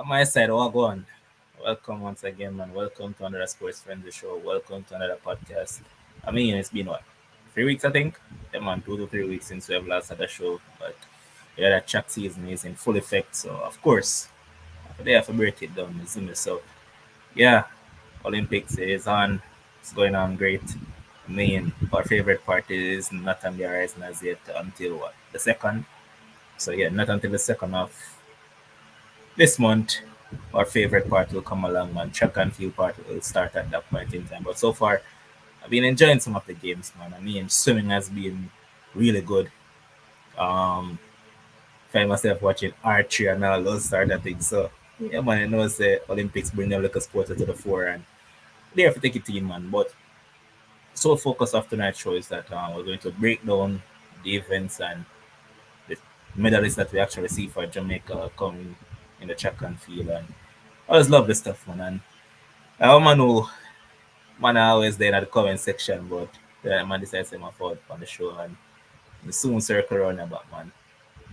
On my side, all go on. Welcome once again, man. Welcome to another Sports Friendly show. Welcome to another podcast. I mean, it's been what? 3 weeks, I think? Yeah, man, 2 to 3 weeks since we have last had a show. But yeah, that chat season is in full effect. So, of course, they have to break it down, isn't it? So, yeah, Olympics is on. It's going on great. I mean, our favorite part is not on the horizon as yet until what? The second. So, yeah, not until the second of this month, our favorite part will come along, man. Track and field part will start at that point in time. But so far, I've been enjoying some of the games, man. I mean, swimming has been really good. Um, Find myself watching archery and all those sort of things. So, yeah, man, I know the Olympics bring them like a sport to the fore and they're for take it in, man. But sole focus of tonight's show is that we're going to break down the events and the medalists that we actually see for Jamaica coming in the track and field. And I always love this stuff, man. And I man who man I always there in the comment section, but man decides to say my fault on the show and we soon circle around about man.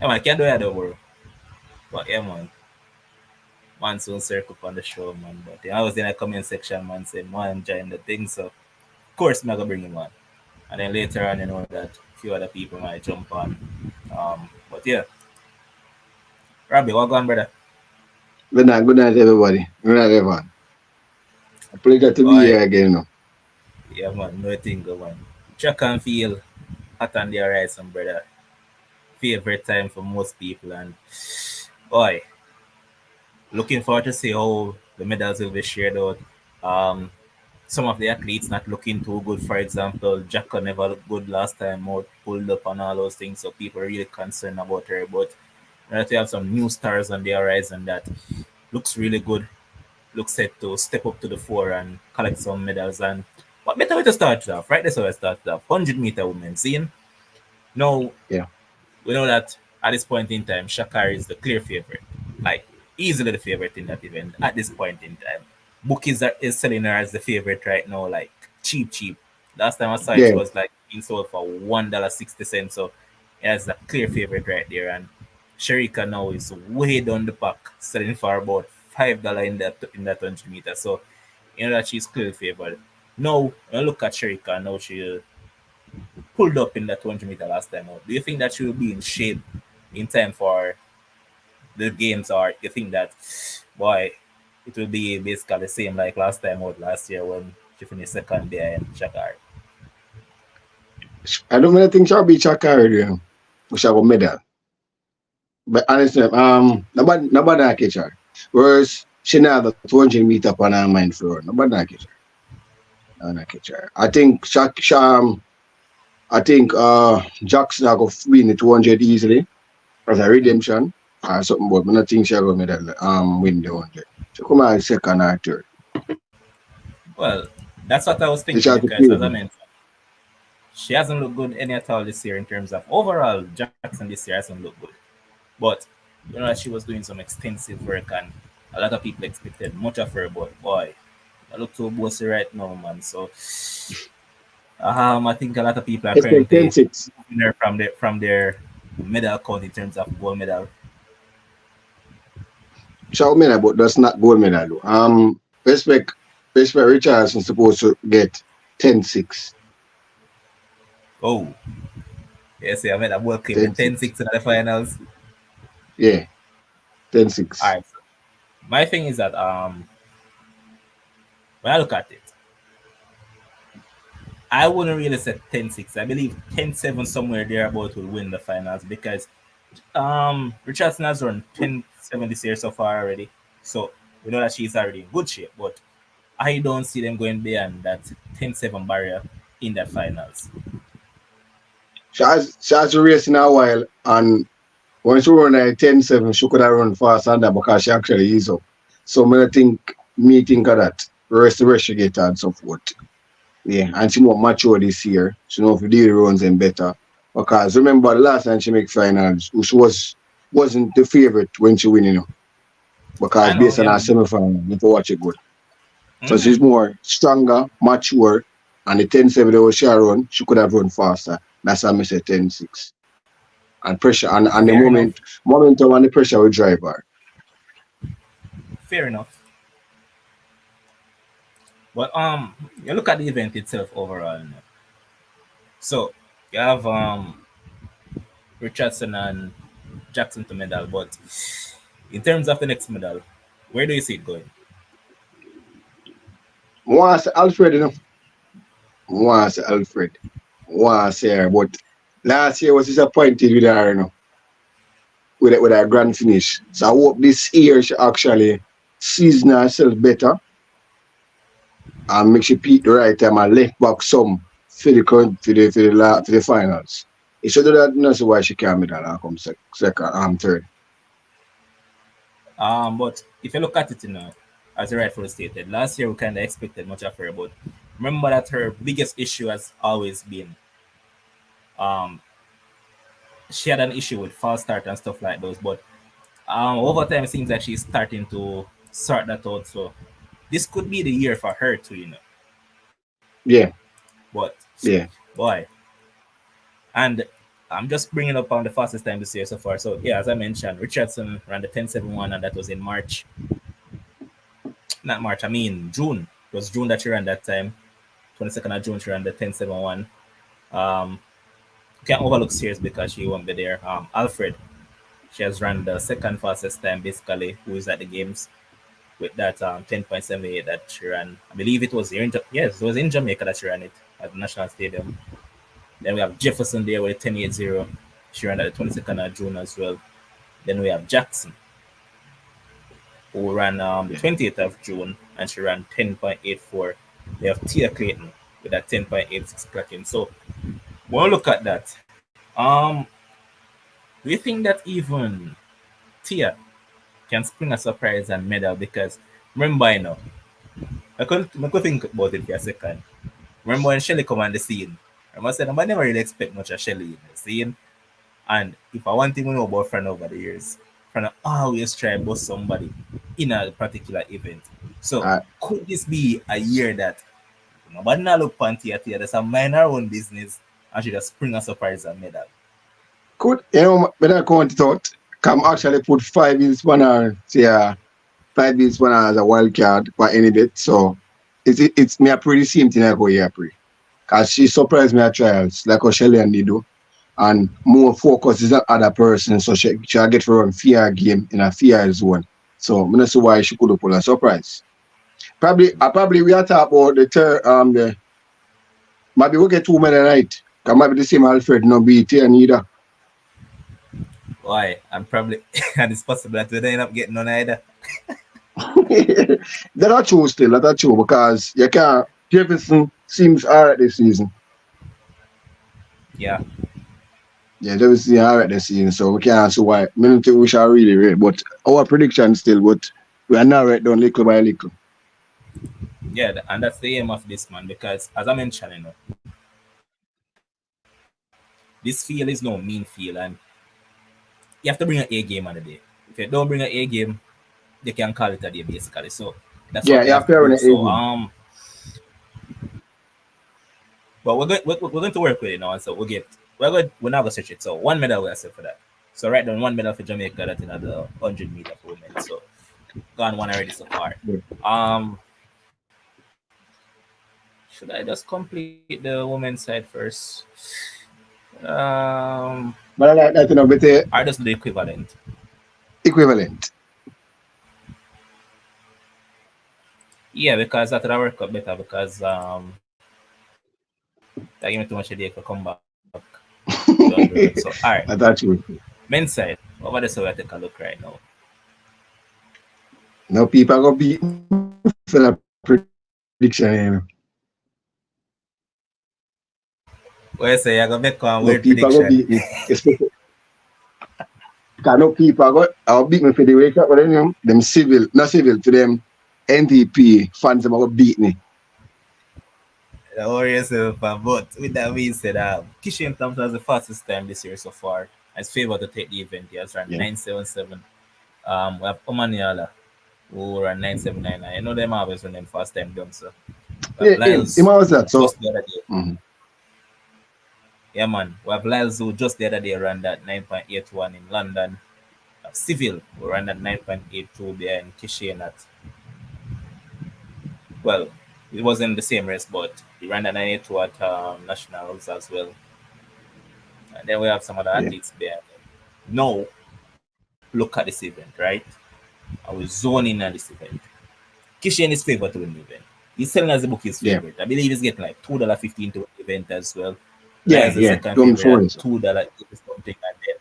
Yeah, man, can't do that over. But yeah, man soon circle on the show, man. But yeah, I was in the comment section, man, saying man join the thing, so of course I'm gonna bring him on. And then later on, you know that a few other people might jump on. But yeah, Robbie, what going, brother? Good night, everybody. Good night, everyone. A pleasure to be Boy, here again. No? yeah, man, nothing go, man. Track and feel hot on the horizon, brother. Favorite time for most people, and boy, looking forward to see how the medals will be shared out. Um, some of the athletes not looking too good. For example, Jacka never looked good last time out, pulled up and all those things. So people are really concerned about her. But we have some new stars on the horizon that looks really good. Looks set to step up to the fore and collect some medals. And what better way to start off? Right, that's how I started off. 100-meter women. Seeing now Yeah. we know that at this point in time, Shakari is the clear favorite. Like easily the favorite in that event at this point in time. Bookies is selling her as the favorite right now, like cheap. Last time I saw it, Yeah. she was like being sold for $1.60. So yeah, it's a clear favorite right there. And Sharika now is way down the pack, selling for about $5 in that 100 meter. So you know that she's clearly favored. Now, when I look at Sharika, now she pulled up in that 100 meter last time out. Do you think that she will be in shape in time for the games, or you think that, boy, it will be basically the same like last time out last year when she finished second there in Shakar? I don't really think she'll be Chakari, you know. We shall go medal. But honestly, nobody can catch her. Whereas she now the 200 meter on her mind for nobody can catch her. Nobody can catch her. I think Jackson will win the 200 easily as a redemption or something, but I don't think she'll go medal win the 100. She come out second or third. Well, that's what I was She thinking shall be because, as I favored. mentioned, she hasn't looked good any at all this year in terms of overall. Jackson this year hasn't looked good. But you know that she was doing some extensive work and a lot of people expected much of her, but boy, I look too bossy right now, man. So I think a lot of people are Expect currently 10-6. moving her from their medal count in terms of gold medal. She'll medal, but that's not gold medal. Though. Respect Richardson supposed to get 10-6. Oh, yes, yeah, I made a world claim the 10-6. 10-6 in the finals. Yeah, All 10-6. right. So my thing is that when I look at it, I wouldn't really say 10-6. I believe 10-7 somewhere thereabout will win the finals because Richardson has run 10-7 this year so far already. So we know that she's already in good shape, but I don't see them going beyond that 10-7 barrier in that finals. She has a race in a while, and when she run at 10-7, she could have run fast under because she actually is up. So me think of that. Rest she get and so forth. Yeah, and she more mature this year. She know if you do the runs and better. Because remember the last time she make finals, she wasn't the favorite when she win, you know. I Because know, based on yeah, her man. semi-final, you have to watch it good. So Mm-hmm. she's more stronger, mature, and the 10-7 that was she run, she could have run faster. That's why I say 10-6. And pressure and the Fair enough. momentum and the pressure will drive her. Fair enough. But you look at the event itself overall. So you have Richardson and Jackson to medal, but in terms of the next medal, where do you see it going? Want to say Alfred, you know. Want to say Alfred. Want to say her, but last year was disappointed with her, you know, with her grand finish. So I hope this year she actually season herself better and make she peak the right time and left back some for the for the finals. If she do that, no see why she can't medal and come second, third. But if you look at it, as you rightfully stated, last year we kind of expected much of her, but remember that her biggest issue has always been um, she had an issue with false start and stuff like those. But over time, it seems like she's starting to sort that out. So this could be the year for her too, Yeah, But yeah. boy, and I'm just bringing up on the fastest time this year so far. So yeah, as I mentioned, Richardson ran the 10.71, and that was in March. Not March, I mean June. It was June that she ran that time. 22nd of June, she ran the 10.71. Um, can't overlook Sears because she won't be there. Alfred, she has run the second fastest time basically, who is at the games with that 10.78 that she ran. I believe it was here in yes, it was in Jamaica that she ran it at the National Stadium. Then we have Jefferson there with a 10.80. She ran at the 22nd of June as well. Then we have Jackson, who ran Yeah. 28th of June, and she ran 10.84. We have Tia Clayton with that 10.86 clocking. So when we look at that, do you think that even Tia can spring a surprise and medal? Because remember, I could think about it for a second. Remember when Shelly come on the scene? I said, I never really expect much of Shelly in the scene. And if I want thing we know about Fran over the years, Fran always try to bust somebody in a particular event. So Uh, could this be a year that nobody not look panty at here, that's a minor own business and she just spring a surprise and medal? could when I count it out, can actually put 5 years one hour, say 5 years one hour as a wild card for any bet. So it's me a pretty same thing I go here pre. Cause she surprised me at trials, like how Shelly and they do. And more focus is on other person, so she get to run fear game in a fear zone. So I'm not see why she could pull a surprise. Probably we are talking about the third the maybe we get 2 men a night. Cause maybe the same Alfred no beat here neither. Why? I'm probably and it's possible that we don't end up getting none either. That are true still, that are true because you can't Jefferson seems alright this season. Yeah. Yeah, Jefferson alright this season, so we can't see why. I don't think we shall really rate, but our prediction still, but we are now right down little by little. Yeah, and that's the aim of this man because as I mentioned, this field is no mean field and you have to bring an A game on the day. If you don't bring an A game, they can call it a day basically. So that's what we have to Yeah, you do. have to So run an A game. but we're going to work with it now, and so we're not gonna search it. So one medal we accept for that. So right down one medal for Jamaica that in the 100 meter for women. So gone one already so far. Yeah. Um, should I just complete the women's side first? Um, But I like that, with the I just do the equivalent. equivalent. Yeah, because that would work out better because that give me too much headache to come back to the underworld. So all right, I thought you. men's side. Over there, so we take a look right now. No people go beat me for that prediction. Where say I gonna make one No weird people go prediction? beat me. Especially because no people go I'll beat me for the wake up, but then them civil, not civil to them NDP fans them go beat me. Don't worry yourself, but with that being said, Kishane Thompson has the fastest time this year so far. As favored to take the event, he has run Yeah. 9.77. We have Omaniala who ran 9.79. I know them always run them fast time done, so we have Yeah, him Lyles was that. So just the other day. mhm. Yeah, man. We have Lyles who just the other day ran that 9.81 in London. Civil who ran at 9.82 behind Kishane at, well, it wasn't the same race, but he ran at 9.82 at Nationals as well. And then we have some other Yeah. athletes there. Now, look at this event, right? I was zoning on this event. Kishane is favored to win the event. He's selling as the book his Yeah. favorite. I believe he's getting like $2.15 to win the event as well. Yeah. Lyles the Yeah. second Don't favorite throw at it. $2 something, and then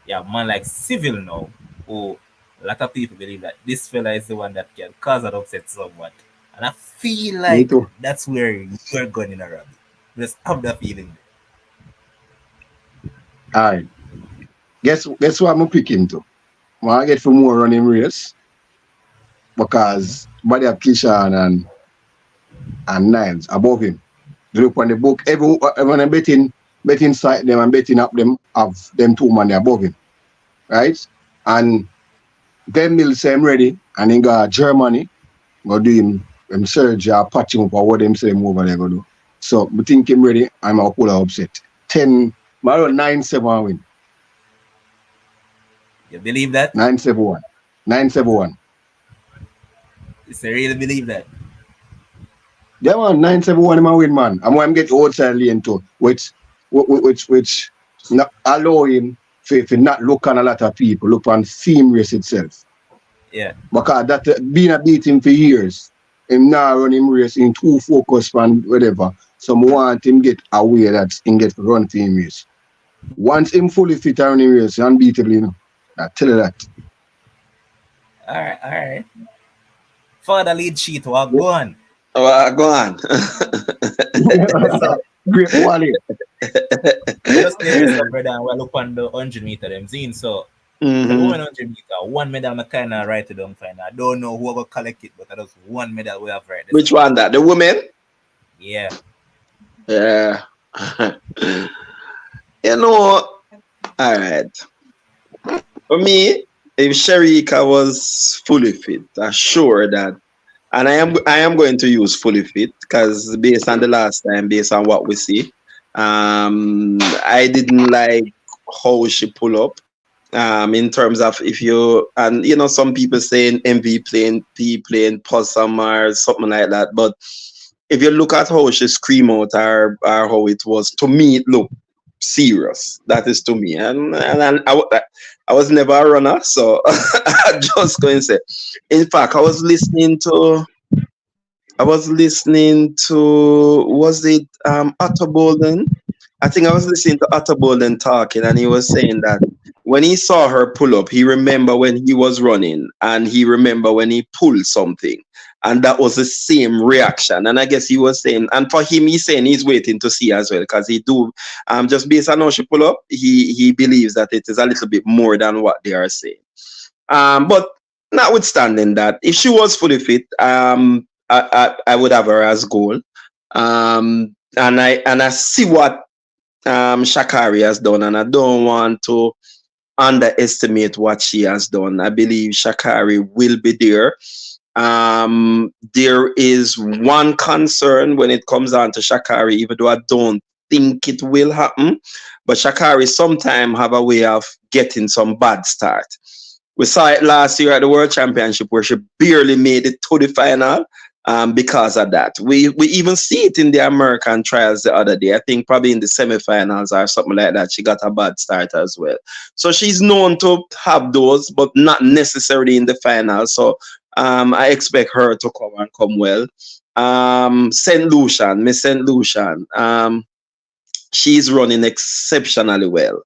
yeah, man like Civil now. Oh, a lot of people believe that this fella is the one that can cause an upset somewhat. And I feel Me like too. that's where you're going in a rabbit. Just have that feeling. All right. Guess what I'm picking to? I get for more running race because body of Kishane and Lyles above him. Look on the book. Everyone I'm betting side them and betting up them of them two man above him. Right? And then Mill say him ready and he got Germany, go do him surgery or patch him up or what them say him over there go do. So I think him ready, I'm a pull upset. 10 9-7 win. You believe that? 9-7-1. 9-7-1. You really believe that? Yeah, man, 9-7-1 him a win, man. And when I'm getting outside lane too, which not allow him to not look on a lot of people, look on theme race itself. Yeah. Because that been a beat him for years. Him now run him race in too focused on whatever. So I want him get aware that he get to run team race. Once him fully fit and run him race, unbeatable, you know. I tell you that. All right, all right. For the lead sheet, what go on? Go on. So, Great quality. just there, so brother, and we'll look on the 100 meter them zine. So, for the women 100 meter, one medal I kind of write it down fine. I don't know who will collect it, but that is one medal we have right. Which one that? The women? Yeah. Yeah. You know, all right. For me, if Shica was fully fit, I'm sure that, and I am going to use fully fit because based on the last time, based on what we see, I didn't like how she pull up. In terms of if you, and you know, some people saying MV playing P playing possum or something like that, but if you look at how she scream out or how it was, to me it looked serious. That is to me, and I was never a runner, so I just going to say. In fact, was it Otto Bolden? I think I was listening to Otto Bolden talking, and he was saying that when he saw her pull up, he remember when he was running, and he remember when he pulled something, and that was the same reaction. And I guess he was saying, and for him, he's saying he's waiting to see as well, because he do just based on how she pull up, he believes that it is a little bit more than what they are saying. But notwithstanding that, if she was fully fit, I would have her as goal. And I see what Sha'Carri has done, and I don't want to underestimate what she has done. I believe Sha'Carri will be there. There is one concern when it comes down to Sha'Carri, even though I don't think it will happen, but Sha'Carri sometimes have a way of getting some bad start. We saw it last year at the World Championship where she barely made it to the final because of that. We even see it in the American trials the other day. I think probably in the semifinals or something like that, she got a bad start as well. So she's known to have those, but not necessarily in the final. So I expect her to come well. St. Lucian, Miss St. Lucian, she's running exceptionally well.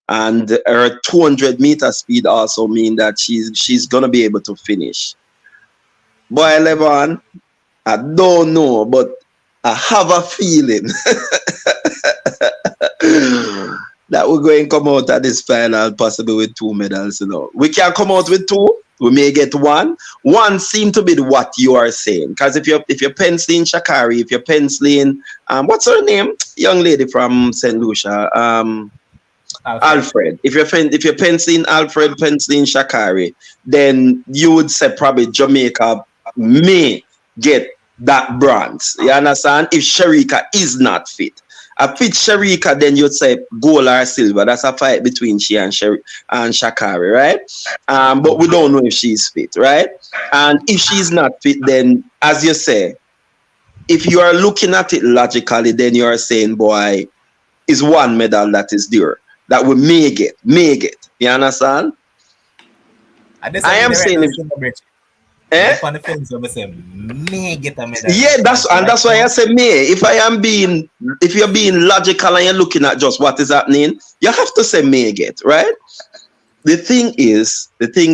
And her 200-meter speed also mean that she's gonna be able to finish. Boy, Levon, I don't know, but I have a feeling that we're going to come out at this final possibly with 2 medals. You know, we can come out with 2. We may get 1. 1 seems to be what you are saying, because if you're penciling Sha'Carri, if you're penciling what's her name, young lady from St. Lucia, Alfred. If you're penciling Alfred, penciling Sha'Carri, then you would say probably Jamaica may get that bronze. You understand? If Shica is not fit. A fit Sherika, then you'd say gold or silver. That's a fight between she and Shakari, right? But we don't know if she's fit, right? And if she's not fit, then as you say, if you are looking at it logically, then you are saying, boy, is one medal that is there that we may get. You understand? I am saying if, On the fence, I say may get a medal. Yeah, that's why I say may. If you're being logical and you're looking at just what is happening, you have to say may get, right? The thing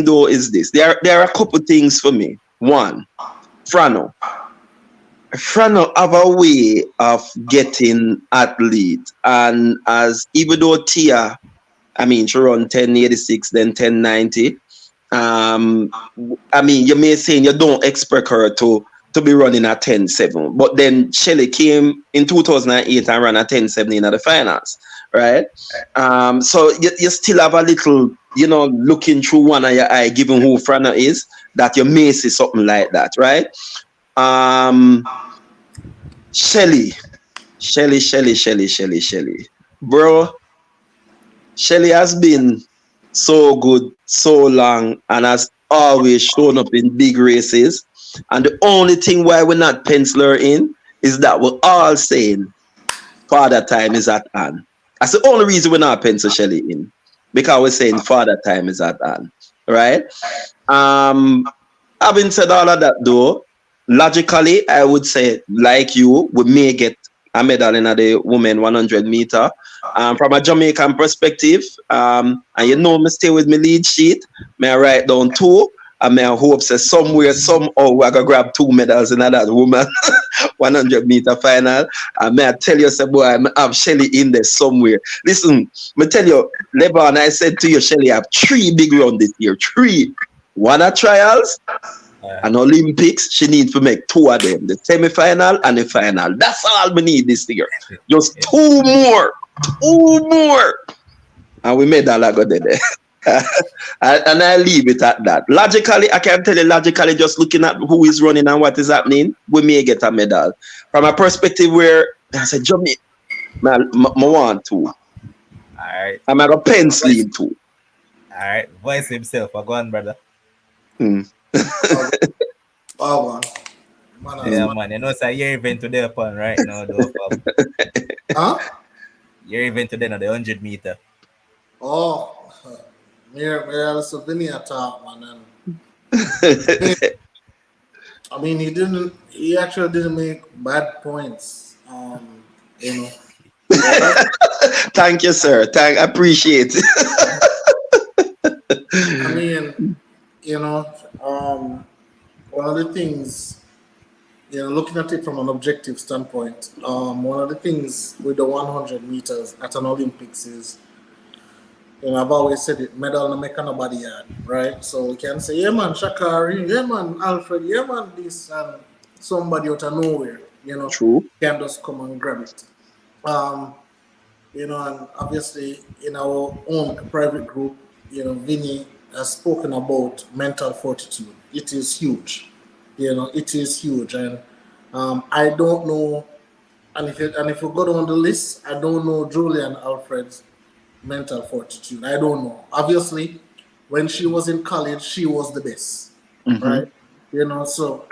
though is this. There are a couple things for me. One, Frano have a way of getting athlete, and as even though Tia, I mean, she run 1086, then 1090. I mean, you may say you don't expect her to be running at 10.7, but then Shelly came in 2008 and ran at 10.7 in the finals, right? So you still have a little, looking through one of your eye, given who Frana is, that you may see something like that, right? Shelly, bro. Shelly has been so good, so long, and has always shown up in big races. And the only thing why we're not pencil her in is that we're all saying father time is at hand. That's the only reason we're not pencil Shelly in, because we're saying father time is at hand, right? Having said all of that, though, logically, I would say, like you, we may get a medal in the women 100 meter. From a Jamaican perspective, and me stay with my lead sheet, may I write down 2, and may I hope say somewhere, somehow, I gonna grab 2 medals in that woman 100 meter final. And may I tell you, say, boy, I have Shelly in there somewhere. Listen, me tell you, Lebanon, I said to you, Shelly, I have 3 big rounds this year. 3. 1 at trials. And Olympics, she needs to make 2 of them, the semi-final and the final. That's all we need this year. Just 2 more. 2 more. And we made that go there. And I leave it at that. Logically, I can tell you logically, just looking at who is running and what is happening, we may get a medal. From a perspective where I said, Jamaica, I want to. All right. I'm going to pencil him too. All right. Voice himself. Go on, brother. Oh, man. Yeah, man. You know, it's a year event today upon right now, though. Huh? Year event today, now the 100 meter. Oh, Mayor Slovenia talk, man. I mean, he actually didn't make bad points. Thank you, sir. I appreciate it. I mean, one of the things, looking at it from an objective standpoint, one of the things with the 100 meters at an Olympics is, I've always said it, medal no make nobody yard, right? So we can say, yeah man, Shakari, yeah man, Alfred, yeah man, this, and somebody out of nowhere, True. can just come and grab it. And obviously in our own private group, Vinny has spoken about mental fortitude. It is huge. It is huge. And I don't know, and if you go down the list, I don't know Julian Alfred's mental fortitude. I don't know. Obviously, when she was in college, she was the best, right? So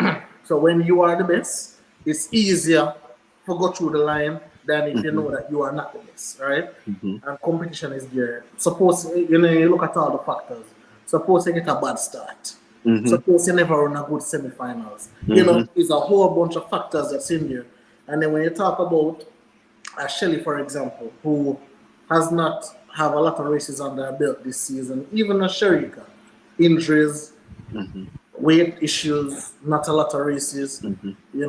when you are the best, it's easier to go through the line than if you know that you are not the best, right? And competition is there. Suppose, you look at all the factors. Suppose you get a bad start. Suppose you never run a good semi-finals. It's a whole bunch of factors that's in there. And then when you talk about Shelly, for example, who has not have a lot of races under her belt this season, even a Sherika, injuries, weight issues, not a lot of races, you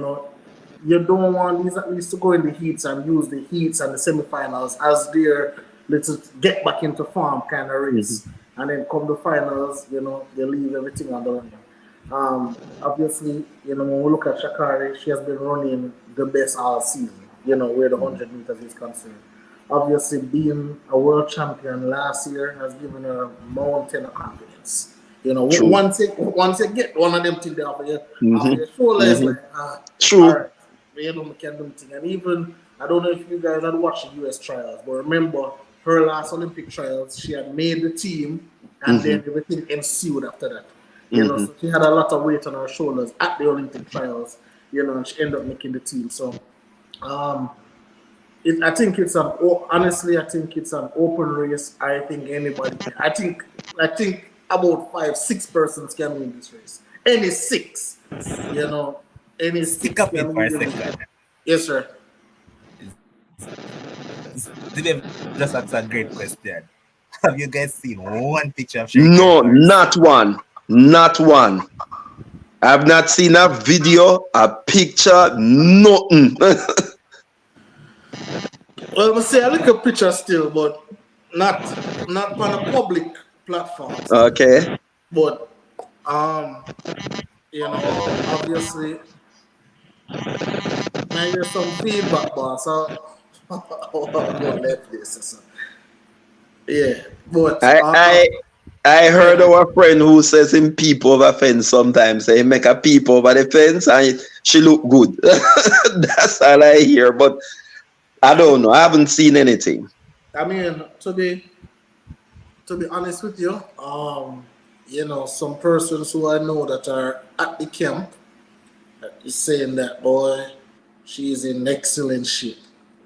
don't want these athletes to go in the heats and use the heats and the semi-finals as their little get back into form kind of race. And then come the finals, they leave everything on the line. Obviously, when we look at Shakari, she has been running the best all season, where the 100 meters is concerned. Obviously, being a world champion last year has given her a mountain of confidence. Once you get one of them things off of your shoulder, it's like, true. All right, we can do thing. And even I don't know if you guys had watched the US trials, but remember her last Olympic trials, she had made the team, and then everything ensued after that. You know, so she had a lot of weight on her shoulders at the Olympic trials. You know, and she ended up making the team. So, I think it's honestly, I think it's an open race. I think anybody. I think about 5-6 persons can win this race. Any 6, you know, any Stick 6 up it can for a win this second. race. Yes, sir. Today, just asked a great question. Have you guys seen one picture of Shica No, in Paris? not one. Not one. I've not seen a video, a picture, nothing. Well, I say I look a picture still, but not on a public platform. Okay. But you know, obviously, I hear some feedback, boss. So about left this. So. Yeah, but I heard our friend who says him peep over fence sometimes. Say he make a peep over the fence and she look good. That's all I hear. But I don't know. I haven't seen anything. I mean, to be honest with you, you know, some persons who I know that are at the camp is saying that boy, she's in excellent shape.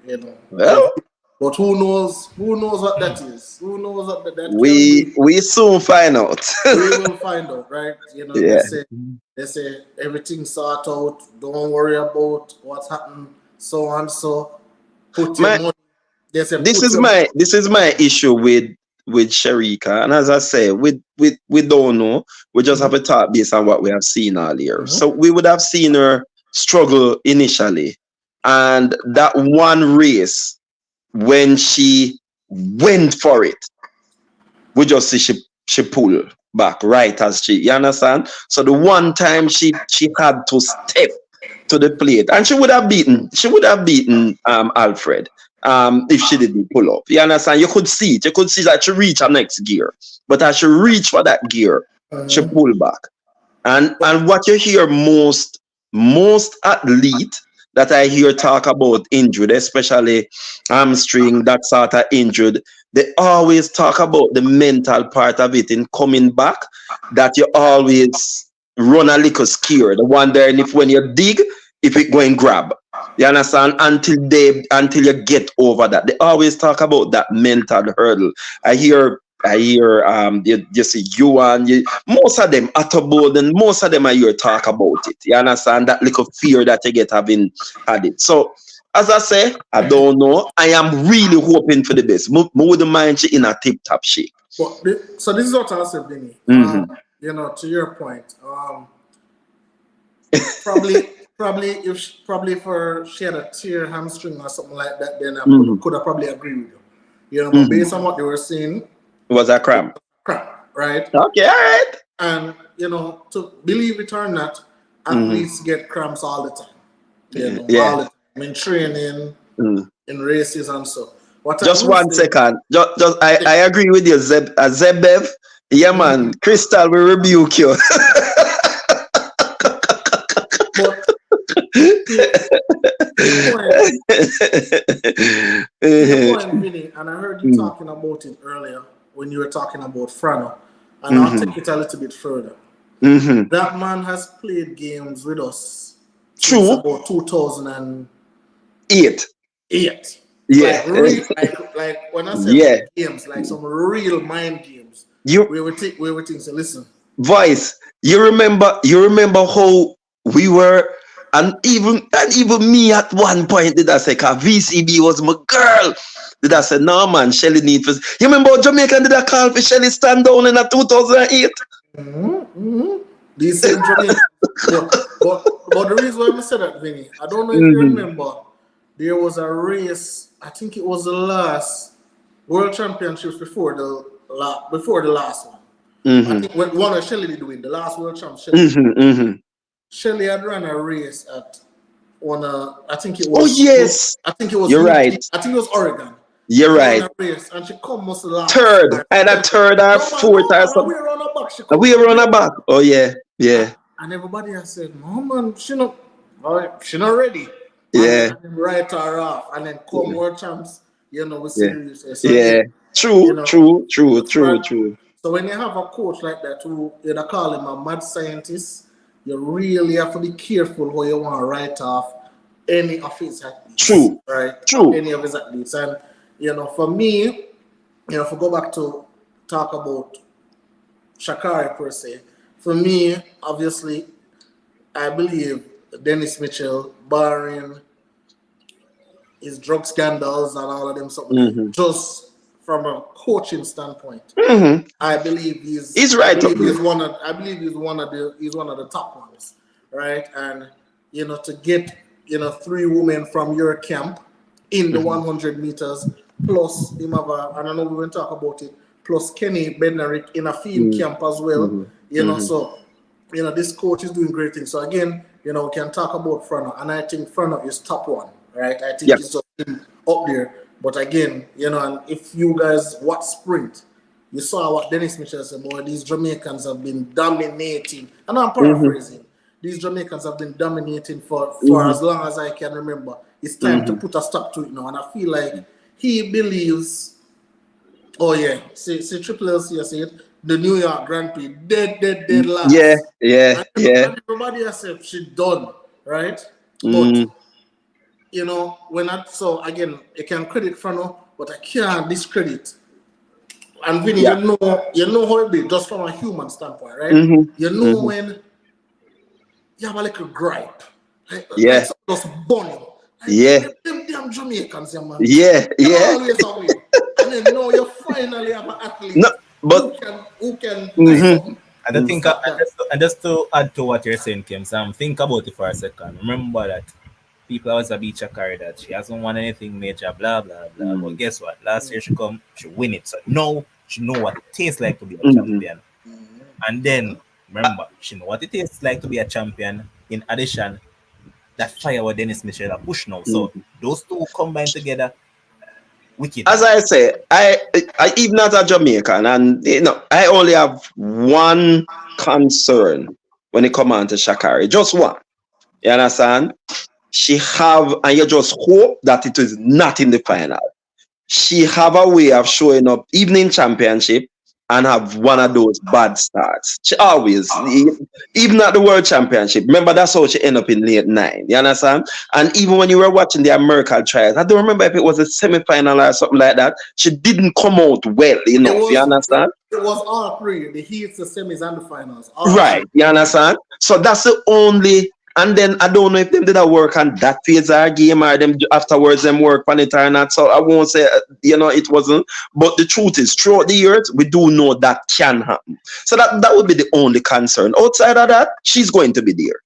You know. Well, but who knows what that is? Who knows what that can we be? soon find out. We will find out, right? You know, Yeah. they say everything's sorted out, don't worry about what's happened, so and so. Put your money. They say This is my issue with Sherika, and as I say, we don't know. We just have a talk based on what we have seen all year. So we would have seen her struggle initially, and that one race when she went for it, we just see she pull back right as you understand. So the one time she had to step to the plate, and she would have beaten Alfred. If she didn't pull up. You understand? You could see it. You could see that she reached her next gear. But as she reached for that gear, she pulled back. And what you hear most athlete that I hear talk about injured, especially hamstring, that sort of injured, they always talk about the mental part of it in coming back, that you always run a little scared, wondering if when you dig, if it go and grab. You understand? Until you get over that. They always talk about that mental hurdle. I hear you see you and most of them at a board, and most of them I hear talk about it. You understand? That little fear that you get having had it. So as I say, I don't know. I am really hoping for the best. More wouldn't mind she in a tip top shape. So this is what I'll say, Vinny. You know, to your point, probably if she had a tear hamstring or something like that, then I could have probably agreed with you. You know, but based on what they were saying, it was a cramp. Right? Okay, all right. And you know, to believe it or not, athletes get cramps all the time. You know, all the time in training, in races and so. Just 1 second. Just I agree with you, Zebev. Yeah, man. Crystal will rebuke you. But Vinny, and I heard you talking about it earlier when you were talking about Frano, and I'll take it a little bit further. That man has played games with us since about 2008. Yeah. Like when I say games, like some real mind games. We were thinking, so listen. Voice, you remember how we were, and even me at one point did I say, cause VCB was my girl. Did I say, no man, Shelly need for. You remember how Jamaica did I call for Shelly stand down in 2008? These same Jamaican. but the reason why I said that, Vinny, I don't know if you remember, there was a race. I think it was the last World Championships before the last one. I think one of Shelly did win the last World Championship. Shelly had run a race at one. I think it was. Oh yes. I think it was. You're right. I think it was Oregon. You're right. A race, and she come most of the last. Either third or fourth or something. We run a back. Oh yeah. And everybody has said, "No man, she not ready." Yeah. and then write her off, and then come world champs, you know, we Yeah. serious. So Yeah. again, you True. know, True. True. that's True. right. True. So when you have a coach like that who you know call him a mad scientist, you really have to be careful how you want to write off any of his athletes, True. right? True. Any of his athletes. And you know, for me, you know, if we go back to talk about Shakari per se, for me, obviously, I believe Dennis Mitchell, barring his drug scandals and all of them something, Mm-hmm. just from a coaching standpoint, Mm-hmm. I believe he's He's right up there. he's one of the top ones, right? And you know, to get you know 3 women from your camp in the 100 meters, plus him have a, and I know we will talk about it, plus Kenny Bednarik in a field camp as well, you know, so you know this coach is doing great things. So again, you know, we can talk about Frano, and I think Frano is top one, right? I think Yeah. he's just up there. But again, you know, and if you guys watch sprint, you saw what Dennis Mitchell said, boy, these Jamaicans have been dominating. And I'm paraphrasing. These Jamaicans have been dominating for as long as I can remember. It's time to put a stop to it now. And I feel like he believes, oh yeah, see Triple L C, I say it, the New York Grand Prix, dead last. Yeah. Yeah. And Yeah. everybody has said she done, right? But Mm. you know, when I so again, you can credit Frano, but I can't discredit. And Vinny, Yeah. you know how it be, just from a human standpoint, right? You know when you have a little gripe, Yeah. like just burning. Like, Yeah. them damn Jamaicans, yeah, man. Yeah. They Yeah. always away. And then now you finally have an athlete No, but who can do something. And I think, and just to add to what you're saying, Kim, Sam, think about it for a second. Remember that people always a beat Shakari that she hasn't won anything major, blah blah blah. But guess what? Last year she win it. So now she know what it tastes like to be a champion. And then remember, she know what it tastes like to be a champion. In addition, that fire with Dennis Mitchell a push now. So those two combined together, wicked. as I say, I even as a Jamaican, and you know, I only have one concern when it comes on to Shakari, just one. You understand? She have, and you just hope that it is not in the final. She have a way of showing up even in championship and have one of those bad starts. She always, even at the world championship, remember that's how she end up in late 9. You understand? And even when you were watching the American trials, I don't remember if it was a semi-final or something like that. She didn't come out well enough. You understand? It was all 3, the heats, the semis, and the finals. Right, you understand? So that's the only, and then I don't know if them did a work on that phase of our game or them afterwards them work on it or not. So I won't say, you know, it wasn't. But the truth is, throughout the years, we do know that can happen. So that would be the only concern. Outside of that, she's going to be there.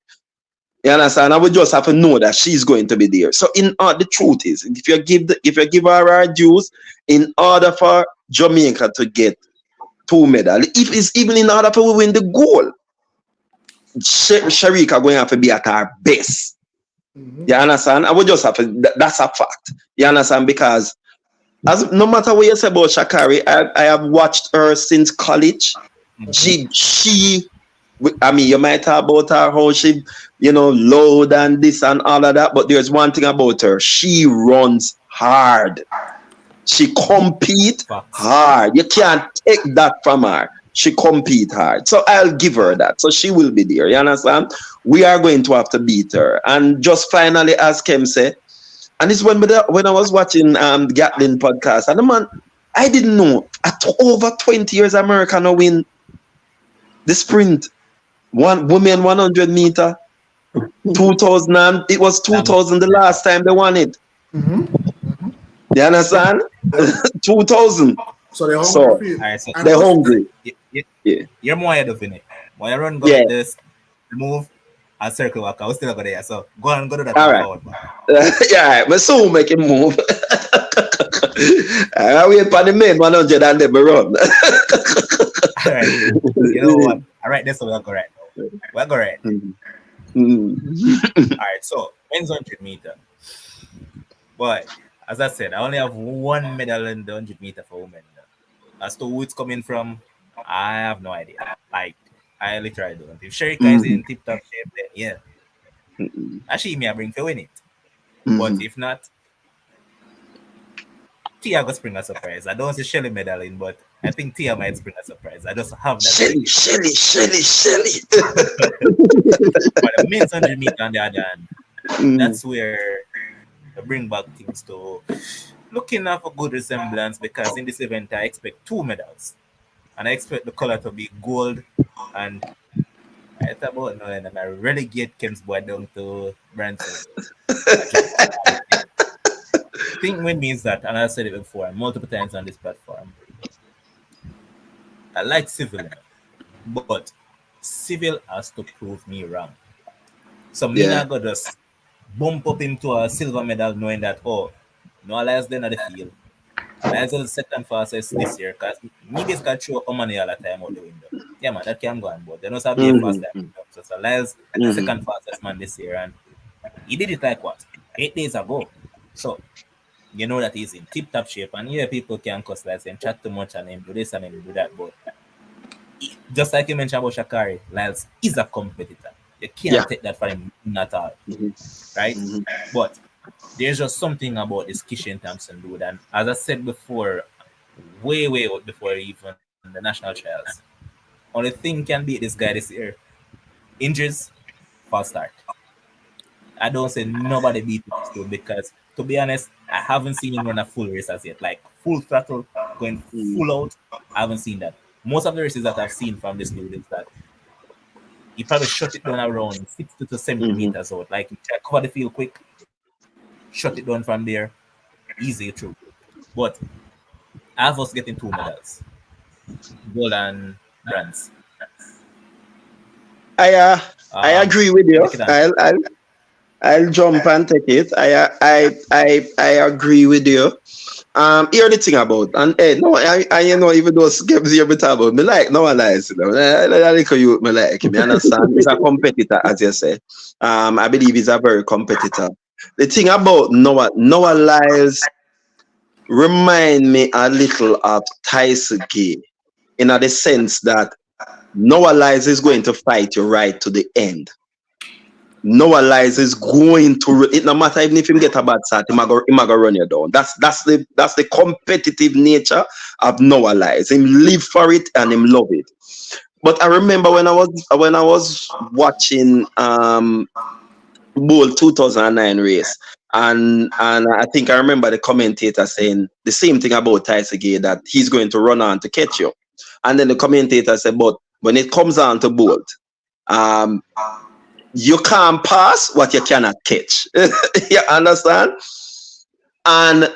You understand? I would just have to know that she's going to be there. So the truth is, if you give her her dues, in order for Jamaica to get 2 medals, if it's even in order for we win the gold, Sharika going to have to be at her best. You understand? I would just have to, that's a fact. You understand? Because as no matter what you say about Shakari, I have watched her since college. She I mean, you might talk about her how she, you know, load and this and all of that, but there's one thing about her. She runs hard. She compete hard. You can't take that from her. She compete hard. So I'll give her that. So she will be there. You understand? We are going to have to beat her. And just finally, as Kem said, and it's when I was watching the Gatlin podcast, and the man, I didn't know, at over 20 years, America now win the sprint. One women 100 meter, 2000, and it was 2000 the last time they won it. You understand? 2000. So they're hungry. They're hungry. Yeah. You're more ahead of it. When you run, go this, move, and circle walk. I still go there. So go do that. All right. Forward, yeah, but soon make him move. I wait for the men 100 and then run. All right. You know what? All right, that's what we'll go right now. We'll go right. All right, so men's 100 meter. But as I said, I only have 1 medal in the 100 meter for women. As to who it's coming from, I have no idea. Like, I literally don't. If Sherika is in tip-top shape, then yeah. Actually, me, I bring to win it. But if not, Tia will spring a surprise. I don't see Shelly medaling, but I think Tia might spring a surprise. I just have that. Shelly. But the men's 100 meter on the other hand, that's where I bring back things to looking at a good resemblance, because in this event I expect 2 medals. And I expect the color to be gold, and I thought about now and I relegate Kim's boy down to Branson. The thing with me is that, and I said it before multiple times on this platform, I like Civil, but Civil has to prove me wrong. So me not go just bump up into a silver medal knowing that, oh, no Lyles then at the field. Lyles is the second fastest this year, because me this can show how many all the time out the window. Yeah man, that can go on, but they don't have to be a fast time. So Lyles the second fastest man this year, and he did it like what? 8 days ago. So you know that he's in tip-top shape, and yeah, people can cuss Lyles and chat too much and him do this and him do that, but just like you mentioned about Sha'Carri, Lyles is a competitor. You can't take that from him at all. Right? But there's just something about this Kishane Thompson dude, and as I said before, way out before even the national trials, only thing can beat this guy this year: injuries, false start. I don't say nobody beat this dude, because to be honest, I haven't seen him run a full race as yet, like full throttle, going full out. I haven't seen that. Most of the races that I've seen from this dude is that he probably shut it down around 60 to 70 meters out. Like, cover the field quick, shut it down from there, easy through. But I have us getting 2 medals, gold and bronze. I agree with you. I'll jump and take it. I agree with you. Hear the thing about, and no, I you know, even those games you're talking about, me like no one lies, you know. I like you, me like him. You understand? He's a competitor, as you say. I believe he's a very competitor. The thing about Noah Lyles remind me a little of Tyson Gay, in the sense that Noah Lyles is going to fight you right to the end. Noah Lyles is going to, it no matter even if him get a bad start, he might go run you down. That's the competitive nature of Noah Lyles. Him live for it and him love it. But I remember when I was watching Bull 2009 race, and I think I remember the commentator saying the same thing about Tyson Gay, that he's going to run on to catch you. And then the commentator said, but when it comes on to Bolt, you can't pass what you cannot catch. You understand? And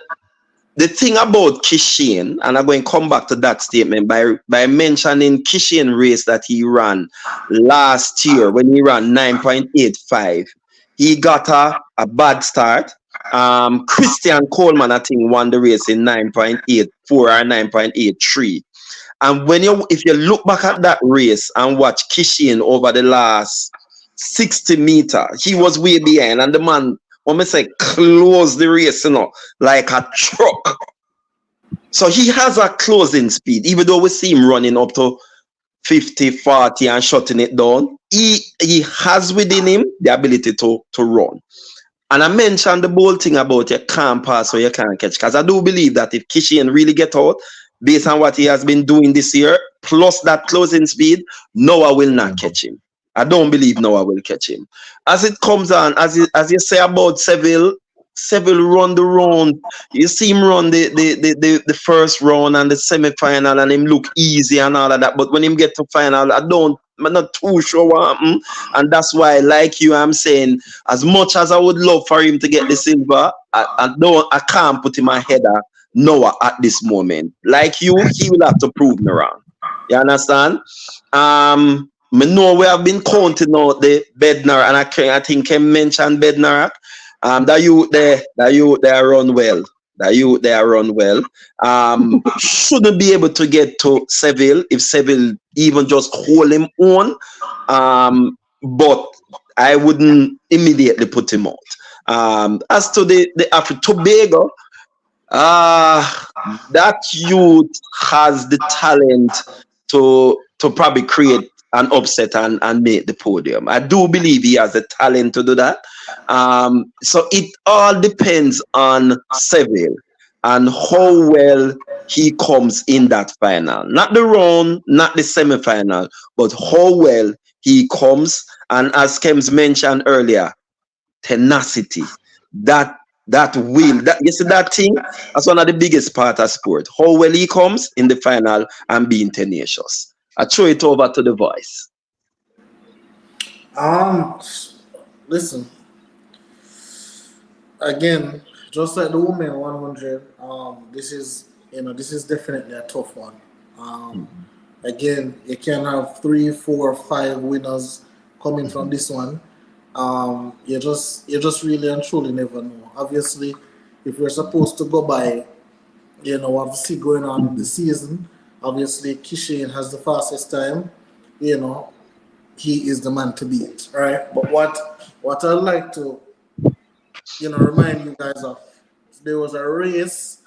the thing about Kishane, and I'm going to come back to that statement by mentioning Kishane race that he ran last year when he ran 9.85. He got a bad start. Christian Coleman, I think, won the race in 9.84 or 9.83. And if you look back at that race and watch Kishane over the last 60 meters, he was way behind, and the man, when I say close the race, you know, like a truck. So he has a closing speed, even though we see him running up to 50, 40 and shutting it down. He has within him the ability to run. And I mentioned the bold thing about you can't pass or you can't catch, because I do believe that if Kishane really get out, based on what he has been doing this year, plus that closing speed, Noah will not catch him. I don't believe Noah will catch him. As it comes on, as you say about Seville run the round. You see him run the first round and the semi-final, and him look easy and all of that. But when him get to final, I'm not too sure what happened. And that's why, like you, I'm saying, as much as I would love for him to get the silver, I can't put in my head Noah at this moment. Like you, he will have to prove me wrong. You understand? I know we have been counting out the Bednar, and I think I mentioned Bednarak. That you they run well. They run well. Shouldn't be able to get to Seville if Seville even just hold him on. But I wouldn't immediately put him out. As to the Africa Tobago, that youth has the talent to probably create an upset and make the podium. I do believe he has the talent to do that. So it all depends on Seville and how well he comes in that final. Not the round, not the semi-final, but how well he comes. And as Kems mentioned earlier, tenacity. That will, that you see that thing, that's one of the biggest part of sport. How well he comes in the final and being tenacious. I throw it over to the voice. Listen, again, just like the women 100, this is definitely a tough one. Again, you can have 3, 4, 5 winners coming from this one. You just really and truly never know. Obviously, if we're supposed to go by, what we see going on in the season, obviously Kishane has the fastest time. He is the man to beat, right? But what I'd like to, remind you guys of, there was a race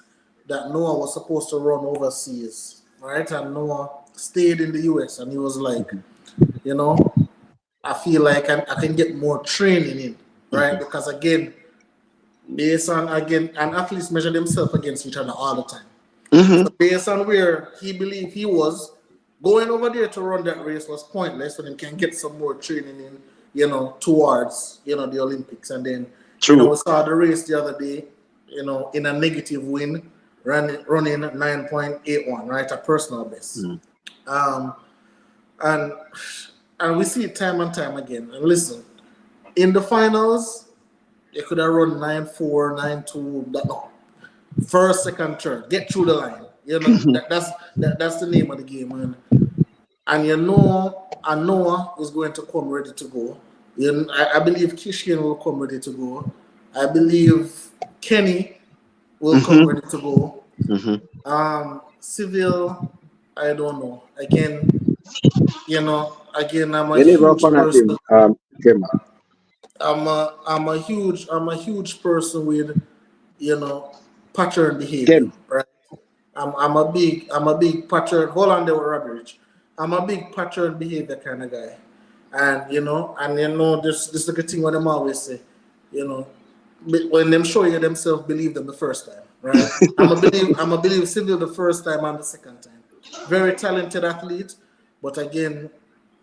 that Noah was supposed to run overseas, right? And Noah stayed in the US, and he was like, I feel like I can get more training in, right? Because again, based on and athletes measure themselves against each other all the time. So based on where he believed he was, going over there to run that race was pointless, so they can get some more training in, towards, the Olympics. And then, we saw the race the other day, in a negative win, running 9.81, right? A personal best. And we see it time and time again. And listen, in the finals, you could have run 9.4, 9.2, first, second, third, get through the line. That's the name of the game, and Noah is going to come ready to go. I believe Kishane will come ready to go. I believe Kenny will come ready to go. Seville, I don't know. Again, I'm a huge person. I'm a huge person with, pattern behavior, right? I'm a big pattern. Hold on there, Robert. I'm a big pattern behavior kind of guy, and this is the good thing what I'm always say, when them show you themselves, believe them the first time, right? I'm a believe Seville the first time and the second time. Very talented athlete, but again,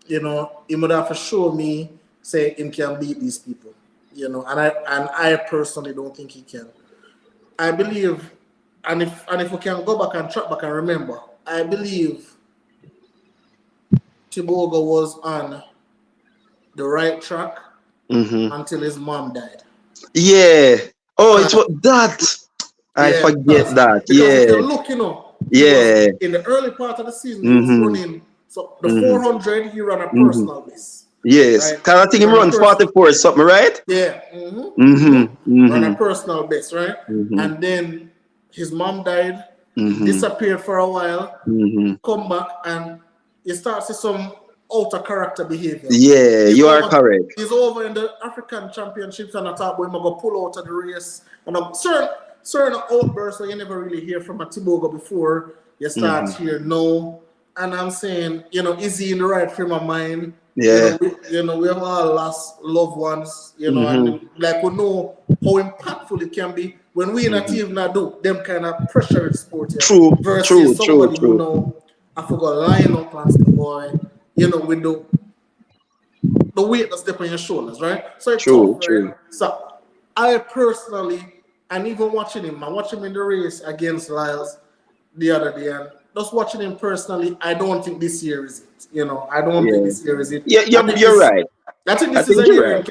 he would have to show me, say him can beat these people, and I personally don't think he can. I believe, and if we can go back and track back and remember, I believe Thibodeau was on the right track until his mom died. Yeah. Oh, it was that. I forget that. Because if you look, in the early part of the season, he was running. So the 400, he ran a personal best. Yes. Right? Because I think he runs 44 or something, right? Yeah. Run a personal best, right? And then his mom died, disappeared for a while, come back, and he starts with some outer character behavior. Yeah, you are correct. He's over in the African Championships, and I thought we're going to pull out of the race. And I'm certain outbursts that you never really hear from a Thibodeau before you start here now. And I'm saying, is he in the right frame of mind? Yeah. We have all lost loved ones, and like we know how impactful it can be when we in a team now do them kind of pressure sport. True. Versus somebody who I forgot line up and the boy, with the weight that's up on your shoulders, right? So it's tough, right? So I personally, and even watching him in the race against Lyles the other day, and just watching him personally, I don't think this year is it. I don't think this year is it. Yeah, you're right. I think this is a year him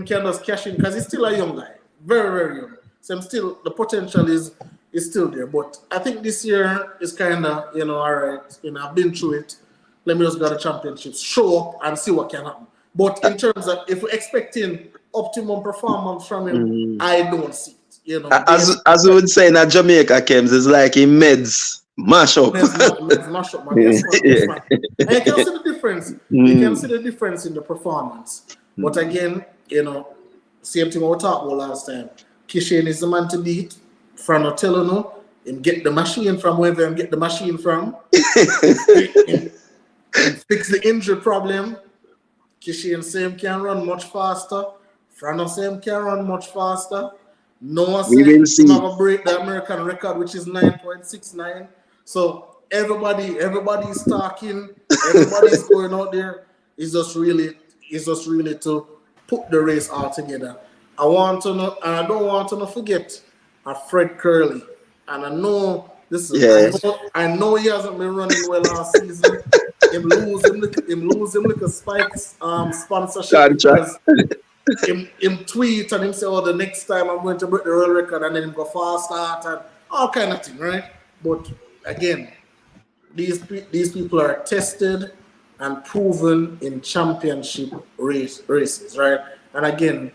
can just cash in because he's still a young guy, very very young. So the potential is still there. But I think this year is kind of all right. I've been through it. Let me just go to the championships, show up and see what can happen. But in terms of if we're expecting optimum performance from him, I don't see it. As we would say in Jamaica, Kems, it's like in meds. Mash up. Meds mash up, man. Yes, man. And you can see the difference. You can see the difference in the performance. But again, same thing we talked about last time. Kishane is the man to beat. Franotello, him get the machine from wherever him get the machine from. Fix the injury problem. Kishane same can run much faster. Frano say him can run much faster. Noah We said will he's see. gonna break the American record, which is 9.69. So everybody's talking, everybody's going out there. It's just really to put the race all together. I want to know, and I don't want to forget Fred Curley. And I know this is Yeah. I know he hasn't been running well last season. Him lose him like a Spikes sponsorship Contract. because him tweet and him say, "Oh, the next time I'm going to break the world record," and then him go fast start and all kind of thing, right? But again, these people are tested and proven in championship races, right? And again,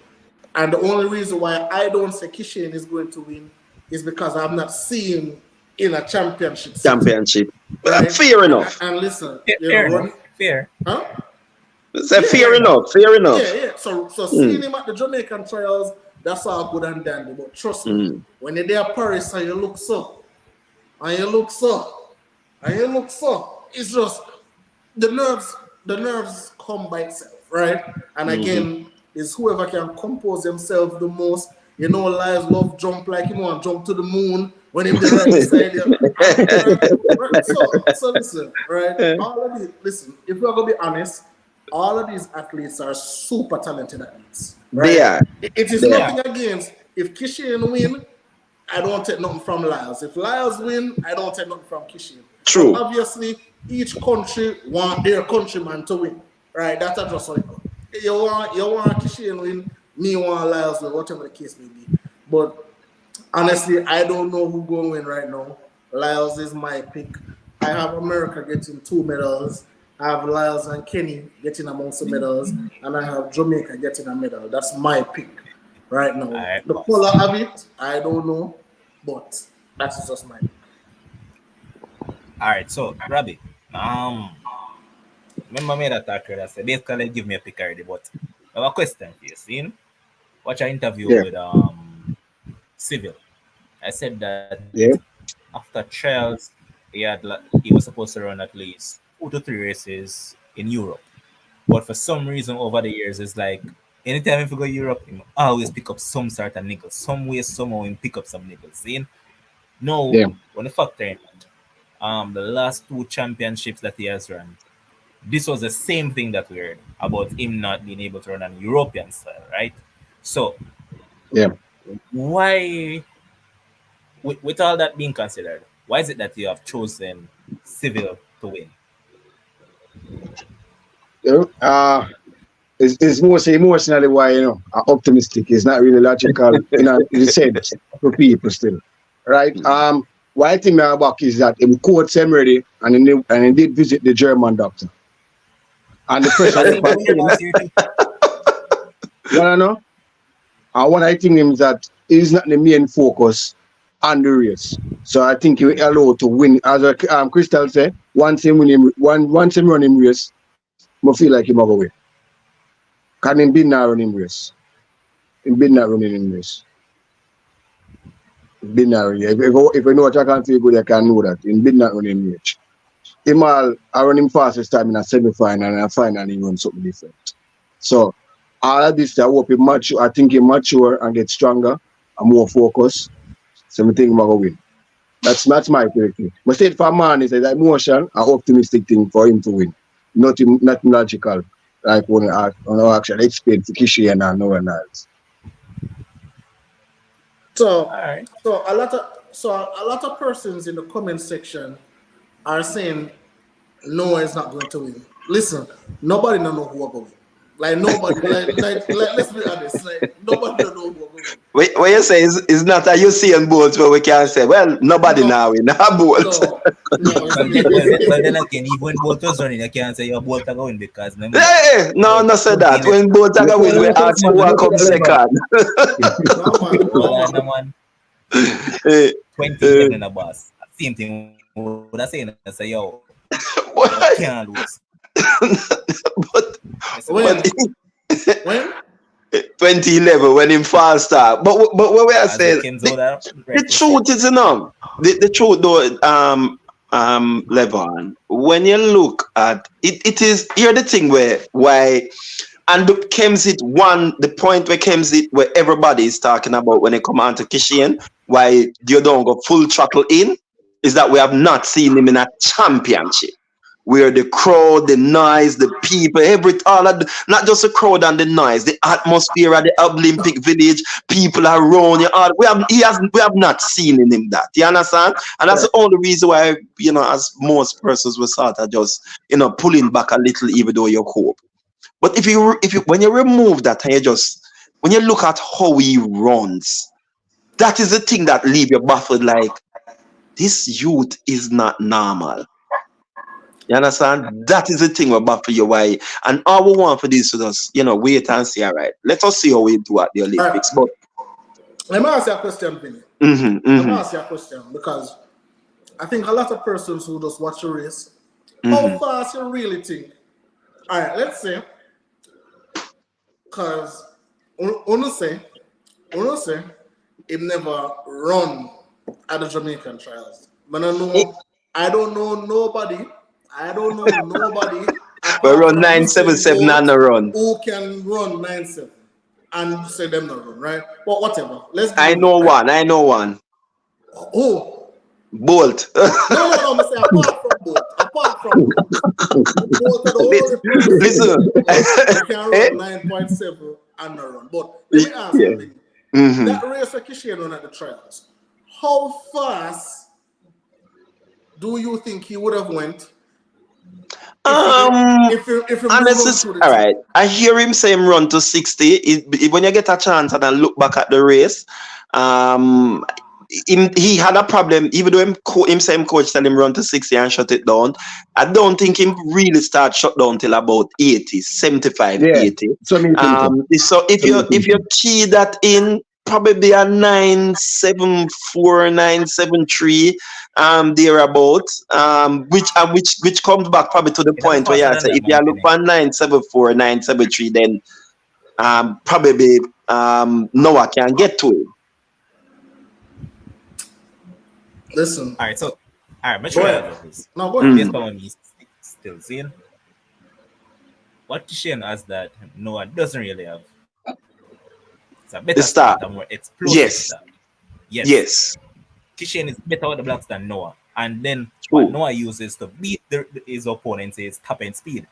and the only reason why I don't say Kishane is going to win is because I'm not seeing in a championship. Championship. Right? Fair enough. And listen, Fair. Huh? Fair enough. Yeah. So seeing him at the Jamaican trials, that's all good and dandy. But trust me, when you're there at Paris and you look so, it's just the nerves come by itself, right? And again, it's whoever can compose themselves the most. You know, Lyles love jump like you want to jump to the moon when him there right beside you. So listen, right? All of these, listen, if we're gonna be honest, all of these athletes are super talented athletes. Right? They are. It is nothing against if Kishane win, I don't take nothing from Lyles. If Lyles win, I don't take nothing from Kishane. True. But obviously, each country want their countryman to win. Right? That's just how it goes. You want Kishane win, me want Lyles win, whatever the case may be. But honestly, I don't know who going to win right now. Lyles is my pick. I have America getting 2 medals. I have Lyles and Kenny getting amongst the medals, and I have Jamaica getting a medal. That's my pick right now. Right, the color of it, I don't know, but that's just my pick. All right, so Robbie, remember I made a talk that said basically give me a pick already, but I have a question for you. See, watch an interview with Civil. I said that after trials, he was supposed to run at least 2 to 3 races in Europe, but for some reason over the years, it's like anytime if you go to Europe, he always pick up some sort of nickel, some way somehow he pick up some nickels. See, no, when the factor in the last 2 championships that he has run, this was the same thing that we heard about him not being able to run an European style, right? So, why, with all that being considered, why is it that you have chosen Civil to win? It's mostly emotionally why, optimistic. It's not really logical, in a sense for people still, right? What I think about is that he caught him ready and he did visit the German doctor. And the pressure know? And what I think is that is not the main focus on the race. So I think he will allow to win. As Crystal said, once him run him race, I feel like him have a win. Can him be not running race? Him be not running in race. If you know what I can feel good, I can know that. Him be not running race. Him I run him fastest time in a semi-final and a final he run something different. So all of this, I hope he mature. I think he mature and get stronger and more focused. So I think I'm gonna win. That's my theory. My state for man is an emotion, an optimistic thing for him to win. Nothing logical, like when I actually explain to Kishane and no one else. So a lot of persons in the comment section are saying Noah is not going to win. Listen, nobody don't know who are going to win. Like nobody, like let's be honest. Like nobody don't know who are going to win. What you say is not a Usain Bolt where we can say, well, nobody now win. Bolt. Well, then again, even when Bolt was running, I can't say your Bolt are going because no say that. When Bolt are going, we ask who will come second. No man. 20 in a bus. Same thing. What I say, I say, yo, I can't lose. but when 2011 when him fall start. But what we are saying, the truth is the truth though, Levon, when you look at it is here the thing why And the Kemsit one, the point where Kemsit, where everybody is talking about when they come on to Kishane, why you don't go full throttle in, is that we have not seen him in a championship. Where the crowd, the noise, the people, all of not just the crowd and the noise, the atmosphere at the Olympic Village, people around you. We have not seen in him that. You understand? And that's the only reason why, as most persons will sort of just, pulling back a little, even though you hope. But when you remove that and when you look at how he runs, that is the thing that leave you baffled. Like, this youth is not normal. You understand? That is the thing about for you why. And all we want for this is just, wait and see, all right. Let us see how we do at the Olympics. But let me ask you a question, Vinny. Let me ask you a question, because I think a lot of persons who just watch the race, how fast you really think? All right, let's say, because Uno say, it never run at the Jamaican trials. But I don't know nobody. We run 977 and a run. Who can run 9-7 and say them not run, right? But whatever. I know one. Who? Bolt. No, I'm saying apart from Bolt. Listen. You can run 9.7 and not run. But let me ask you, that race for Kishane run at the trials, how fast do you think he would have went? If honestly, all right. I hear him say him run to 60. When you get a chance and then look back at the race, he had a problem. Even though him same coach tell him run to 60 and shut it down, I don't think him really start shut down till about 80, 75, 80. So if you key that in, probably a 974, 973, thereabout, which comes back probably to the point where you say if you look for 974, 973, then probably Noah can get to it. Listen. All right, make sure I have this. No, go ahead. Based on what me still saying, what Kishane has that Noah doesn't really have. It's a better start and more explosive start. Yes. Kishane is better with the blocks than Noah. And then what Noah uses to beat his opponents is top end speed.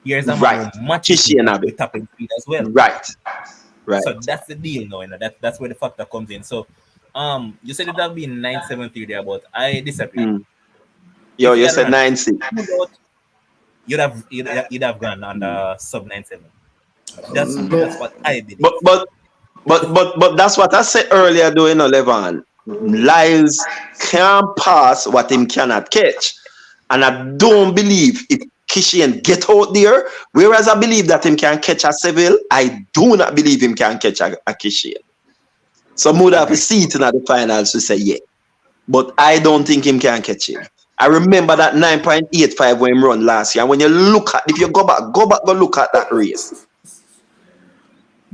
Here's a man who matches with top end speed as well. Right. So that's the deal now. That's where the factor comes in. So you said it would have been 973 there, but I disagree. You said 96. You'd have gone under sub 97. That's what I did. But that's what I said earlier, doing Levan. Lyles can't pass what him cannot catch. And I don't believe if Kishane get out there, whereas I believe that him can catch a Seville, I do not believe him can catch a Kishane. So I would have to see it in the finals to say yeah. But I don't think him can catch him. I remember that 9.85 when him run last year. And when you look at, if you go back, go look at that race.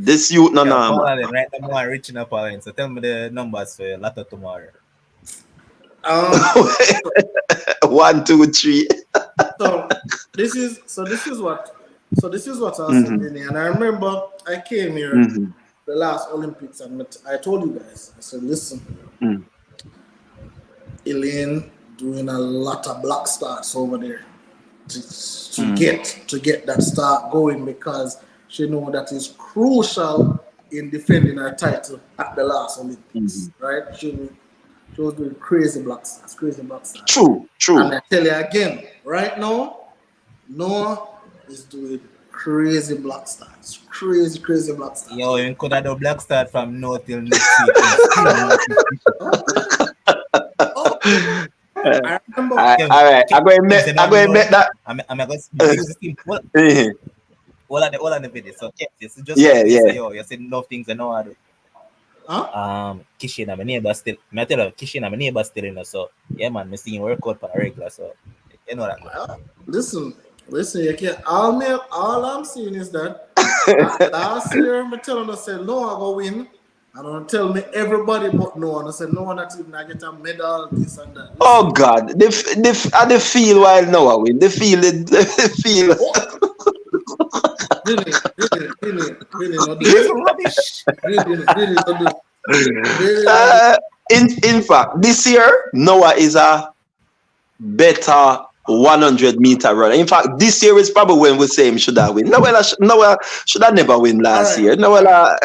This youth no normal. Right now I'm reaching up Allen. So tell me the numbers for your latter tomorrow. 1, 2, 3. So this is what I was saying, and I remember I came here the last Olympics and I told you guys, I said, listen, Elaine doing a lot of black starts over there to get that start going, because she know that is crucial in defending her title at the last Olympics, right? She was doing crazy black stars. True. And I tell you again, right now, Noah is doing crazy black stars. Crazy black stars. Yo, you could have done black start from now till next week. I remember. All right, I'm going to make that. I'm going to use the team. All of the videos. So it's just you said enough things I know how to. Kishane, my neighbor still. I tell you, Kishane, my neighbor still in. So yeah, man, I see him work out for a regular. So you know that. Listen, you can't. All I'm seeing is that last year, I tell him, I said, no, I go win. And don't tell me everybody but no one. I said, no one not even I get a medal, this and that. Listen. Oh God, they feel while Noah win. They feel. Really, Vinny not do It's it. rubbish. Vinny not do it. In fact, this year Noah is a better 100-meter runner. In fact, this year is probably when we say him should have win. Noah should have never win last year. Noah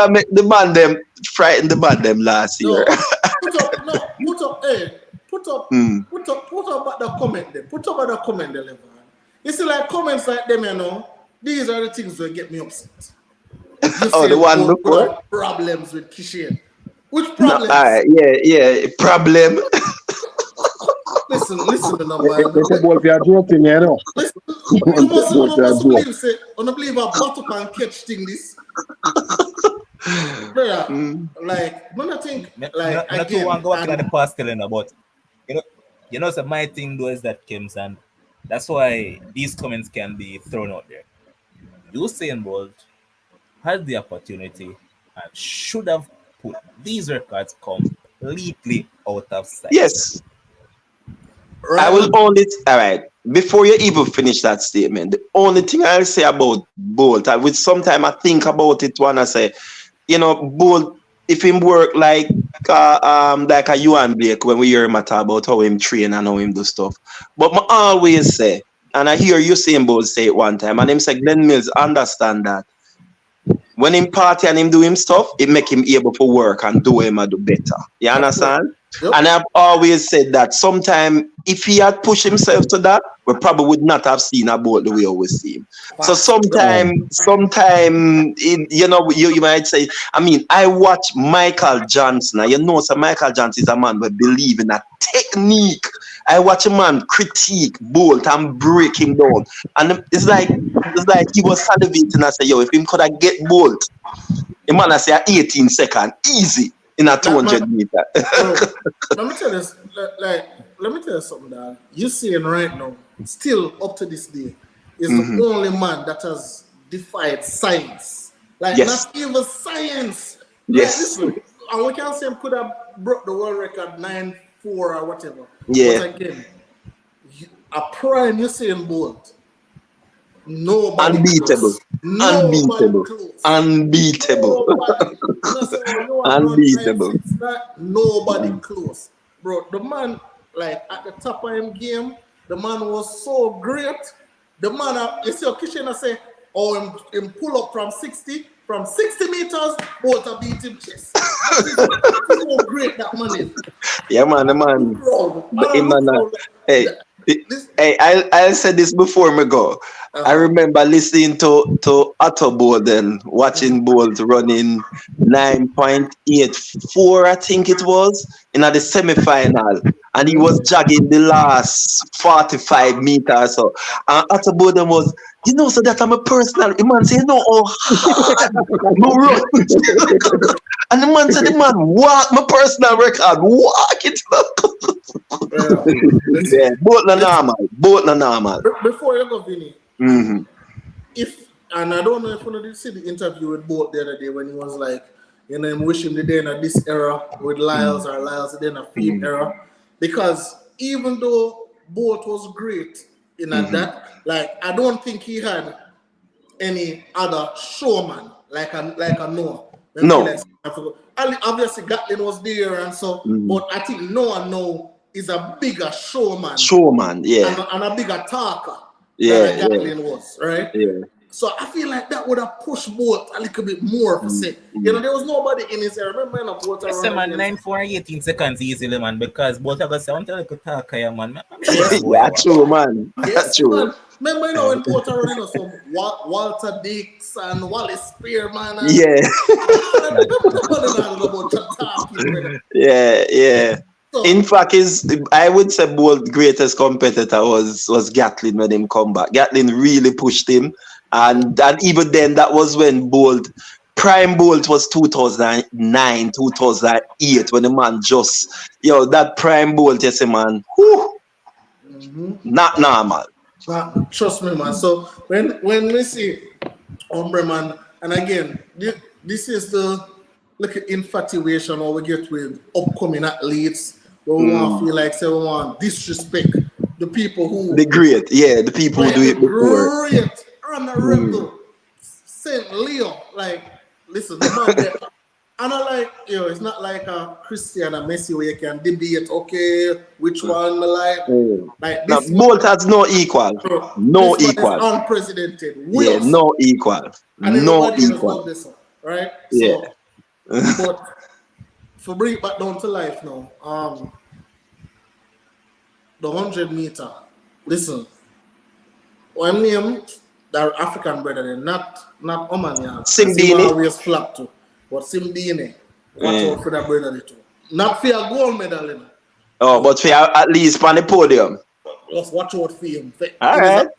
make the man them frighten the man them last year. Put up at the comment there. Put up at the comment there, Levan. You see, like comments like them, you know, these are the things that get me upset. You Oh, the one before? Problems with Kishane. Which problems? Yeah, problem. Listen to the number. It's about the joking, you know. You must believe a bottom and catch thing this. Like, when I think, like, I don't want to go back to the past calendar, but you know, so my thing though is that Kims, and that's why these comments can be thrown out there. Usain Bolt had the opportunity and should have put these records completely out of sight. Yes. I will only all right. Before you even finish that statement, the only thing I'll say about Bolt, which sometimes I think about it when I say, you know, Bolt, if him work like a Yuan Blake when we hear him talk about how him train and how him do stuff. But I always say, and I hear Usain Bolt say it one time, and him say Glenn Mills understand that when him party and him do him stuff, it make him able to work and do him and do better. You understand? Yep. And I've always said that sometime if he had pushed himself to that, we probably would not have seen a Bolt the way we see him. So sometime, you know, you might say, I mean, I watch Michael Johnson. You know, so Michael Johnson is a man who believes in a technique. I watch a man critique Bolt and break him down. And it's like he was salivating and say, yo, if him could have get Bolt, the man I say 18 seconds, easy. In a 200 meter. Let me tell you something, dad. You seeing right now, still up to this day, is the only man that has defied science. Like, not even science. Yes. Like, listen, and we can say him could have broke the world record 9-4 or whatever. Yeah. But again, a prime Usain Bolt. Nobody unbeatable. Close. Unbeatable. Unbeatable. Nobody close. Bro, the man, like, at the top of him game, the man was so great. The man, you see, Kishane say, him pull up from 60 meters, Bolt beat him chest. So great that man is. Yeah, man, the man. Bro, Hey, I said this before me go. I remember listening to Otto Bolt and watching Bolt running 9.84, I think it was, in the semi-final. And he was jogging the last 45 meters. So, and Otto Bolt was, you know, so that I'm a personal. The man said, no, no run. And the man said, the man walk my personal record, walk it. Yeah, both not normal. Before you go, Vinny, and I don't know if you did see the interview with Bolt the other day when he was like, you know, I'm wishing the day in this era with Lyles or Lyles in a field era. Because even though Bolt was great in that, like, I don't think he had any other showman like a Noah. No. Obviously, Gatlin was there and so, but I think Noah now is a bigger showman. Yeah. And a bigger talker than Gatlin was, right? Yeah. So I feel like that would have pushed Bolt a little bit more for say. You know, there was nobody in his area. Remember, Bolt around. Say, man, 9-4 18 seconds easily, man, because Bolt have got to like a talker, man. Yeah, true, man. Yes, true. Man. Remember, you know, when Bolt are running some Walter Dix and Wallace Spearman. And yeah. So, in fact, I would say Bolt's greatest competitor was Gatlin when him come back. Gatlin really pushed him. And even then, that was when Prime Bolt was 2009, 2008, when the man just, that Prime Bolt, yes, man, not normal. Trust me, man. So when we see Ombre, man, and again, this is the infatuation or we get with upcoming athletes where we want to feel like we want disrespect the people who the people who do it before. Great, honorable, Saint Leo, like, listen, the man get. And I like, it's not like a Christian and Messi where you can debate, okay, which one I like. Like Now, this both has no equal. No this one is equal. unprecedented. Yeah, no equal. And No everybody else equal. love this one, right? Yeah. So, but for bring it back down to life now, the 100-meter. Listen, when name the African brother, not Omania, Simbini. always flap to, but Simbini, watch out for that brother too. Not for a gold medal, you know. Oh, but for at least on the podium. Just watch out for him. All right.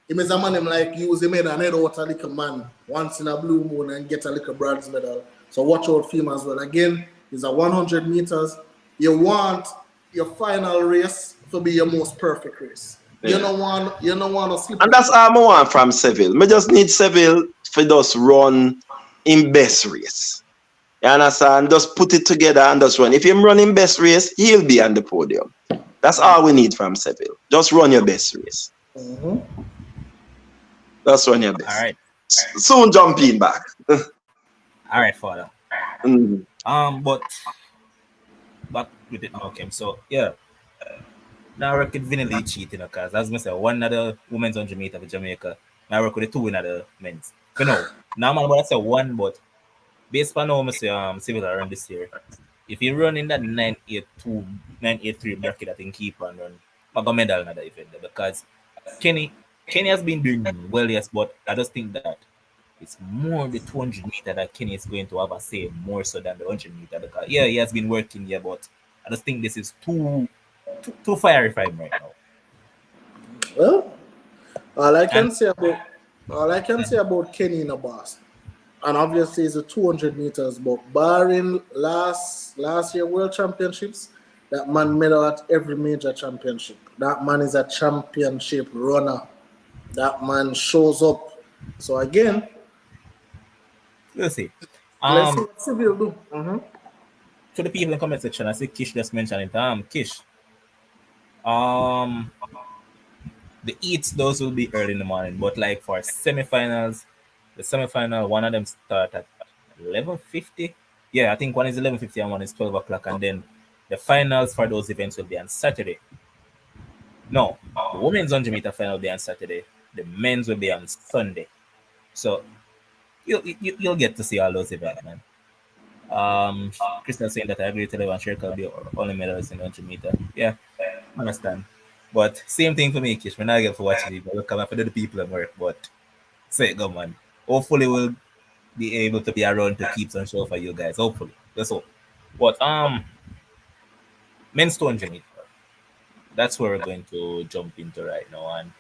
Him is a man him like use him and head out a little man once in a blue moon and get a little bronze medal. So watch out for him as well. Again, it's a 100 meters. You want your final race to be your most perfect race. Yeah. You don't want to slip. And that's all I want from Seville. Me just need Seville for just run in best race. You understand? Just put it together and just run. If him run in best race, he'll be on the podium. That's all we need from Seville. Just run your best race. Mm-hmm. That's run your best. All right. Soon jump in back. All right, father. Mm-hmm. But back with it now, okay. So yeah. Now I work with Vinny Lee cheating, because as I said, one of the women's 100 meter for Jamaica. Now I work with the two in the men's. You know, now I'm about to say one, but based on how I say Civil around this year, if you run in that 982, 983 bracket, I think keep on run. I got medal in that event because Kenny has been doing well, yes, but I just think that it's more the 200 meter that Kenny is going to have a say more so than the 100 meter, because yeah, he has been working here, but I just think this is too fiery for him right now. Well, all I can say about Kenny in the boss, and obviously it's a 200 meters, but barring last year World Championships, that man medal at every major championship. That man is a championship runner. That man shows up. So again, Let's see. Let's see what Seville do. Mm-hmm. To the people in the comment section, I see Kish just mentioned it. Kish. The eats, those will be early in the morning, but like for semifinals, the semifinal, one of them start at 11:50. Yeah, I think one is 11:50 and one is 12 o'clock, and then the finals for those events will be on Saturday. No, the women's 100 meter final will be on Saturday. The men's will be on Sunday. So you'll get to see all those events, man. Crystal saying that I agree with everyone. Shica will be only medalist in 100 meter. Yeah, I understand. But same thing for me, Kish. When I get for watching it, we'll come after the people at work. But say it, go, man. Hopefully we'll be able to be around to keep some show for you guys. Hopefully. That's all. But men's 200 meter. That's where we're going to jump into right now. And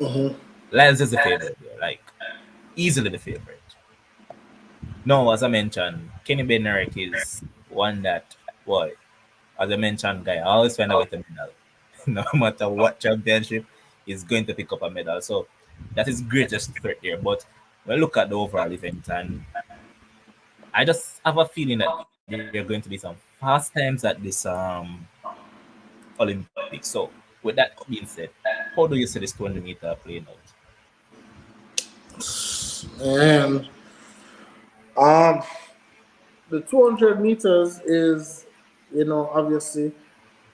Lyles is the favorite here, like easily the favorite. No, as I mentioned, Kenny Bednarik is one that, boy, as I mentioned, guy, I always find out with a medal. No matter what championship, he's going to pick up a medal. So that is greatest threat here. But when I look at the overall event, and I just have a feeling that there are going to be some fast times at this Olympics. So with that being said, how do you see this 200 meter playing out? And the 200 meters is, obviously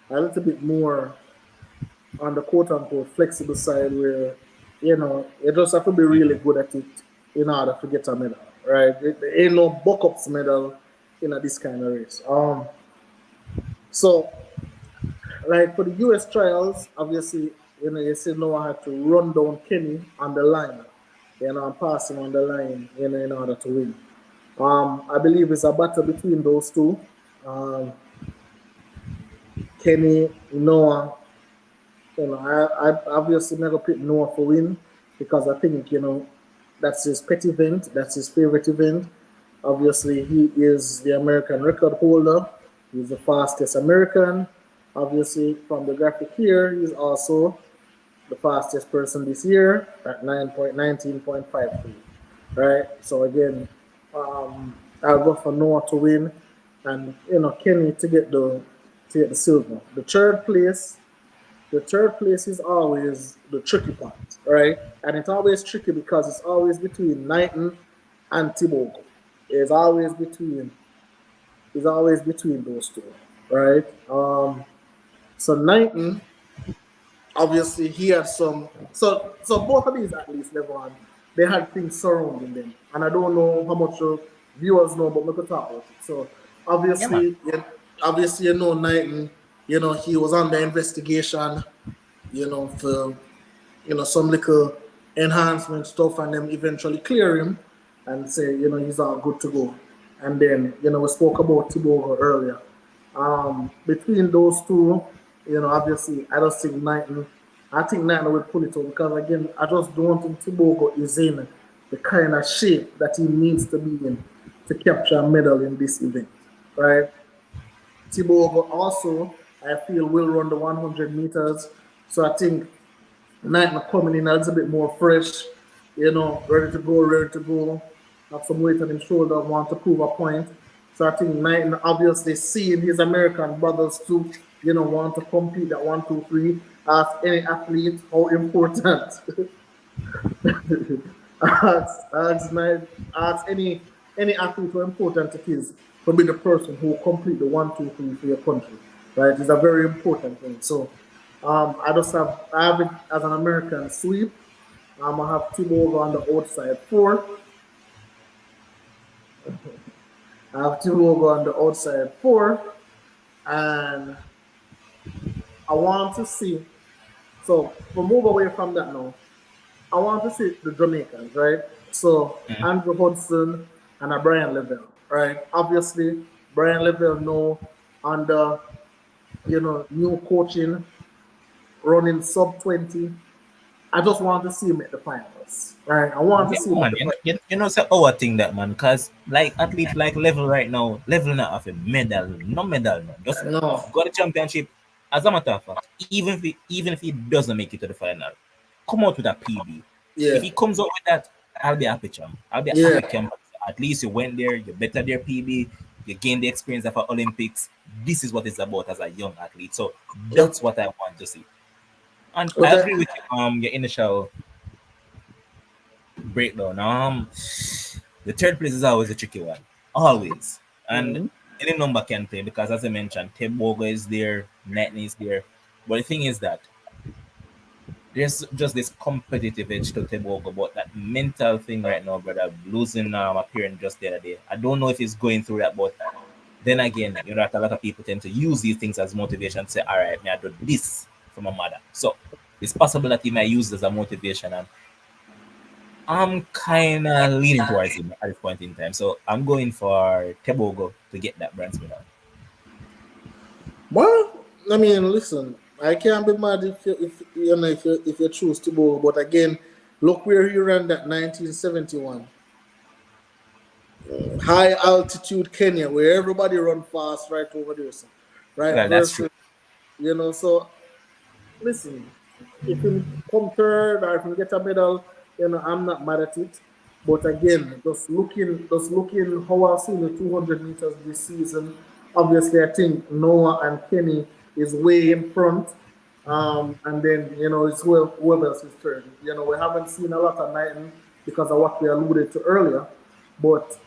a little bit more on the quote-unquote flexible side where, you just have to be really good at it in order to get a medal, right? There ain't no buck-ups medal in this kind of race. So, like for the US trials, obviously, you see Noah had to run down Kenny on the line, and pass him on the line, in order to win. I believe it's a battle between those two. Kenny, Noah. I obviously never pick Noah for win because I think, that's his pet event, that's his favorite event. Obviously, he is the American record holder. He's the fastest American. Obviously, from the graphic here, he's also the fastest person this year at 19.53. Right? So again, I'll go for Noah to win, and Kenny to get the silver. The third place is always the tricky part, right? And it's always tricky because it's always between Knighton and Tobago. It's always between those two, right? So 19, obviously he had some. So both of these athletes, level one, they had things surrounding them, and I don't know how much viewers know, but we could talk about it. So Yeah, man. obviously, Knighton, he was under investigation, for some little enhancement stuff, and them eventually clear him and say, he's all good to go. And then, we spoke about Tibogo earlier. Between those two, obviously, I think Knighton will pull it off because, again, I just don't think Tibogo is in the kind of shape that he needs to be in to capture a medal in this event, right? Tibogo also, I feel, will run the 100 meters. So I think Knighton coming in a little bit more fresh, ready to go, have some weight on his shoulder, want to prove a point. So I think Knighton, obviously seeing his American brothers too, want to compete at 1, 2, 3. Ask any athlete how important. ask any athlete how important it is to be the person who complete the 1, 2, 3 for your country. Right? It's a very important thing. So I have it as an American sweep. I have Tibogo on the outside 4. I have Tibogo on the outside 4. And I want to see. So we'll move away from that now. I want to see the Jamaicans, right? So Andrew Hudson and a Brian Lavelle, right? Obviously, Brian Lavelle now under new coaching, running sub 20. I just want to see him at the finals, right? I want to Yeah, see him at man. the finals. It's our thing that, man, because like athletes like level right now, level not have a medal, no medal, no. Just No, got a championship. As a matter of fact, even if he doesn't make it to the final, come out with a PB. If yeah, he comes out with that, I'll be happy, champ. I'll be yeah. happy, champ. At least you went there, you better their PB, you gained the experience of our Olympics. This is what it's about as a young athlete. So Yep. that's what I want to see. And I Okay. agree with you, your initial breakdown. The third place is always a tricky one, always, and Mm-hmm. any number can play because, as I mentioned, Tebogo is there, Netney is there, but the thing is that there's just this competitive edge to Tebogo, but that mental thing right now, brother, losing appearing just the other day. I don't know if he's going through that, but then again, that a lot of people tend to use these things as motivation to say, all right, may I do this for my mother. So it's possible that he might use this as a motivation, and I'm kind of leaning towards him at this point in time. So I'm going for Tebogo to get that bronze medal. Well, I mean, listen, I can't be mad if you choose to go, but again, look where he ran that 1971 high altitude Kenya, where everybody run fast right over there, so, right? Well, that's true. Versus, so listen, if he come third or if he get a medal, I'm not mad at it. But again, just looking how I've seen the 200 meters this season. Obviously, I think Noah and Kenny is way in front. And then it's whoever else is third. We haven't seen a lot of Knighton because of what we alluded to earlier. But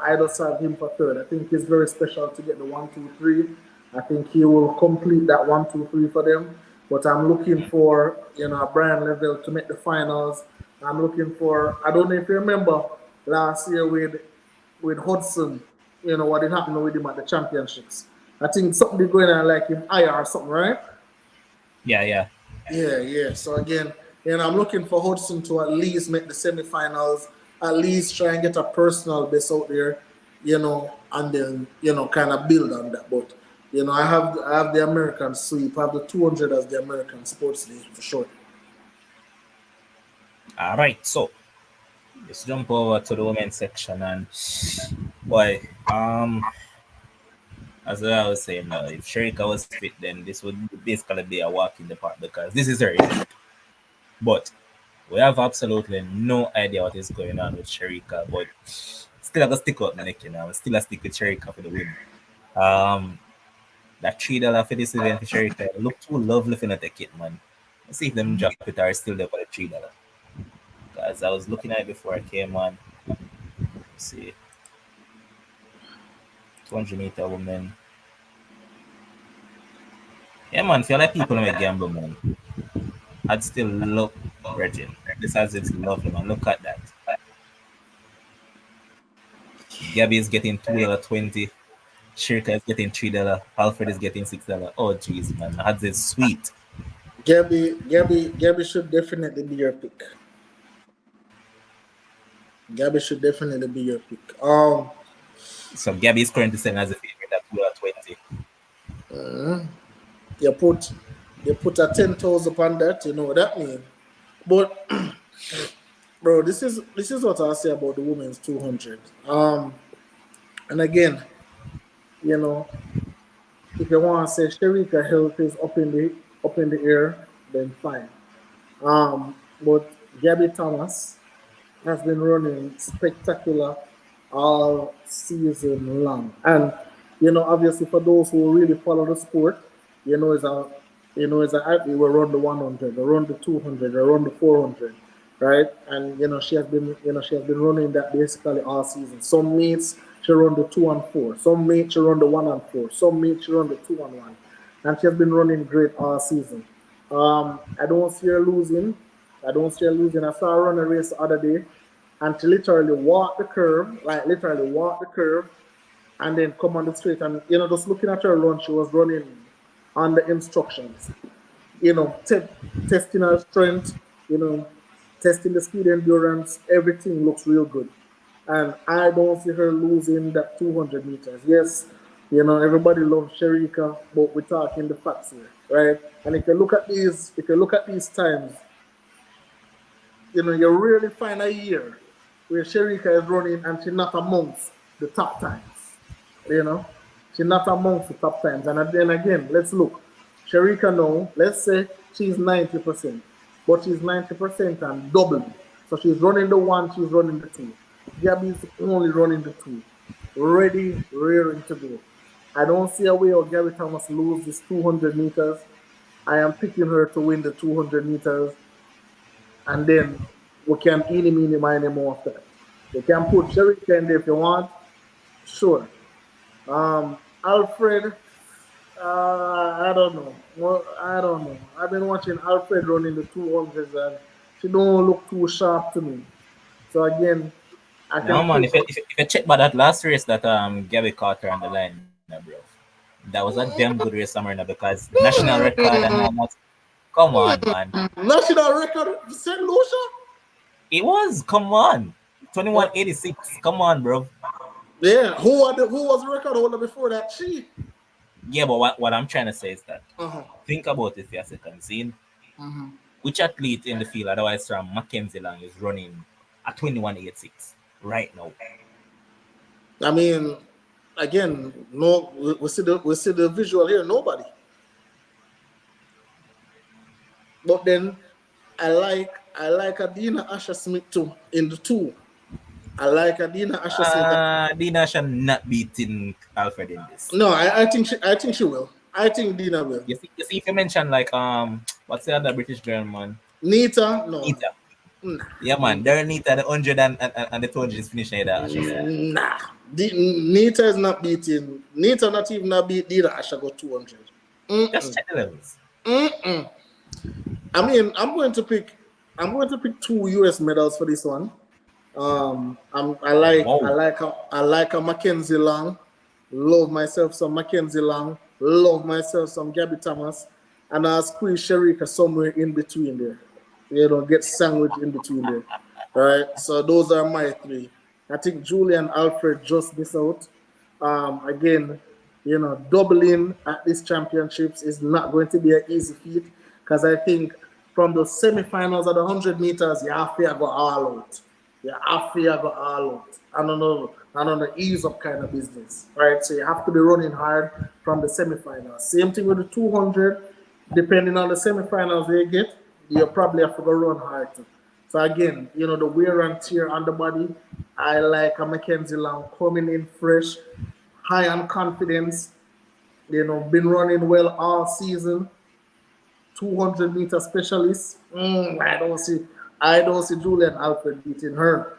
I just have him for third. I think he's very special to get the 1, 2, 3. I think he will complete that 1, 2, 3 for them. But I'm looking for Brian Lavelle to make the finals. I'm looking for, I don't know if you remember last year with Hudson, what did happen with him at the championships. I think something going on like him higher or something, right? Yeah, yeah. Yeah. So again, I'm looking for Hudson to at least make the semifinals, at least try and get a personal best out there, and then kind of build on that. But I have the American sweep, I have the 200 as the American sports day for sure. All right. So let's jump over to the women's section and boy, as I was saying, if Sherika was fit, then this would basically be a walk in the park because this is her event. But we have absolutely no idea what is going on with Sherika, but still have to stick out my neck, Still a stick with Sherika for the win. Um, that $3 for this event for Sherika look too lovely for not take it, man. Let's see if them drop it or still there for the $3. Because I was looking at it before I came on. see, 200-meter women. Yeah, man, feel like people make gamble, man. I'd still look, Regin. This has its lovely, man. Look at that. Gabby is getting $2.20. Shica is getting $3. Alfred is getting $6. Oh, jeez, man. Odds is sweet. Gabby should definitely be your pick. Gabby should definitely be your pick. So Gabby is currently selling as a favorite at $2.20. You put a 10,000 upon that. You know what that means. But bro, this is what I say about the women's 200. And again, you know, if you want to say Sherika health is up in the air, then fine. But Gabby Thomas has been running spectacular all season long. And you know, obviously for those who really follow the sport, is a athlete will run the 100, or run the 200, or run the 400, right? And she has been running that basically all season. Some meets she run the 2 and 4, some meets she run the 1 and 4, some meets she run the 2 and 1, and she has been running great all season. I don't see her losing. I saw her run a race the other day, and she literally walked the curve, and then come on the straight. And just looking at her run, she was running on the instructions. Testing her strength, testing the speed endurance, everything looks real good. And I don't see her losing that 200 meters. Yes, everybody loves Sherika, but we're talking the facts here, right? And if you look at these times, you really find a year where Sherika is running and she's not amongst the top times. She's not amongst the top times. And then again, let's look. Sherika now, let's say she's 90%, but she's 90% and doubling. So she's running the 1, she's running the 2. Gabby's only running the 2. Ready, rearing to go. I don't see a way how Gabby Thomas lose this 200 meters. I am picking her to win the 200 meters. And then we can mine more of that. You can put Sherika in there if you want. Sure. Alfred, I don't know. Well, I don't know. I've been watching Alfred running the 200s and she don't look too sharp to me. So again, I can. No man, if you check by that last race that Gabby caught her on the line, bro, that was a damn good race, Summer, because national record and all that. Come on, man. National record, St. Lucia? It was. Come on, 21:86. Come on, bro. Yeah, who was the record holder before that? She. Yeah, but what I'm trying to say is that think about it for a second. See, which athlete in the field, otherwise from Mackenzie Long, is running at 21:86 right now? I mean, again, no, we see the visual here. Nobody. But then I like Adina Asher Smith too in the 2. I like Adina Asher Smith. Adina Asher not beating Alfred in this. No, I think she will. I think Dina will. You see, if you mention like what's the other British girl, man? Nita, no. Nita. Nah. Yeah, man. There Nita, the 100 and the 200 is finishing there. Nah. Nita is not beating. Nita not even not beat Dina Asher go 200. Just check the levels. I mean, I'm going to pick 2 US medals for this one. I like a Mackenzie Long. Love myself some Mackenzie Long. Love myself some Gabby Thomas. And I'll squeeze Sherika somewhere in between there. Get sandwiched in between there. Right? So those are my 3. I think Julia and Alfred just miss out. Again, doubling at these championships is not going to be an easy feat, because I think from the semifinals of the 100 meters, you have to go all out. And on the ease of kind of business, right? So you have to be running hard from the semifinals. Same thing with the 200. Depending on the semifinals they get, you probably have to go run hard too. So again, the wear and tear on the body, I like a Mackenzie Long coming in fresh, high on confidence, been running well all season. 200-meter specialist. I don't see Julian Alfred beating her.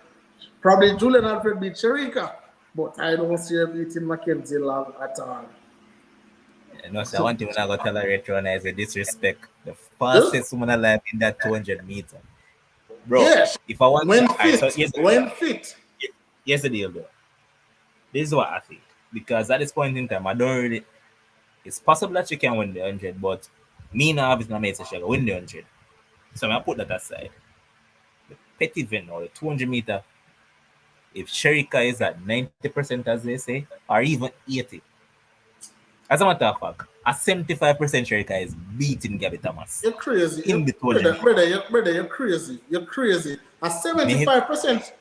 Probably Julian Alfred beat Shica, but I don't see her beating Mackenzie Long at all. No, so one thing when I got to tolerate Rona is a disrespect. The Huh? fastest woman alive in that 200 meter. Bro, Yes, if I want when alright, so fit, when fit. here's the deal, bro. This is what I think. Because at this point in time, I don't really. It's possible that she can win the 100, but me now obviously not made she can win the 100. So I put that aside. The petty event or the 200 meter, if Sherika is at 90%, as they say, or even 80, as a matter of fact, a 75% Sherika is beating Gabby Thomas You're crazy. in the 200 Brother, meter. brother, you're crazy. You're crazy. A Me, 75%,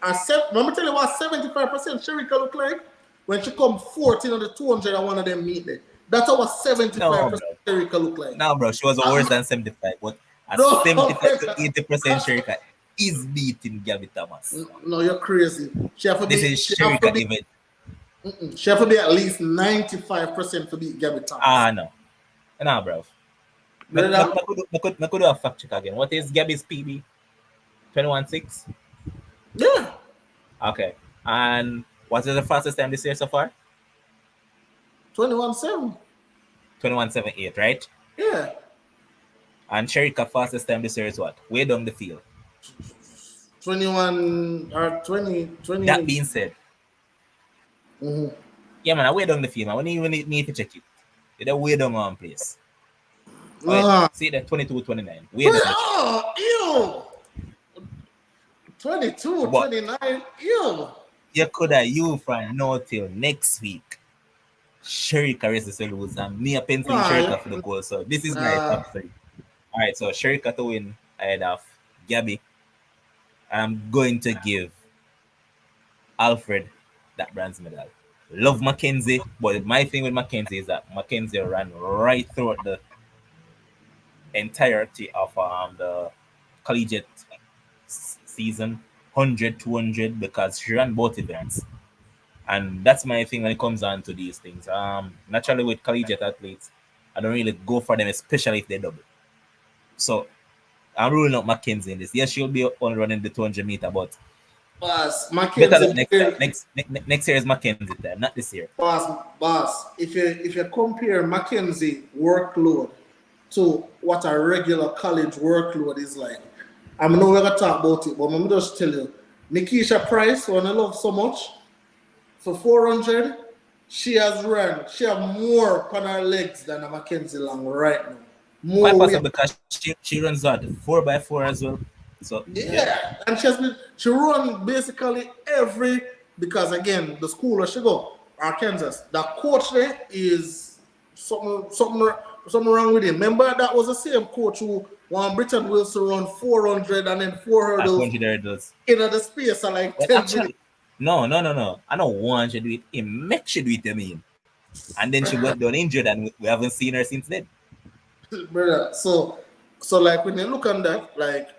let me tell you what 75% Sherika look like when she come 14 on the 200 and one of them meet there. That's what no, 75% bro. Sherika look like. No, bro. She was worse than 75, but a No, 75 to 80% Sherika is beating Gabby Thomas. no, you're crazy. She have to This be, is Sherika event. she have to be at least 95% to beat Gabby Thomas. Ah, no. No, bro. Brother, I could do a fact check again. What is Gabby's PB? 21.6? yeah, Okay. And what is the fastest time this year so far? 21-7. 21.78, right? Yeah, And Sherika fastest time this year is what? Way down the field. 21 or 20. That being said, Mhm. yeah, man, I way down the field, man. We don't even need to check it. It's a way down one place. Oh, yeah. Ah. See that 22, 29. Way down the field. Oh, ew. 22, But 29, ew. you could have you from now till next week. Sherika races to lose, and me a pencil Sherika for the goal. So this is my top three. All right, so Sherika to win ahead of Gabby. I'm going to give Alfred that bronze medal. Love Mackenzie, but my thing with Mackenzie is that Mackenzie ran right throughout the entirety of the collegiate season, 100, 200, because she ran both events. And that's my thing when it comes down to these things. Naturally with collegiate athletes, I don't really go for them, especially if they double. So I'm ruling out Mackenzie in this. Yes, she'll be only running the 200 meter, but Boss, better luck Mackenzie, next time. Next year is Mackenzie time, not this year. boss, if you compare Mackenzie workload to what a regular college workload is like, I'm not going to talk about it, but I'm just tell you, Nikisha Pryze, who I love so much, for 400, she have more on her legs than a Mackenzie Long right now. Quite More weight. possible because she runs out 4x4 as well. So Yeah, and she run basically because again the school where she go, Arkansas, the coach there is something wrong with him. Remember that was the same coach who won Britton Wilson run 400 and then 400 hurdles in the space of like 10 minutes. No. I don't want you to do it. It makes you do it, I mean. And then she went down injured and we haven't seen her since then. Brother, so like when you look on that, like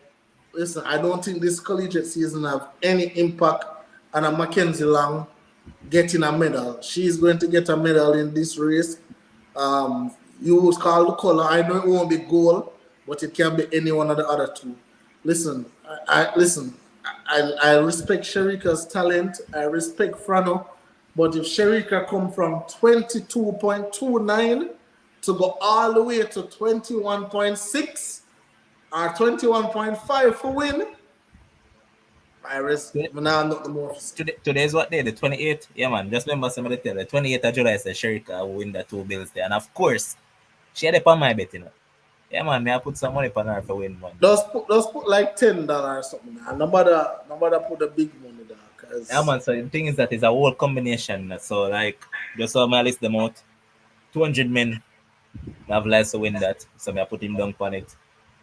listen, I don't think this collegiate season have any impact on a Mackenzie Long getting a medal. She's going to get a medal in this race. You call the color. I know it won't be gold, but it can be any one of the other two. Listen, I respect Sherika's talent. I respect Frano, but if Sherika come from 22.29 to go all the way to 21.6 or 21.5 for win, I respect. Not the more. Today's what day? The 28th? Yeah, man. Just remember somebody tell the 28th of July said Sherika will win the 2 bills there. And of course, she had it on my bet, you know. Yeah, man. May I put some money on her for win, man. Just put like $10 or something. And nobody put the big money there. Yeah, man. So the thing is that it's a whole combination. So, like, just so I list them out. 200 men have Lyles to win that. So, I put him down on it.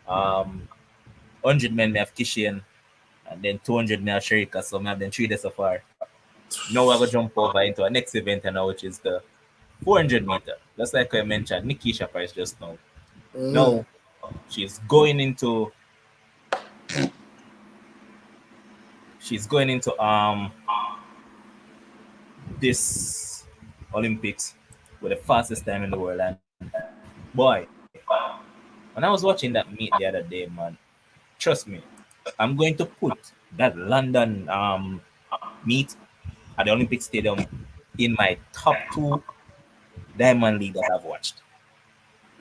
100 men, may have Kishane. And then 200 may have Sherika. So, I have them 3 days so far. Now we're going to jump over into our next event, now, which is the 400 meter. Just like I mentioned, Nikisha Pryze just now. Now, she's going into this Olympics with the fastest time in the world. And boy, when I was watching that meet the other day, man, trust me, I'm going to put that London meet at the Olympic Stadium in my top 2 Diamond League that I've watched.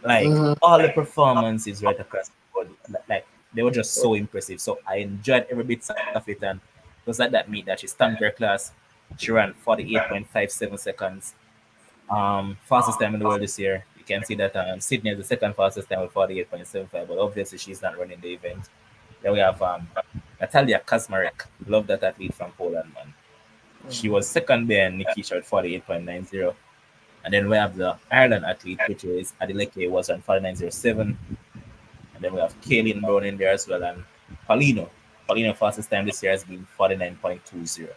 Like Mm-hmm. all the performances right across the board, like they were just so impressive. So I enjoyed every bit of it, and it was at that meet that she stamped her class. She ran 48.57 seconds. Fastest time in the world this year. You can see that Sydney is the second fastest time with 48.75, but obviously she's not running the event. Then we have Natalia Kazmarek. Love that athlete from Poland, man. She was second behind Nikisha at 48.90. And then we have the Ireland athlete, which is Adeleke, was on 49.07. And then we have Kaylin Brown in there as well, and Paulino. Paulino fastest time this year has been 49.20.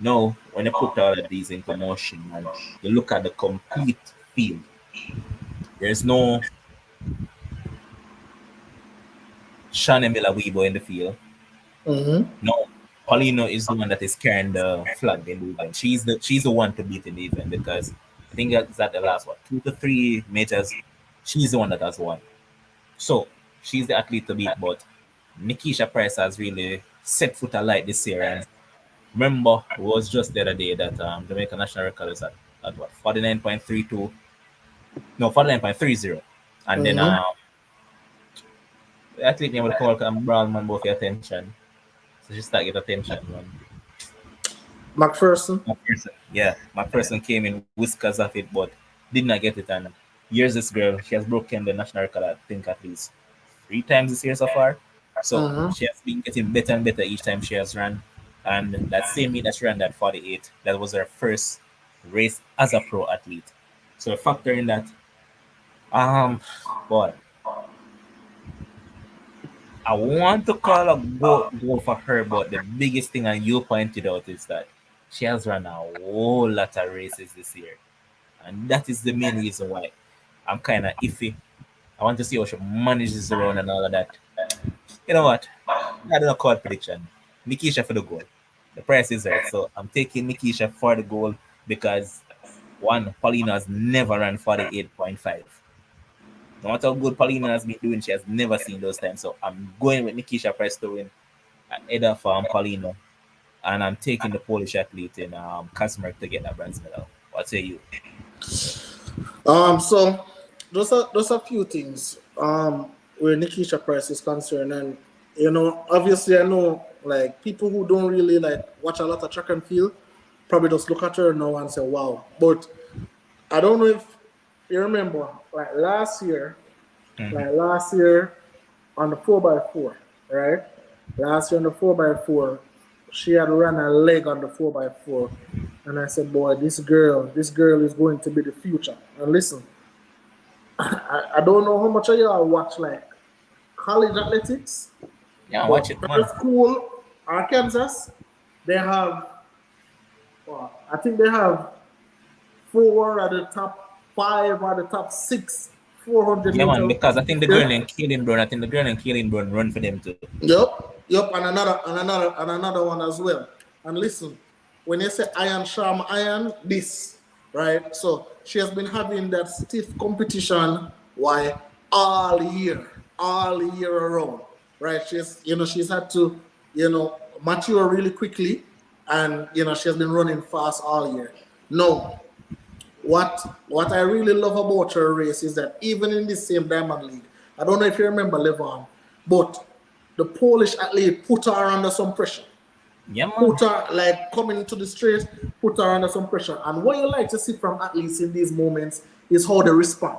Now, when you put all of these into motion and you look at the complete field, there's no Shane Miller-Weibo in the field. Mm-hmm. No, Paulino is the one that is carrying the flag in the event. She's the one to beat in the event because I think that's at the last 2 to 3 majors. She's the one that has won. So she's the athlete to beat. But Nikisha Pryze has really set foot alight this year. And remember, it was just the other day that Jamaica national record is at what 49.32. No, 49.30. And then Mm-hmm. the athlete name will come out and Brown man both your attention. So she start get attention, man. McPherson. McPherson came in whiskers of it, but did not get it. And here's this girl, she has broken the national record, I think, at least 3 times this year so far. So Mm-hmm. she has been getting better and better each time she has run. And that same meet that she ran that 48, that was her first race as a pro athlete. So factor in that, boy, I want to call a goal for her, but the biggest thing, and you pointed out, is that she has run a whole lot of races this year. And that is the main reason why I'm kind of iffy. I want to see how she manages the run and all of that. You know what? I don't call prediction. Nikisha for the goal. The price is right. So I'm taking Nikisha for the goal because, one, Paulina has never run 48.5. No matter how good Paulina has been doing, she has never seen those times. So I'm going with Nikisha Pryze to win either from Paulina. And I'm taking the Polish athlete in Kazmarek to get that bronze medal. What say you? So those are few things where Nikisha Pryze is concerned, and obviously I know like people who don't really like watch a lot of track and field probably just look at her now and say wow. But I don't know if you remember like last year on the 4x4, right? Last year on the 4x4, she had run a leg on the 4x4, and I said, boy, this girl is going to be the future. And listen, I don't know how much of y'all watch like college athletics. Yeah, watch it, man. School, Arkansas, they have, I think they have 4 of the top 5 or the top 6 400 Yeah, man, meter. because I think the girl named Kaylin Brown run for them too. Yep, and another one as well. And listen, when you say iron, charm, iron, this, right? So she has been having that stiff competition, why all year around, right? She's had to, mature really quickly, and she has been running fast all year. No, what I really love about her race is that even in this same Diamond League, I don't know if you remember Levon, but the Polish athlete put her under some pressure. Yeah, man. Put her, like, coming into the straight, put her under some pressure. And what you like to see from athletes in these moments is how they respond,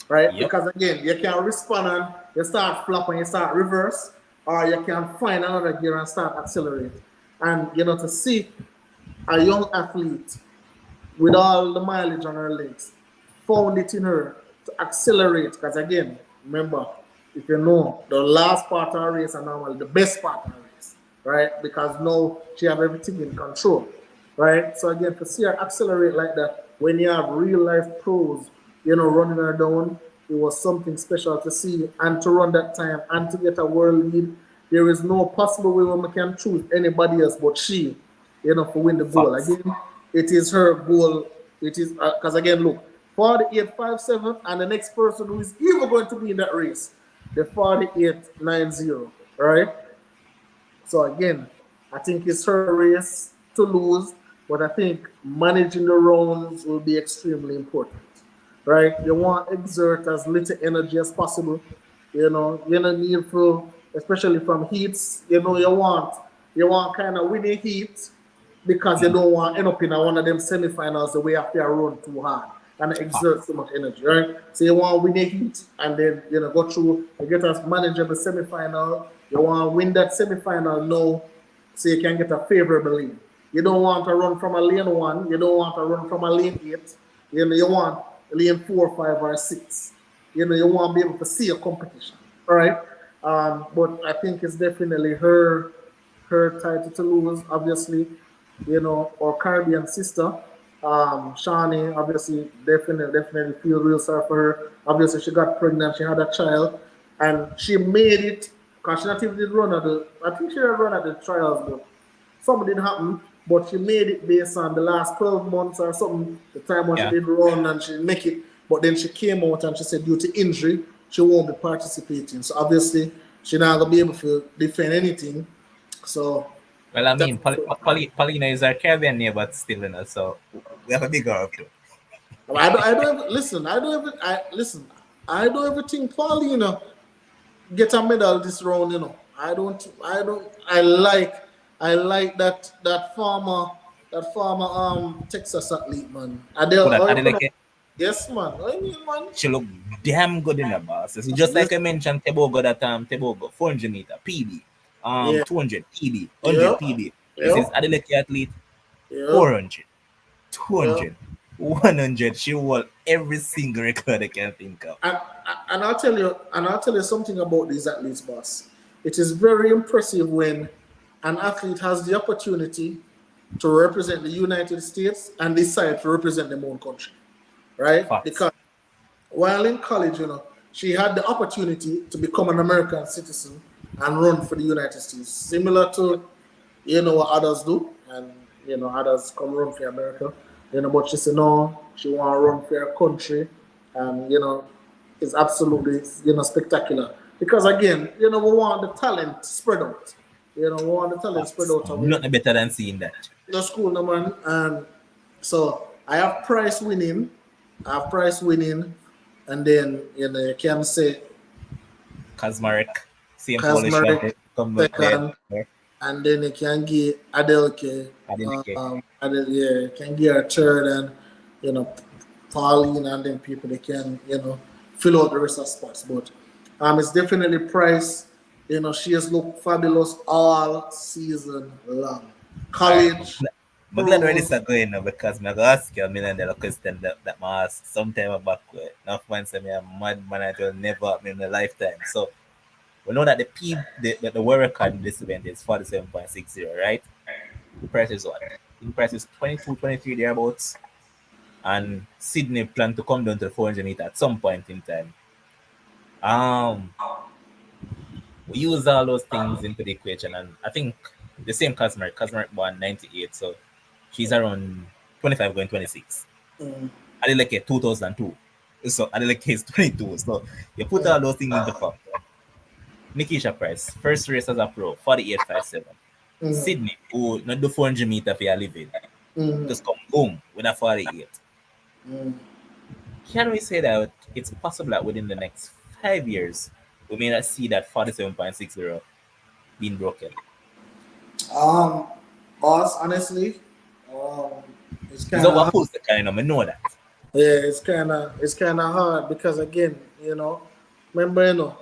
right? Yep. Because, again, you can respond and you start flap and you start reverse, or you can find another gear and start accelerate. And, to see a young athlete with all the mileage on her legs, found it in her to accelerate. Because, again, remember, if you know, the last part of her race are normally the best part of her race, right? Because now she have everything in control, right? So again, to see her accelerate like that, when you have real life pros, running her down, it was something special to see. And to run that time and to get a world lead, there is no possible way where we can choose anybody else but she, to win the goal. Again, it is her goal. It is, because again, look, 48.57, and the next person who is even going to be in that race, the 48.90, right? So again, I think it's her race. to lose, but I think managing the rounds will be extremely important, right? You want to exert as little energy as possible. You don't need to, especially from heats. You want kind of winning heat because you don't want to end up in one of them semifinals where you have to run too hard and exert too much energy, right? So you want to win a heat and then go through. You get as manager the semifinal. You want to win that semifinal now, so you can get a favorable lane. You don't want to run from a lane 1. You don't want to run from a lane 8. You want lane 4, 5, or 6. You want to be able to see a competition, all right? But I think it's definitely her title to lose, obviously. Our Caribbean sister, Shani, obviously, definitely feel real sorry for her. Obviously, she got pregnant, she had a child, and she made it because she not even did run at I think she did run at the trials, but something didn't happen. But she made it based on the last 12 months or something, the time when she did run and she make it. But then she came out and she said due to injury, she won't be participating. So obviously, she's not going to be able to defend anything. So, well, I mean, Paulina is our Caribbean name, but still, so we have a big girl too. I don't ever, listen. I don't ever think Paulina get a medal this round. I like that former Texas athlete, man. Yes, man. I mean, man. She look damn good in the boss. It's just like I mentioned Tebogo that Tebogo 400 meter PB, 200 PB, 100 PB. This is Adeleke athlete 400, 200, 100. She won every single record I can think of. And I'll tell you something about these athletes, boss. It is very impressive when an athlete has the opportunity to represent the United States and decide to represent their own country, right? Facts. Because while in college, she had the opportunity to become an American citizen and run for the United States, similar to what others do, and others come run for America, but she said no, she want to run for her country, and it's absolutely spectacular because again, we want the talent spread out. We want the talent spread out. Nothing better than seeing that. That's cool, no, man. And so I have Pryze winning, and then you can say Kazmarek, same Kazmarek Polish second, and then you can give Adeleke. Can give her third, and Pauline, and then people they can fill out the rest of spots. But it's definitely Pryze. She has looked fabulous all season long. College. I'm glad where this is going now because I'm going to ask you $1 million question that I asked sometime back. Now, once I'm a mad man, it will never happen in a lifetime. So, we know that the world record in this event is 47.60, right? The price is what? The price is 22, 23 thereabouts. And Sydney plan to come down to the 400 meter at some point in time. We use all those things into the equation, and I think the same Kazmarek born 98, so she's around 25 going 26. Adeleke 2002, so Adeleke is 22. So you put all those things into factor. Nikisha Pryze, first race as a pro, 48.57. Sydney, who not do 400 meter for your living, just come boom with a 48. Can we say that it's possible that within the next 5 years we may not see that 47.60 being broken? Boss, honestly, it's kind of hard. I know that. Yeah, it's kind of hard because again, remember,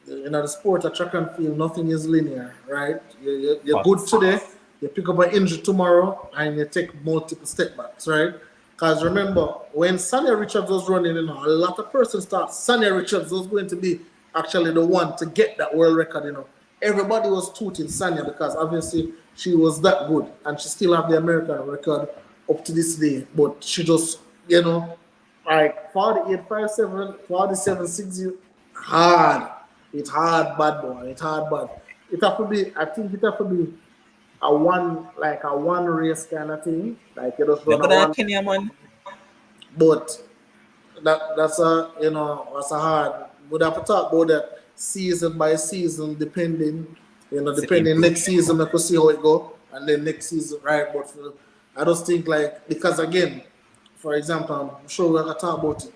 the sport of track and field, nothing is linear, right? You're good today, you pick up an injury tomorrow, and you take multiple step backs, right? Because remember, when Sanya Richards was running, a lot of persons thought Sanya Richards was going to be actually the one to get that world record, Everybody was tooting Sanya because obviously she was that good and she still have the American record up to this day. But she just, like 48.57, 47.60, hard. It's hard, bad boy. It's hard, bad. I think it have to be a one race kind of thing. Like you just run a one. Kenya, man. But that's a hard. We'd have to talk about that season by season, depending next season, we could see how it go. and then next season, right? But I just think like because again, for example, I'm sure we're gonna talk about it.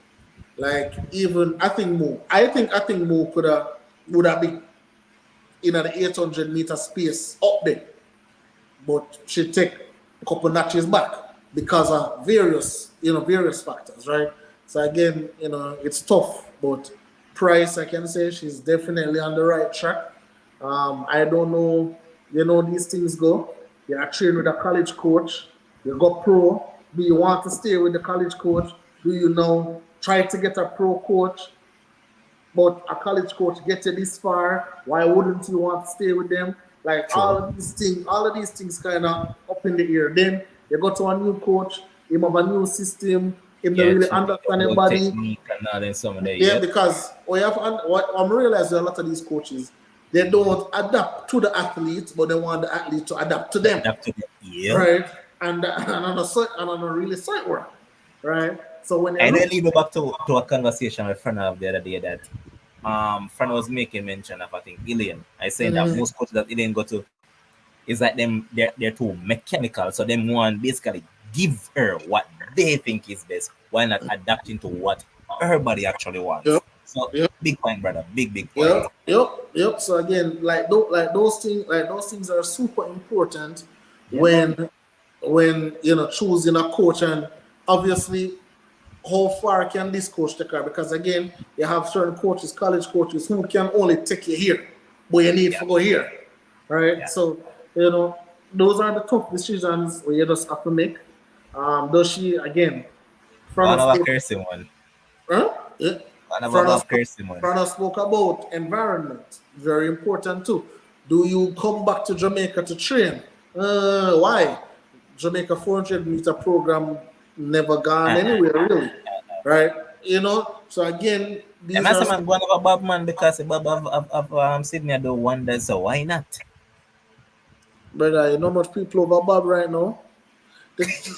Like even I think Mo would have been in an 800-meter space up there, but she take a couple notches back because of various factors, right? So again, it's tough, but Pryze, I can say she's definitely on the right track. I don't know, these things go. You are training with a college coach, you go pro. Do you want to stay with the college coach? Do you now try to get a pro coach? But a college coach get you this far, why wouldn't you want to stay with them? Like True. all of these things kind of up in the air. Then you go to a new coach, him have a new system, him don't Yeah, really true. understand his About body. technique and all in some of that, Yeah, yep. because what I'm realizing a lot of these coaches, they don't adapt to the athlete, but they want the athlete to adapt to them, Adapt to that. Yep. right? And on a really side work, right? So when you I look, then lead me back to a conversation with friend of the other day that friend was making mention of I think Ilian. I saying that Mhm. most coaches that Ilian go to is like they're too mechanical. So them want basically give her what they think is best. Why not adapting to what her body actually wants? Yep, So yep. big point, brother. Big point. Yep. So again, like those things are super important Yeah, man. when choosing a coach, and obviously how far can this coach take her? Because again, you have certain coaches, college coaches, who can only take you here, but you need Yeah, to go here, right? yeah. So those are the tough decisions where you just have to make. Does she again? Front One of of a spoke, cursing one. huh? Yeah. One of Front a of spoke, cursing one. Front of spoke about environment, very important too. Do you come back to Jamaica to train? Why? Jamaica 400-meter program never gone Uh-uh. anywhere really, right? So again, And these I are say man, one of a Bob man because the Bob of Sydney do wonders, so why not? brother. Much people over Bob right now.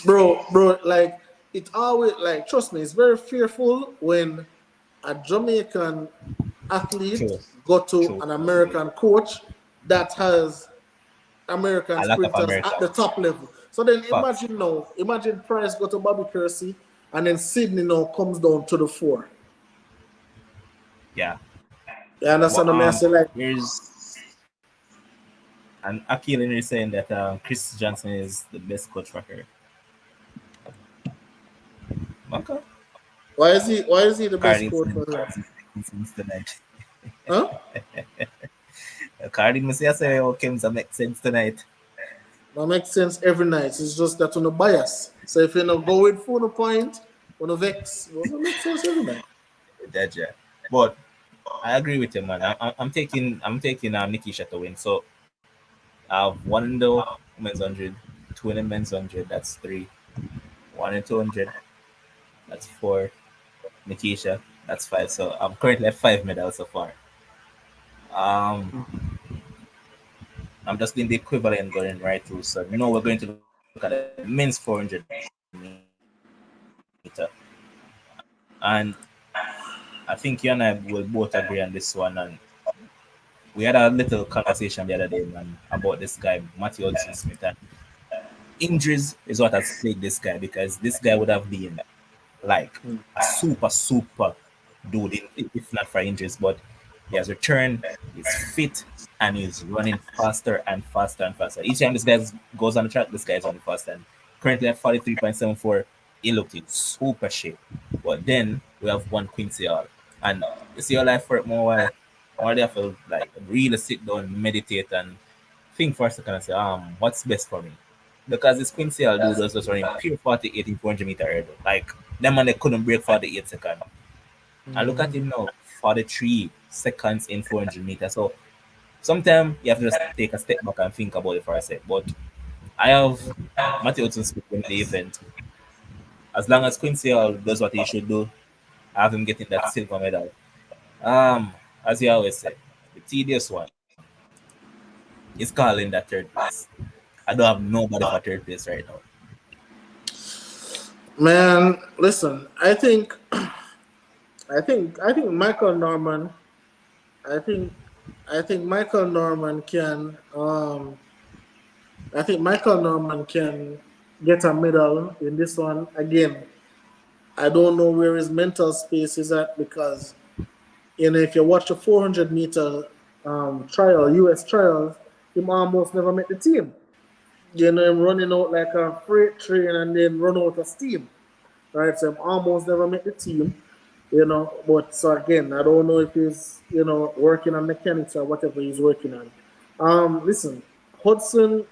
Bro, like it always like trust me, it's very fearful when a Jamaican athlete True, go to true. an American coach that has American A lot of sprinters at the Americans. top level. So then Facts. imagine Pryze go to Bobby Kersey, and then Sydney now comes down to the four. Yeah. You But understand what I say? Like, here's and Akil is saying that Chris Johnson is the best coach for her. Okay. why is he the best Cardi coach said for her? since tonight. Huh? Cardi must say okay, that makes sense tonight. That makes sense every night. It's just that on a bias. So if you not go with full point, on a vex, well, that makes sense every night. That yeah. But I agree with you, man. I'm taking Nikisha to win. So I have one in the women's 100, two in the men's 100. That's three. One in 200. That's four. Nikisha. That's five. So I'm currently at five medals so far. Um, I'm just doing the equivalent going right through. So now we're going to look at the men's 400 meter, and I think you and I will both agree on this one. And we had a little conversation the other day, man, about this guy Matthew Hudson Smith. And injuries is what has plagued this guy because this guy would have been like a super dude if not for injuries. But he has returned, he's fit, and he's running faster and faster and faster. Each time this guy goes on the track, this guy's running faster. And currently at 43.74, he looked in super shape. But then we have one Quincy Hall. And you see your life for it more while or they have to like really sit down, meditate and think for a second and say, what's best for me? Because this Quincy Hall dude was just running pure 48 in 400-meter hurdle. Like them man they couldn't break 48 seconds. And look at him now, 43 seconds in 400 meters. So sometimes you have to just take a step back and think about it for a sec. But I have Matthew Hudson Smith in the event. As long as Quincy Hall does what he should do, I have him getting that silver medal. As you always say, the tedious one is calling that third place. I don't have nobody for third place right now. Man, listen, I think Michael Norman. I think Michael Norman can I think Michael Norman can get a medal in this one. Again, I don't know where his mental space is at because, if you watch a 400-meter trial, US trials, him almost never met the team. Him running out like a freight train and then run out of steam. Right, so him almost never met the team. But so again, I don't know if he's, working on mechanics or whatever he's working on. Listen, Hudson,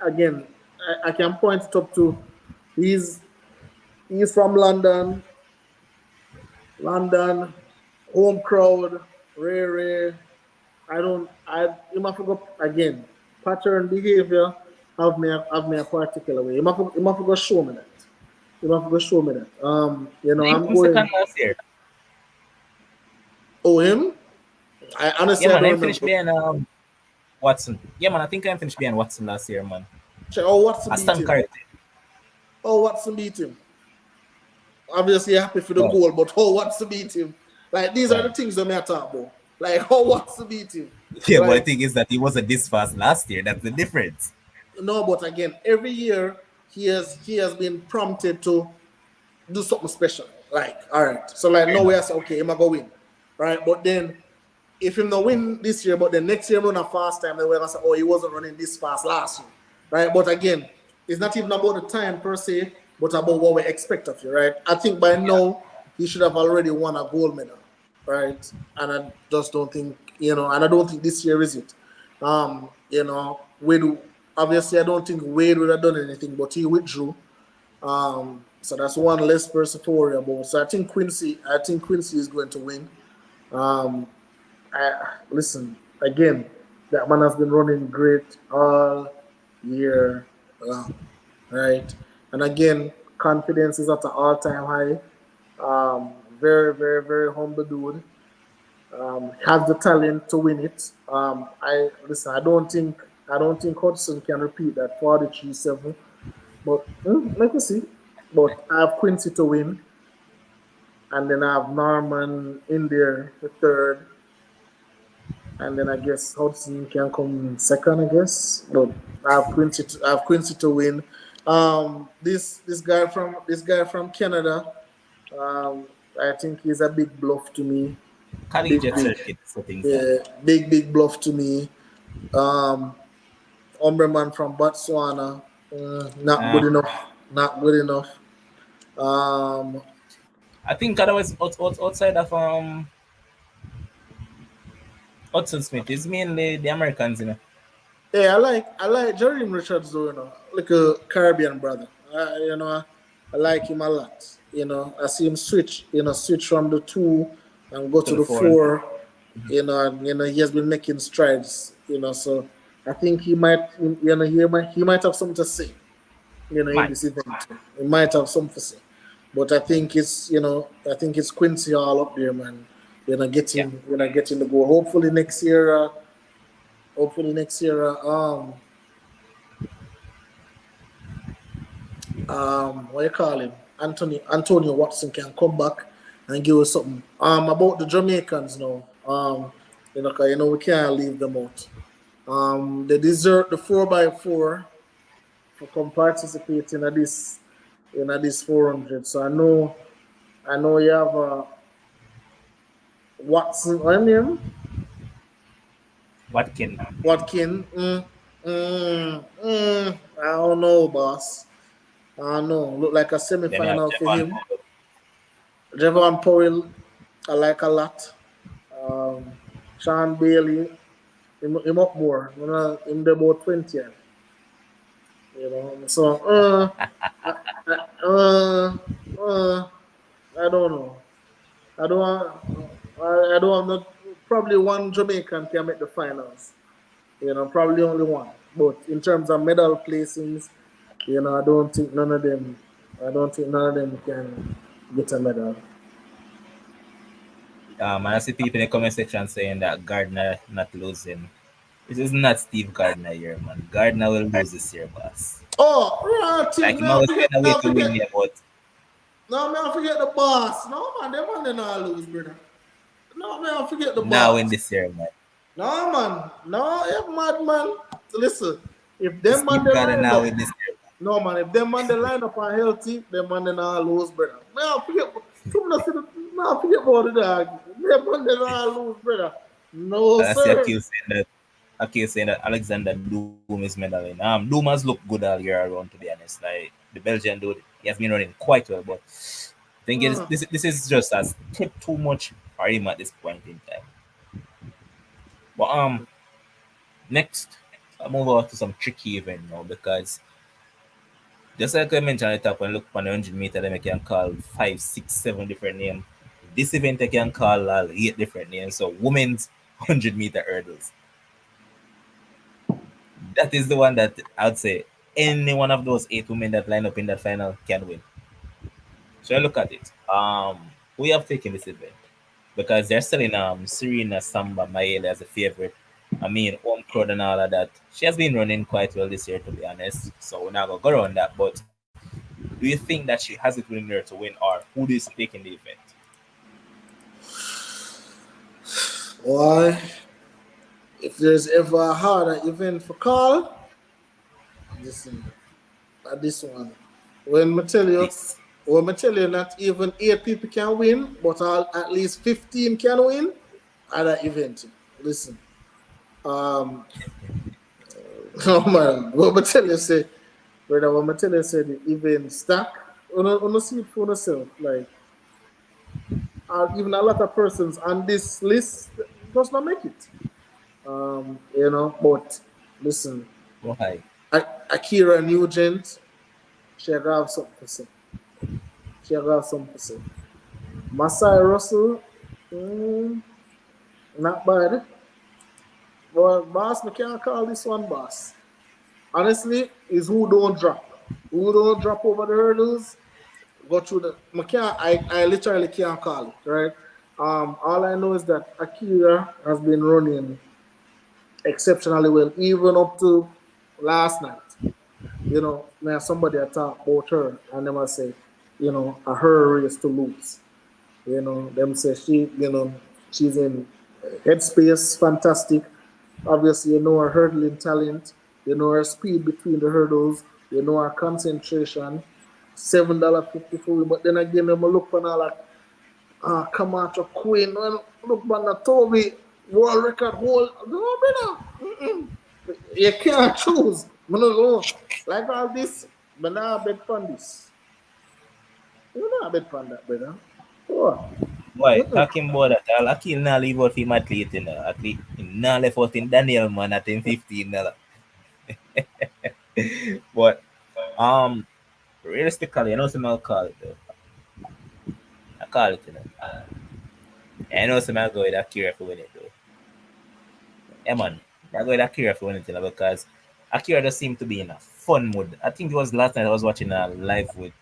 again, I can point it up to, he's from London, home crowd, Ray. He must go again. Pattern behavior have me a particular way. He must go show me that. I'm I'm going. second last year. Oh, him? I honestly, Yeah, man, I I don't finished remember. behind Watson. Yeah, man, I think I finished behind Watson last year, man. Oh, Watson I beat stand him. corrected. Oh, Watson beat him. Obviously, happy for the Well, goal, but how Watson beat him? Like, these are the things that I talk about. Like, how Watson beat him? yeah, but the Like, thing is that he wasn't this fast last year. That's the difference. no, but again, every year he has been prompted to do something special. Like, all right, so like now we are saying, okay, him I go win, right? But then if him not win this year, but then next year run a fast time, then we're gonna say, oh, he wasn't running this fast last year, right? But again, it's not even about the time per se, but about what we expect of you, right? I think by now he should have already won a gold medal, right? And I just don't think, and I don't think this year is it. Wade, obviously I don't think Wade would have done anything, but he withdrew. So that's one less person to worry about. So I think Quincy is going to win. Listen, again, that man has been running great all year long, right? And again, confidence is at an all-time high. Very, very, very humble dude. Has the talent to win it. I don't think Hudson can repeat that 43-7. But let me see. But I have Quincy to win, and then I have Norman in there the third, and then I guess Hudson can come second, I guess. But I have Quincy to win. This guy from Canada, I think he's a big bluff to me. Collegiate circuit, so things Big bluff to me. Umberman from Botswana, not good enough. Not good enough. I think otherwise outside of Hudson Smith is mainly the Americans, Yeah, I like Jeremy Richards though, like a Caribbean brother. I like him a lot. I see him switch from the 2 and go to the 4. And he has been making strides. So I think he might have something to say. In this event, he might have something to say. But I think it's Quincy all up there, man. Getting the goal. Hopefully next year. What you call him? Antonio Watson can come back and give us something. About the Jamaicans now. We can't leave them out. They deserve the 4x4 for come participating in this 400. So I know you have Watson. What name? Watkin. I don't know, boss. I don't know. Look like a semi-final for him. Javon Powell, I like a lot. Sean Bailey, him up more. Him the about 20. So I don't know. I don't know. Probably one Jamaican can make the finals. Probably only one. But in terms of medal placings, I don't think none of them can get a medal. I see people in the comment section saying that Gardner not losing. This is not Steve Gardner here, man. Gardner will lose this year, boss. Oh, right. Like, him always find a way to win here, but... No, man, I forget the boss. No, man, them man, they not lose, brother. No, man, I forget the boss. Now win this year, man. No, man. No, yeah, mad, man. Listen, If To them man skip the God and line now up, with this. no man, if them man the line up are healthy, them man then all lose, brother. Man, forget man, forget about the dog. Them man then all lose, brother. No, I see sir. Akil saying that Alexander Doom is medaling. Doom has looked good all year around, to be honest. Like the Belgian dude, he has been running quite well, but I think Mm. this is just a step too much for him at this point in time. But next, I move on to some tricky event now because just like I mentioned at the top, when I look on the 100 meter, then I can call 5, 6, 7 different names. This event I can call 8 different names. So women's 100-meter hurdles. That is the one that I'd say any one of those 8 women that line up in that final can win. So I look at it. We have taken this event because they're selling Serena Samba Maele as a favorite. I mean, home crowd and all of that. She has been running quite well this year, to be honest. So we're not gonna go around that. But do you think that she has it within her to win, or who do you take in the event? Why? If there's ever a harder event for call, listen, at this one. When I tell you, This. when I tell you not even 8 people can win, but at least 15 can win at that event. Listen, um, oh man, what I tell you say, brother, what I tell you say the event stack, on see it for yourself, like, even a lot of persons on this list does not make it. But listen, Why? Akira Nugent, she have something to say. She have something to say. Masai Russell, mm, not bad. But boss, I can't call this one boss. Honestly, is who don't drop. Who don't drop over the hurdles, go through the. I literally can't call it, right? All I know is that Akira has been running exceptionally well, even up to last night. Man, somebody talk about her and them I say, a her race to lose. Them say she's in headspace, fantastic. Obviously, her hurdling talent, her speed between the hurdles, her concentration. $7.50 for But then again, I'm look for all that come out your queen. Well, look on the Toby world record hold. No, brother. You can't choose. I don't know. Like all this, but now I bet on this. You know I bet on that, brother. Oh. Why? Mm-mm. Talking about that, I'll Akil now leave out him athlete, Athlete, him now left out in Daniel, man, at him 15. But, realistically, some I'll call it, though. I call it. Some I'll go with Akira for win it, though. Yeah, man. I go with Akira for win it, because Akira just seemed to be in a fun mood. I think it was last night I was watching a live with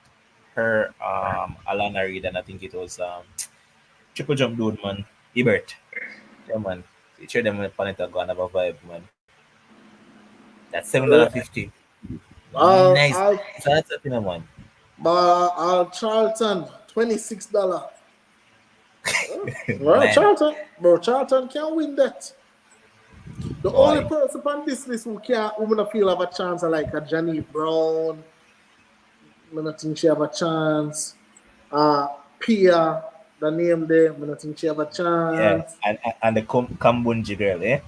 her, Alana Reid, and I think it was, Triple Jump Dude, man. Ebert. Yeah, man. You sure them on it go and have a vibe, man. That's $7.50. Nice. I'll So that's a thing, man. I'll Charlton $26. Well, Man. Charlton can't win that. The only Boy. person on this list who gonna feel have a chance are like a Janet Brown. I don't think she have a chance. Pia, the name there, I don't think she have a Yeah. chance. And the Kambunji girl, eh?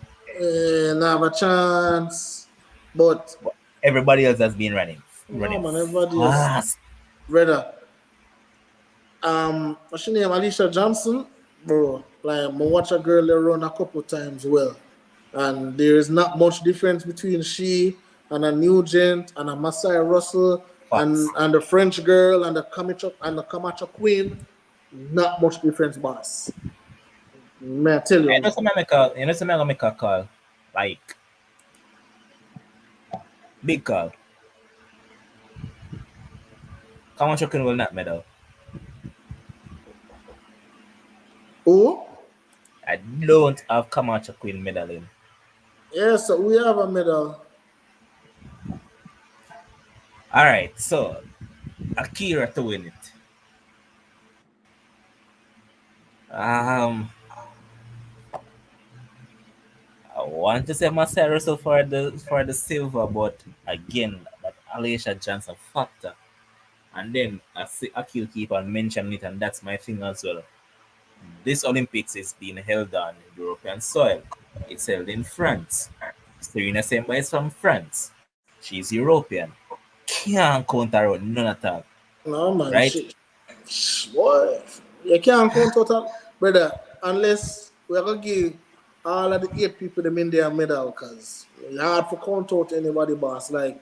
Not have a chance. But But everybody else has been running. no Running man, everybody else. fast. Brother, what's your name? Alicia Johnson, bro. Like, I watch a girl there run a couple times well, and there is not much difference between she and a Nugent and a Masai Russell and Facts. the French girl and the Camacho Queen. Not much difference, boss. May I tell you? Some gonna make a call. Like big call. Come on, Chucken will not medal. Oh, I don't have Camacho Queen medaling. yes, we have a medal. Alright, so Akira to win it. Um want to say Marcel Russell for the silver, but again, that Alicia Johnson factor. And then I see Akil keep on mentioning it, and that's my thing as well. This Olympics is being held on European soil. It's held in France. Serena Semba is from France. She's European. Can't count her out none at all. No man, Right? boy, you can't count total, brother, unless we're gonna give all of the 8 people them in their medal, cause it's hard for count out anybody, boss. Like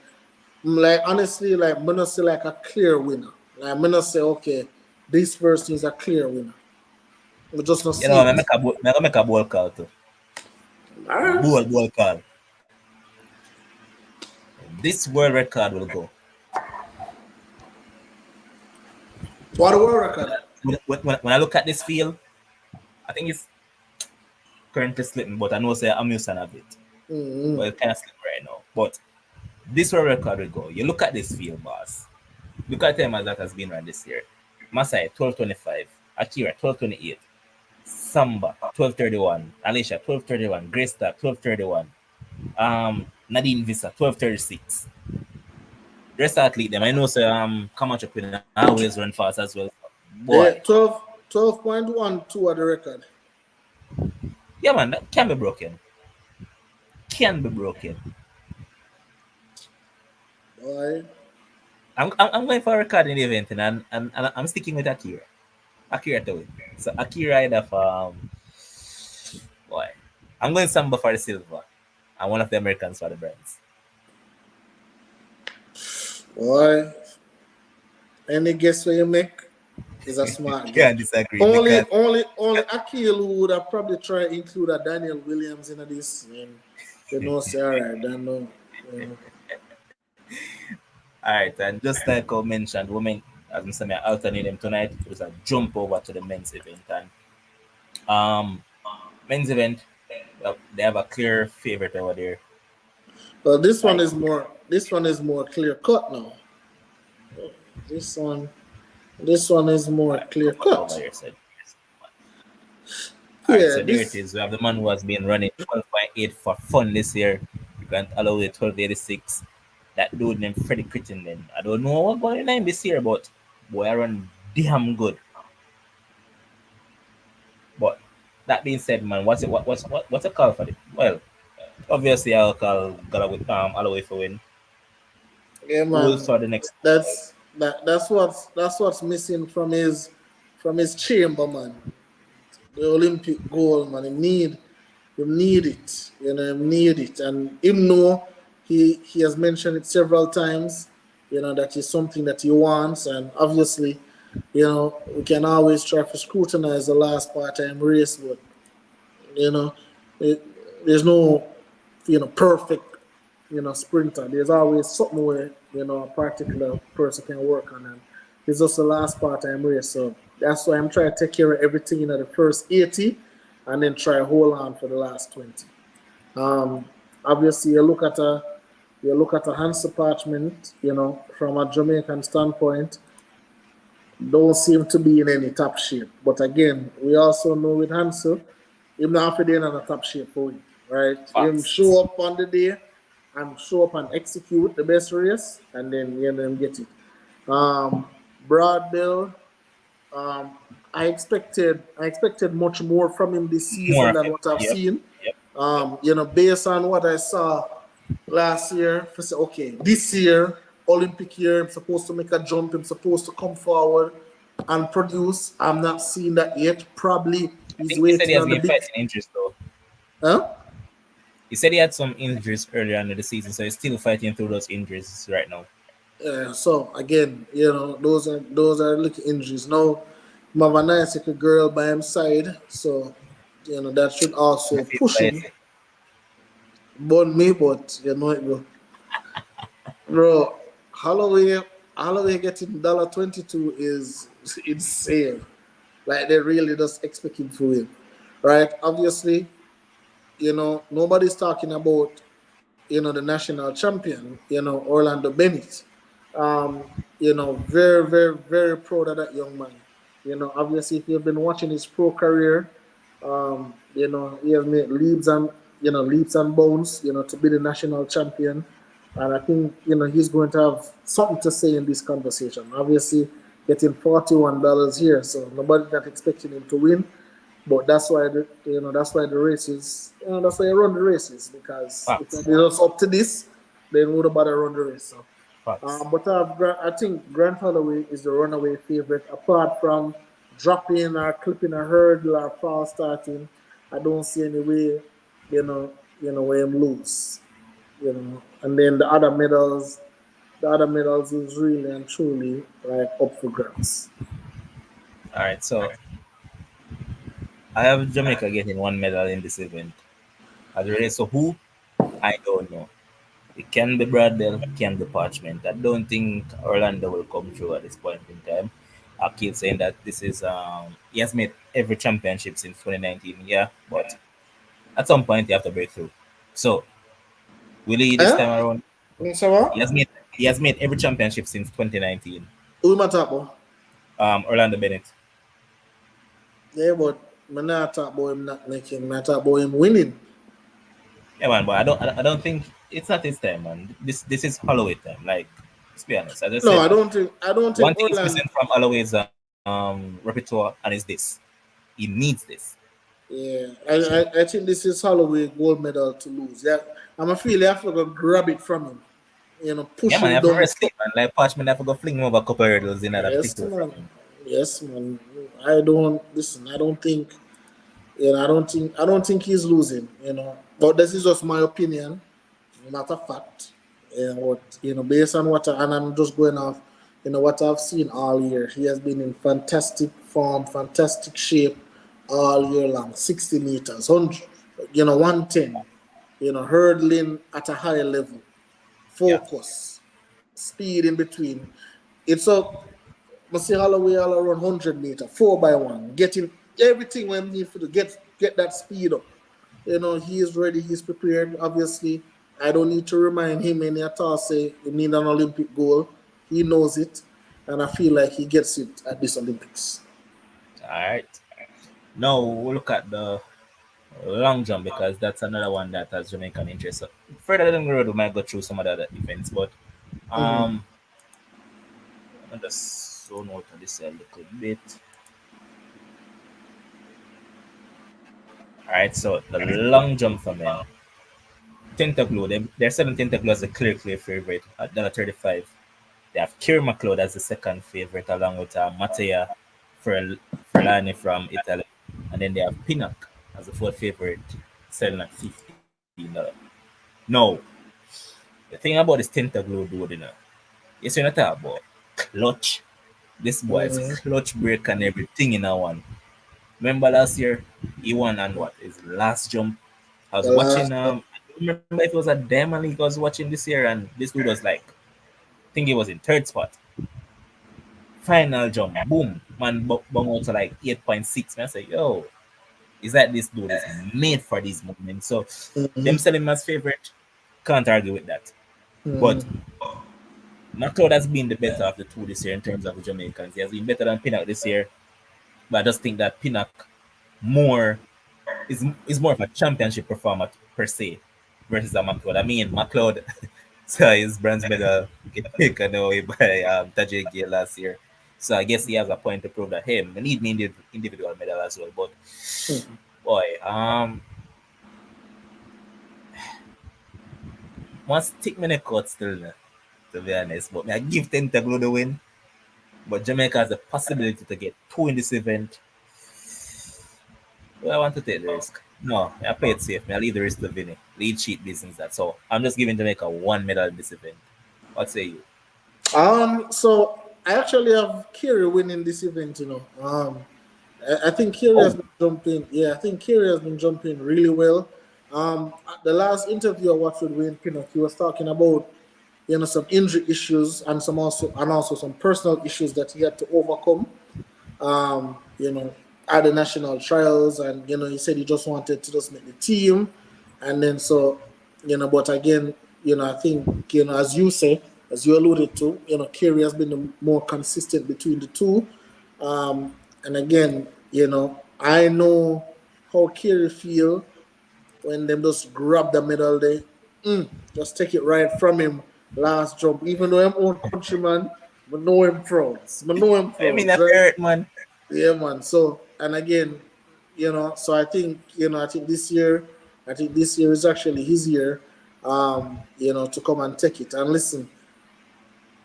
honestly, like I'm gonna say like a clear winner. Like I'm gonna say, okay, this person is a clear winner. We just not You see know, it. I make a ball call too. Alright. Ball call. This world record will go. What the world record? When I look at this field, I think it's currently slipping, but I know say I'm using a bit. Mm-hmm. But it kind of slip right now. But this world record will go. You look at this field, boss. Look at them as that has been run this year. Masai 12:25, Akira 12:28, Samba 12:31, Alicia 12:31, Greysta 12:31, Nadine Visa 12:36. Rest athlete them. I know say Camacho Queen always run fast as well. Boy. Yeah, 12.12 at the record. Yeah man, that can be broken. Can be broken. Boy. I'm going for a record in the event and I'm sticking with Akira. Akira to win. So Akira either boy. I'm going Samba for the silver. And one of the Americans for the bronze. Boy. Any guess what you make is a smart guess. Can't disagree. Only Akil who would have probably tried to include a Daniel Williams in this. And you know, say alright, then no. Alright, and just like I mentioned, women, as I said, I alternate them tonight. It was a jump over to the men's event. And men's event, they have a clear favorite over there. Well, this one is more clear cut now. This one is more clear cut. Yeah, so there it is. We have the man who has been running 12.8 for fun this year. Grant Alloway 12.86. That dude named Freddie Crittenden. I don't know what going on this year, but boy, I run damn good. But that being said, man, what's a call for it? Well, obviously I'll call Alloway for win. Yeah, man. We'll start the next. That's what's missing from his chamber, man. The Olympic goal, man. Him need it. You know, him need it. And him know he has mentioned it several times, you know, that is something that he wants. And obviously, you know, we can always try to scrutinize the last part-time race, but you know, there's no, you know, perfect, you know, sprinter. There's always something where, you know, a particular person can work on, and it's just the last part-time race. So that's why I'm trying to take care of everything in the first 80 and then try to hold on for the last 20. Obviously, you look at a Hansa Parchment, you know, from a Jamaican standpoint, don't seem to be in any top shape. But again, we also know with Hansa, him not in a top shape for him, right? Him show up on the day and show up and execute the best race, and then you know him get it. Broadbell, I expected much more from him this season than what I've seen. Yep. You know, based on what I saw last year, I said, okay, this year, Olympic year, I'm supposed to make a jump, I'm supposed to come forward and produce. I'm not seeing that yet. Probably he's waiting on the big injuries though. Huh? He said he had some injuries earlier in the season, so he's still fighting through those injuries right now. So again, you know, those are little injuries. Now, I have a nice little girl by his side, so you know that should also push him. Burn me, but you know it will. Bro, Holloway getting $22 is insane. Like they really just expect him to win, right? Obviously, you know nobody's talking about, you know, the national champion, you know, Orlando Bennett. You know, very, very, very proud of that young man. You know, obviously, if you've been watching his pro career, you know, he has made leaps and leaps and bounds, to be the national champion. And I think, he's going to have something to say in this conversation. Obviously, getting $41 here, so nobody's not expecting him to win. But that's why the races, that's why I run the races, because if Facts. it was up to this, then would have better run the race. So, Facts. but I think Grant Holloway is the runaway favorite. Apart from dropping or clipping a hurdle or false starting, I don't see any way, where him lose. And then the other medals is really and truly like up for grabs. All right, so I have Jamaica getting one medal in this event. As it relates to who, I don't know. It can be Bradell, it can be Parchment. I don't think Orlando will come through at this point in time. I keep saying that this is he has made every championship since 2019, yeah, but at some point you have to break through. So will he this time Eh? around? So what? He has made every championship since 2019. Who am I talking about? Orlando Bennett. Yeah, but I'm not talking about him not making. I talk about him winning. Yeah, man, but I don't think it's not his time, man. This is Holloway time. Like, let's be honest. As I No, said, I don't one think thing is Orlando. missing from Holloway's repertoire, and is this: he needs this. Yeah, I think this is Holloway gold medal to lose. Yeah, I'm a feel you have to go grab it from him. Yeah, Push man, I him have to down the rest step. him, man. Like Parchment, I have to go fling him over a couple hurdles in order to pick Yes, two from man. him. Yes, man. I don't listen. I don't think. I don't think he's losing. But this is just my opinion. Matter of fact. Based on and I'm just going off. What I've seen all year. He has been in fantastic form, fantastic shape all year long. 60 meters, 100, 110. Hurdling at a high level, Yeah. focus, speed in between. It's a Must see Holloway all around 100 meter, 4x1, getting everything we need to get that speed up. He is ready, he's prepared. Obviously, I don't need to remind him any at all. Say we need an Olympic goal. He knows it, and I feel like he gets it at this Olympics. All right. Now we'll look at the long jump because that's another one that has Jamaican interest. So further down the road, we might go through some of the other events, but Mm-hmm. um, I'm just zone out on this a little bit. All right. So the long jump for men. Tentaclo, they're selling Tentaclo as a clear favorite at $35. They have Kieran McLeod as the second favorite, along with Mattia Ferlani from Italy. And then they have Pinnock as the fourth favorite, selling at $15. No, the thing about this Tentaclo dude, yes, you're not talking about clutch. This boy is Mm-hmm. clutch break and everything in a one. Remember last year, he won on what? His last jump. I was The watching, last, I don't remember if it was a Diamond League I was watching this year, and this dude was like, I think he was in third spot. Final jump, boom, man, bung out to like 8.6. Man, I say, yo, is that this dude is made for these movements? So, them mm-hmm. selling him as favorite, can't argue with that. But Mm-hmm. McLeod has been the better of the two this year in terms of the Jamaicans. He has been better than Pinnock this year, but I just think that Pinnock more is more of a championship performer per se versus a McLeod. I mean, McLeod so his bronze medal get taken away by Tajay Gale last year. So I guess he has a point to prove that hey, we need me individual medal as well. But boy, one stick me in the court still, to be honest. But I give Tentaclo the win. But Jamaica has the possibility to get two in this event. Do I want to take the risk? No, I play it safe. I leave the risk to Vinny. Lead sheet business that. So I'm just giving Jamaica one medal in this event. What say you? So I actually have Kerry winning this event. I think Kerry has Oh, been jumping. Yeah, I think Kerry has been jumping really well. At the last interview I watched with Wayne Pinnock, he was talking about some injury issues and also some personal issues that he had to overcome. Um, you know, at the national trials, and he said he just wanted to just make the team, and then but again, I think as you say, as you alluded to, Kerry has been the more consistent between the two, and again, I know how Kerry feel when them just grab the medal, they just take it right from him last jump. Even though I'm own countryman, but know him proud. But know him I mean, proud, that right? hurt, man. Yeah, man. So and again, so I think I think this year is actually his year. To come and take it. And listen,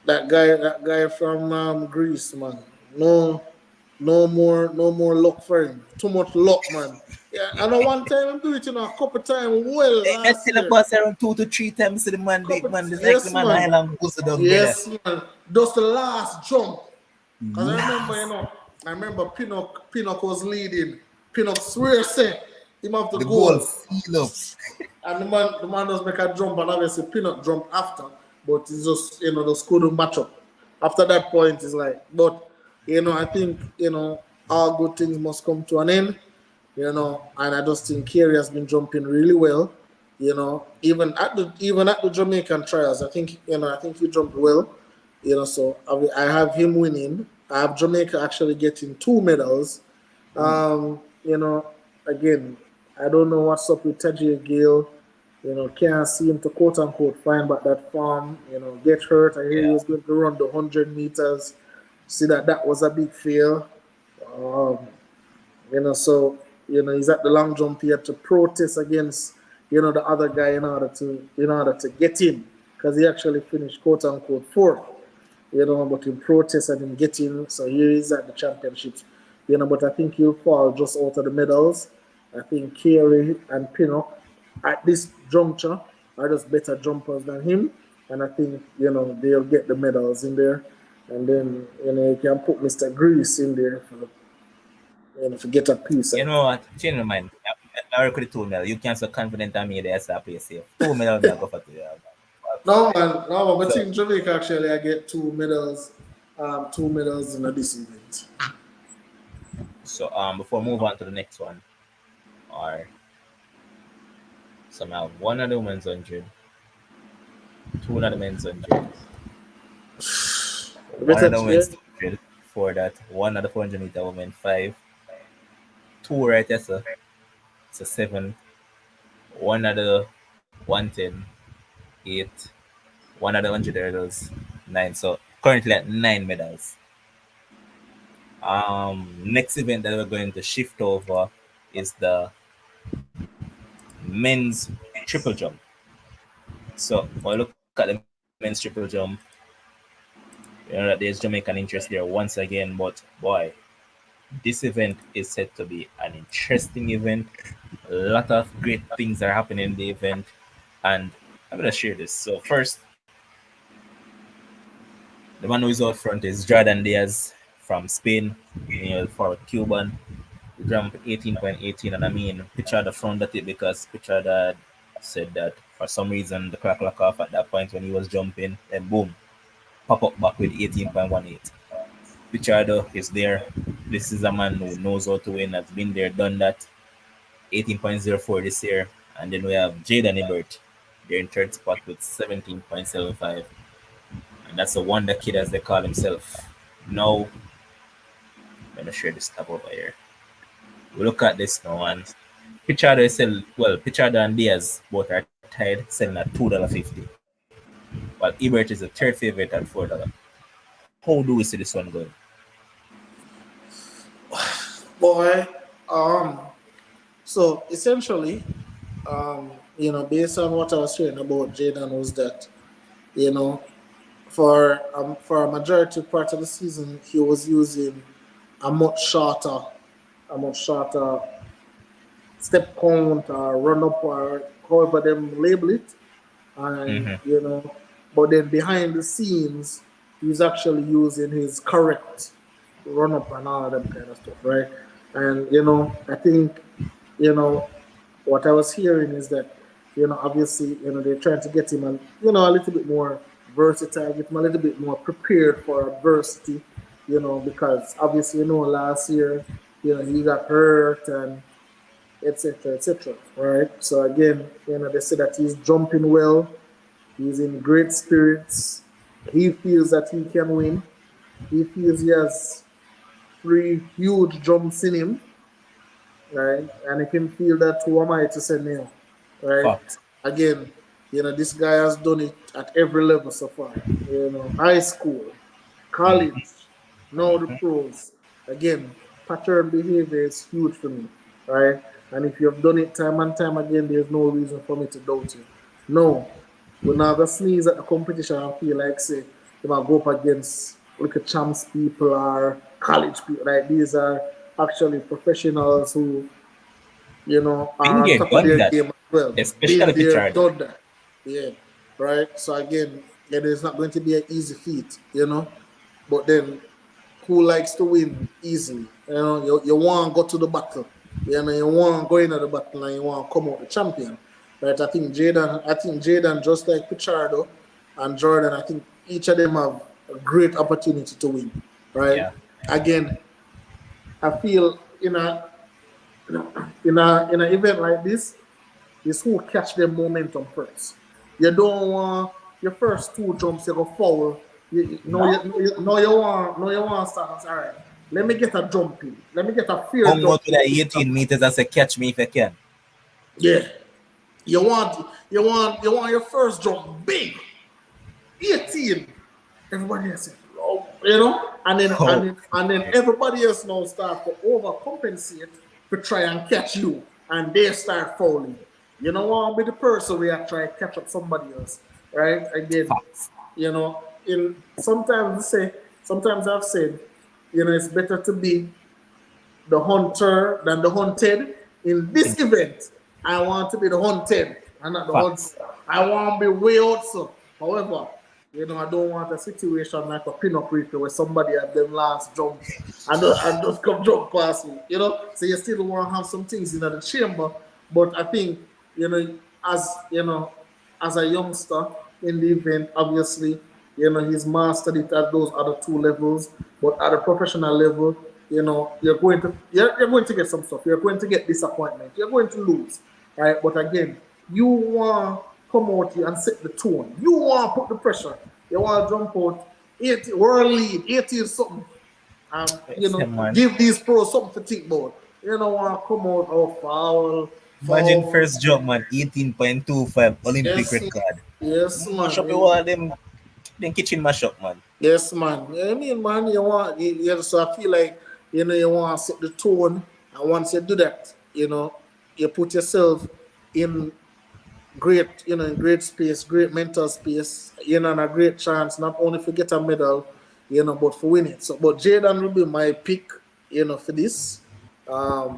that guy from Greece, man. No, no more luck for him. Too much luck, man. Yeah, I know one time I'm doing it a couple times well I last still a year. pass around 2 to 3 times to the man, big Couple, man. It's like the yes, man I man. long goes down, brother. Yes, man. Just the last jump. Cause Last. I remember Pinnock was leading. Pinnock swear say him have the The goal goal. seal up. And the man does make a jump and obviously Pinnock jump after, but it's just just couldn't match up. After that point it's like, but I think, all good things must come to an end, and I just think Kerry has been jumping really well. Even at the Jamaican trials, I think he jumped well. So I have him winning. I have Jamaica actually getting 2 medals. Again, I don't know what's up with Tajir Gill. Can't see him to quote unquote find back that form. Get hurt. I hear he Yeah. was going to run the 100 meters. See that was a big fail. Um, so he's at the long jump here to protest against the other guy in order to get in, because he actually finished quote unquote fourth. But in protest and in getting, so here he's at the championships. But I think he'll fall just out of the medals. I think Carey and Pinnock at this juncture are just better jumpers than him, and I think they'll get the medals in there, and then you can put Mr. Grease in there to get a piece. You know what? Change my mind. I already 2 medal. You can't so confident on me that I start play safe. 2 medal, me I go for 2. No man, no man. But So, in Jamaica actually, I get 2 medals, 2 medals in this event. before we move on to the next one, or somehow one of the women's 100, two of the men's 100, one of Better, the yeah. women's 200, for that, one of the 400-meter women 5, two right there, so 7, one of the 110, 8, one of the 100 hurdles 9. So currently at 9 medals. Next event that we're going to shift over is the men's triple jump. So when we look at the men's triple jump, that there's Jamaican interest there once again, but boy, this event is set to be an interesting event. A lot of great things are happening in the event, and I'm gonna share this. So first, the man who is out front is Jordan Diaz from Spain, for Cuban. Jump 18.18, and I mean, picture the front at it, because picture that said that for some reason the clock lock off at that point when he was jumping, and boom, pop up back with 18.18. Pichardo is there. This is a man who knows how to win, has been there, done that. 18.04 this year. And then we have Jaden Ebert, there in third spot with 17.75. And that's a wonder kid, as they call himself. Now, I'm going to share this tab over here. We look at this now, and Pichardo and Diaz both are tied, selling at $2.50. While Ebert is the third favorite at $4. How do we see this one going? Boy, so essentially, based on what I was saying about Jaden, was that you know for a majority part of the season he was using a much shorter, a much shorter step count or run up or however them label it, and Mm-hmm. but then behind the scenes he's actually using his correct run up and all of them kind of stuff, right? And I think you know what I was hearing is that obviously they're trying to get him a little bit more versatile, get him a little bit more prepared for adversity, because obviously last year he got hurt and etc etc, right? So again, they say that he's jumping well, he's in great spirits, he feels that he can win, he feels he has 3 huge jumps in him, right? And he can feel that, who am I to say no? right? Fact. Again, this guy has done it at every level so far. High school, college, now the pros. Again, pattern behavior is huge for me, right? And if you've done it time and time again, there's no reason for me to doubt you. No, we're not gonna sneeze at the competition and feel like say if I go up against like a champs people or college people, like these are actually professionals who Been are on there, top of done their that. game as well. Been Especially there, Picard. done that. Yeah, right. So again, it's not going to be an easy feat, But then, who likes to win easily? You want to go to the battle. You want to go into the battle and you want to come out the champion, right? I think Jaden, just like Pichardo and Jordan, I think each of them have a great opportunity to win, right? Yeah. Again, I feel in an event like this is who catch their momentum first. You don't want your first two jumps you go foul. No, you want start. All right, let me get a jump in. Let me get a fair Come jump out to in. the 18 meters and say, catch me if you can. Yeah, you want your first jump big. 18. Everybody else, and then and Oh, then and then everybody else now start to overcompensate to try and catch you, and they start falling. You know what? Be the person we are trying to catch up somebody else, right? Again, facts. in sometimes I've said, it's better to be the hunter than the hunted. In this event, I want to be the hunted and not the hunter. Facts. I want to be way out. So, however, I don't want a situation like a pin-up replay where somebody at them last jumps and just come jump past me. So you still want to have some things in the chamber, but I think as as a youngster in the event, obviously, he's mastered it at those other two levels. But at a professional level, you're going to get some stuff. You're going to get disappointment. You're going to lose, right? But again, you want to come out here and set the tone. You want to put the pressure. You want to jump out 80 world lead, 80 something. Yes, man. Give these pros something to think about. You don't want to come out of Imagine foul. first jump, man. 18.25 Olympic Yes, man. record. Yes, Mash man. up your wall, them kitchen mash up, man. Yes, man. I mean, man, so I feel like, you want to set the tone. And once you do that, you put yourself in great space, great mental space, and a great chance, not only to get a medal, but for winning. So, but Jaden will be my pick, for this. I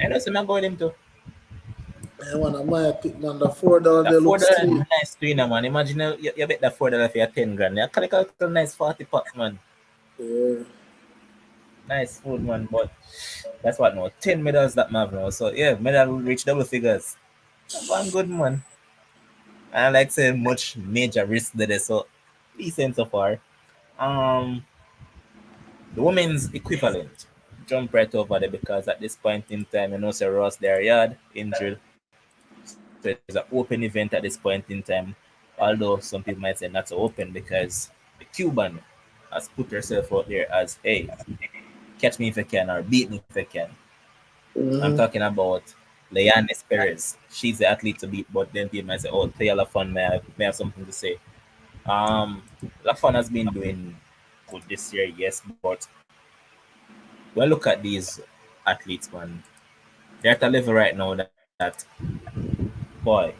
know some about him too. I want to my pick, man. The $4 That they four look dollar sweet. nice to you, man. Imagine you bet that $4 for your 10 grand. You collect a nice 40 pack, man. Yeah. Nice food, man. But that's what now. 10 medals that man have now. So yeah, medal will reach double figures. One good man. And like say much major risk there. So decent so far. Um the women's equivalent. Jump right over there because at this point in time, say Ross there yard injured. So it's an open event at this point in time. Although some people might say not so open because the Cuban has put herself out there as, hey, catch me if you can or beat me if you can. I'm Mm-hmm. talking about Leanis Perez. She's the athlete to beat, but then people might say, oh, Taya Lafon may have something to say. Lafon has been doing good this year, yes, but when I look at these athletes, man, they're at a level right now that, boy,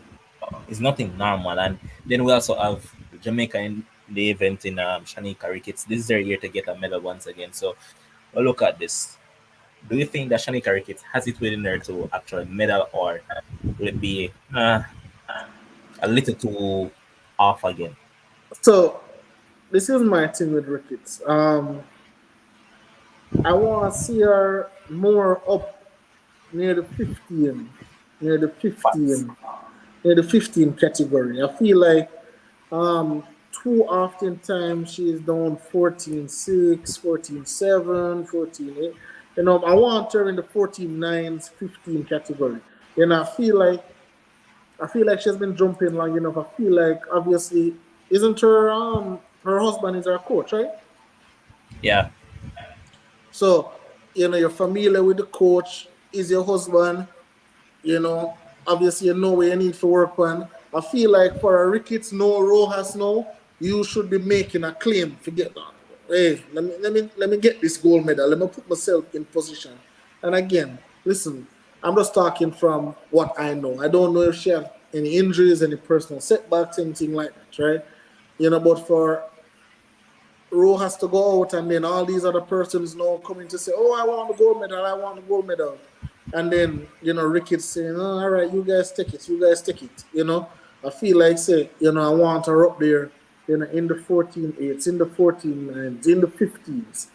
is nothing normal. And then we also have Jamaica in the event in Shanika Ricketts. This is their year to get a medal once again. So well, look at this. Do you think that Shanika Ricketts has it within her to actually medal, or will it be a little too off again? So this is my thing with Ricketts. I want to see her more up near the 15, near the Facts. 15, near the 15 category. I feel like too often times she's down 14-6, 14-7, 14-8. I want her in the 14-9s, 15 category. I feel like she's been jumping long enough. I feel like obviously isn't her husband is her coach, right? Yeah. So, you're familiar with the coach, is your husband, you know. obviously you know where you need to work on. I feel like for a Ricketts, no Rojas, no, you should be making a claim. Forget that. Hey, let me get this gold medal. Let me put myself in position. And again, listen, I'm just talking from what I know. I don't know if she have any injuries, any personal setbacks, anything like that, right? But for Rowe has to go out, and then all these other persons now coming to say, "Oh, I want the gold medal. I want the gold medal," and then Ricketts saying, "Oh, all right, you guys take it. You guys take it." I feel like say, I want her up there, in the 14-8s, in the 14-9s, in the 15s.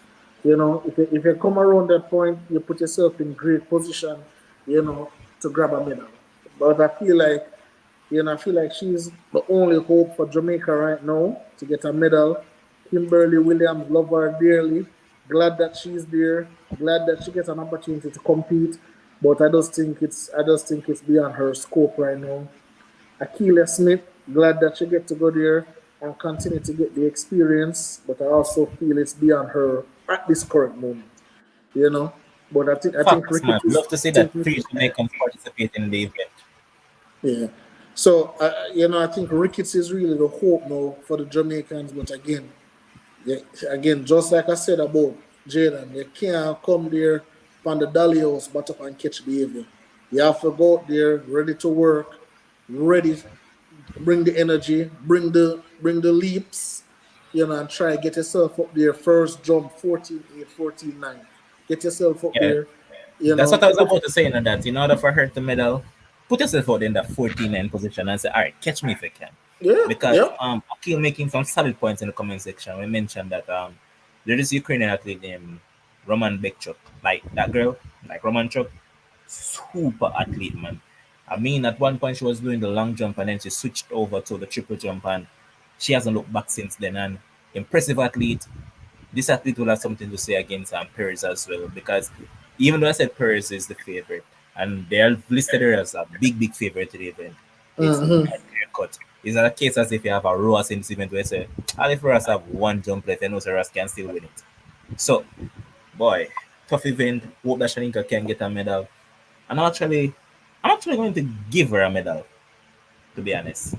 If you come around that point, you put yourself in great position, to grab a medal. But I feel like she's the only hope for Jamaica right now to get a medal. Kimberly Williams, love her dearly. Glad that she's there. Glad that she gets an opportunity to compete. But I just think it's beyond her scope right now. Akeelia Smith, glad that she get to go there and continue to get the experience. But I also feel it's beyond her at this current moment. You know. But I think Facts, man. Ricketts is Love to see that taking. three Jamaicans participating in the event. Yeah. So I think Ricketts is really the hope now for the Jamaicans. But again, yeah, again, just like I said about Jaden, you can't come there on the Dalios, but up and catch behavior. You have to go out there ready to work, ready, bring the energy, bring the leaps, and try get yourself up there. First jump 14-8, 14-9. Get yourself up Yeah, there, that's what I was put about to say. In that, in order for her to medal, put yourself out in that 14-9 position and say, "All right, catch me if you can." yeah, Because yeah. Akil making some solid points in the comment section. We mentioned that there is Ukrainian athlete named Roman Bekchuk, like that girl, like Roman Chuk, super athlete, man. I mean, at one point she was doing the long jump and then she switched over to the triple jump and she hasn't looked back since then. And impressive athlete. This athlete will have something to say against Pryze as well because even though I said Pryze is the favorite and they're listed here as a big favorite to the event, it's not Mm-hmm. clear cut. It's not a case as if you have a Ross in this event where you say, "Ah, if Ross have one jump left, then Ross can still win it." So, boy, tough event. Hope that Shanika can get a medal. And I'm actually going to give her a medal, to be honest.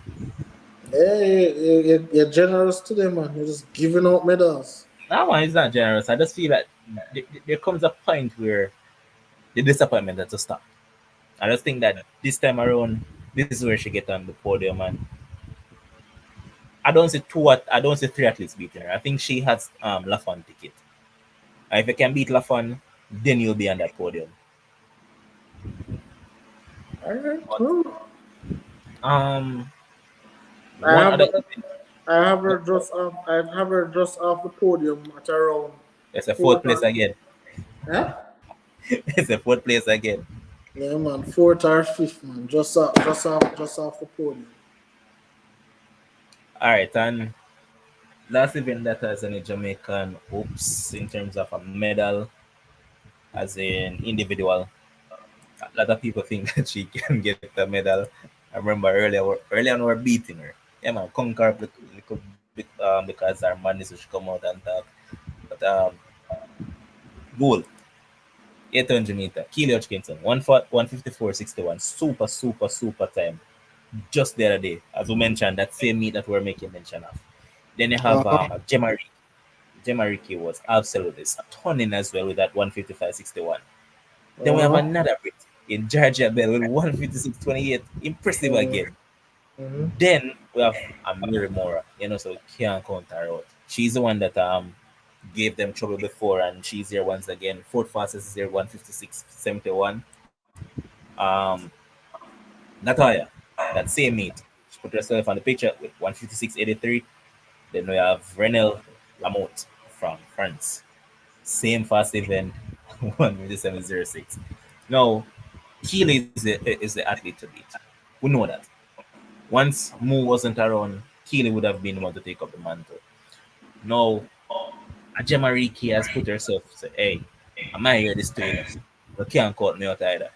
Hey, you're generous to them, man. You're just giving out medals. That one is not generous. I just feel that there comes a point where the disappointment has to stop. I just think that this time around, this is where she get on the podium, and I don't see three athletes beating her. I think she has Lafon ticket. And if you can beat Lafon, then you'll be on that podium. All right. But Well, um, I one have other her, event, I have her just off. I have her just off the podium at around it's a fourth fourth place or again. huh? It's a fourth place again. Yeah, man, fourth or fifth, man. Just off the podium. All right, and last event that has any Jamaican hopes in terms of a medal as an individual. A lot of people think that she can get the medal. I remember earlier on we were beating her. Yeah, man, conquer little bit because our man is to come out and talk. But goal, 800 meter, Keely Hutchinson, 154.61, super time. Just the other day, as we mentioned, that same meet that we're making mention of. Then you have Uh-huh. Gemma Ricky. Gemma Ricky was absolutely stunning as well with that 155.61. Then we have Uh-huh. another Brit in Georgia Bell with 156.28. Impressive Uh-huh. again. Then we have Amiri Mora, so can't count her out. She's the one that gave them trouble before, and she's here once again. Fourth fastest is here, 156.71. Um, Natalia, that same meet, she put herself on the picture with 156.83. Then we have Renel Lamotte from France. Same fast event, 157.06. Now, Keely is the athlete to beat. We know that. Once Mo wasn't around, Keely would have been the one to take up the mantle. Now, Ajamariki has put herself to say, "Hey, I'm not here this to You can't cut me out either."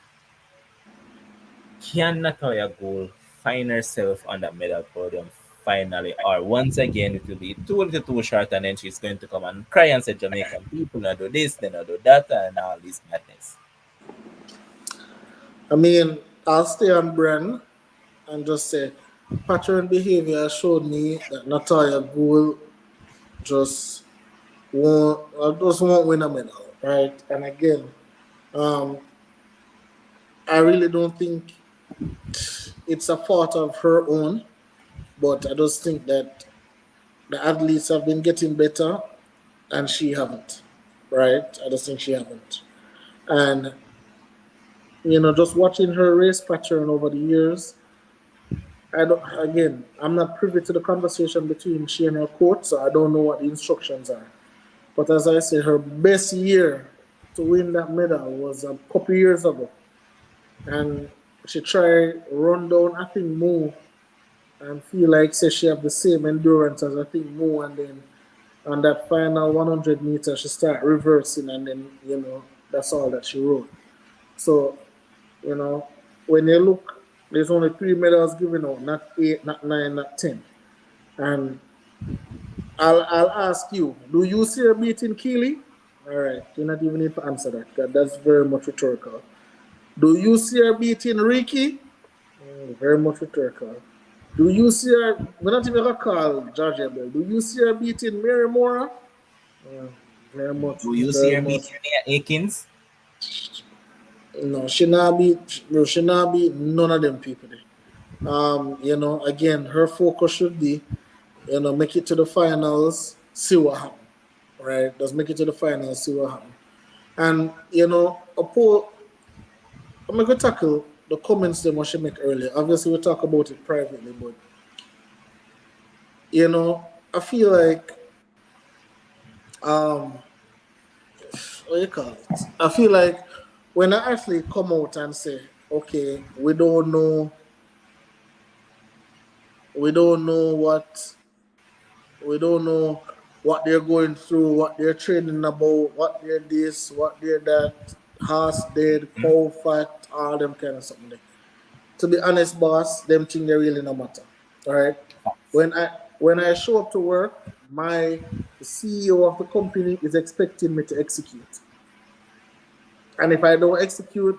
Can Natalia Gold find herself on that medal podium finally? Or once again, it will be too little too short, and then she's going to come and cry and say, "Jamaican people not do this, they not do that, and all this madness." I mean, I'll stay on brand and just say pattern behavior showed me that Natalia Gould just won't win a medal, right? And again, um, I really don't think it's a fault of her own, but I just think that the athletes have been getting better and she haven't, right? I just think she haven't. And, just watching her race pattern over the years, I'm not privy to the conversation between she and her coach, so I don't know what the instructions are. But as I say, her best year to win that medal was a couple years ago. And she tried run down, I think, Mo and feel like say she have the same endurance as I think Mo, and then on that final 100 meters she start reversing, and then that's all that she wrote. So when you look, there's only 3 medals given out, not 8, not 9, not 10. And I'll ask you, do you see her beating Keely? All right, you not even need to answer that because that's very much rhetorical. Do you see her beating Ricky? Very much rhetorical. Do you see her? We're not even gonna call George Bell. Do you see her beating Mary Mora? Very much. Do you see her beating Akins? No, she not beat none of them people there. Again, her focus should be, make it to the finals, see what happens. Right? Just make it to the finals, see what happens. And I'm gonna tackle the comments that Moshe make earlier. Obviously, we'll talk about it privately, but I feel like what you call it? I feel like when I actually come out and say, okay, we don't know what they're going through, what they're training about, what they're this, what they're that, horse dead, cow fat, all them kind of something. To be honest, boss, them things they really no matter. All right. When I show up to work, the CEO of the company is expecting me to execute. And if I don't execute,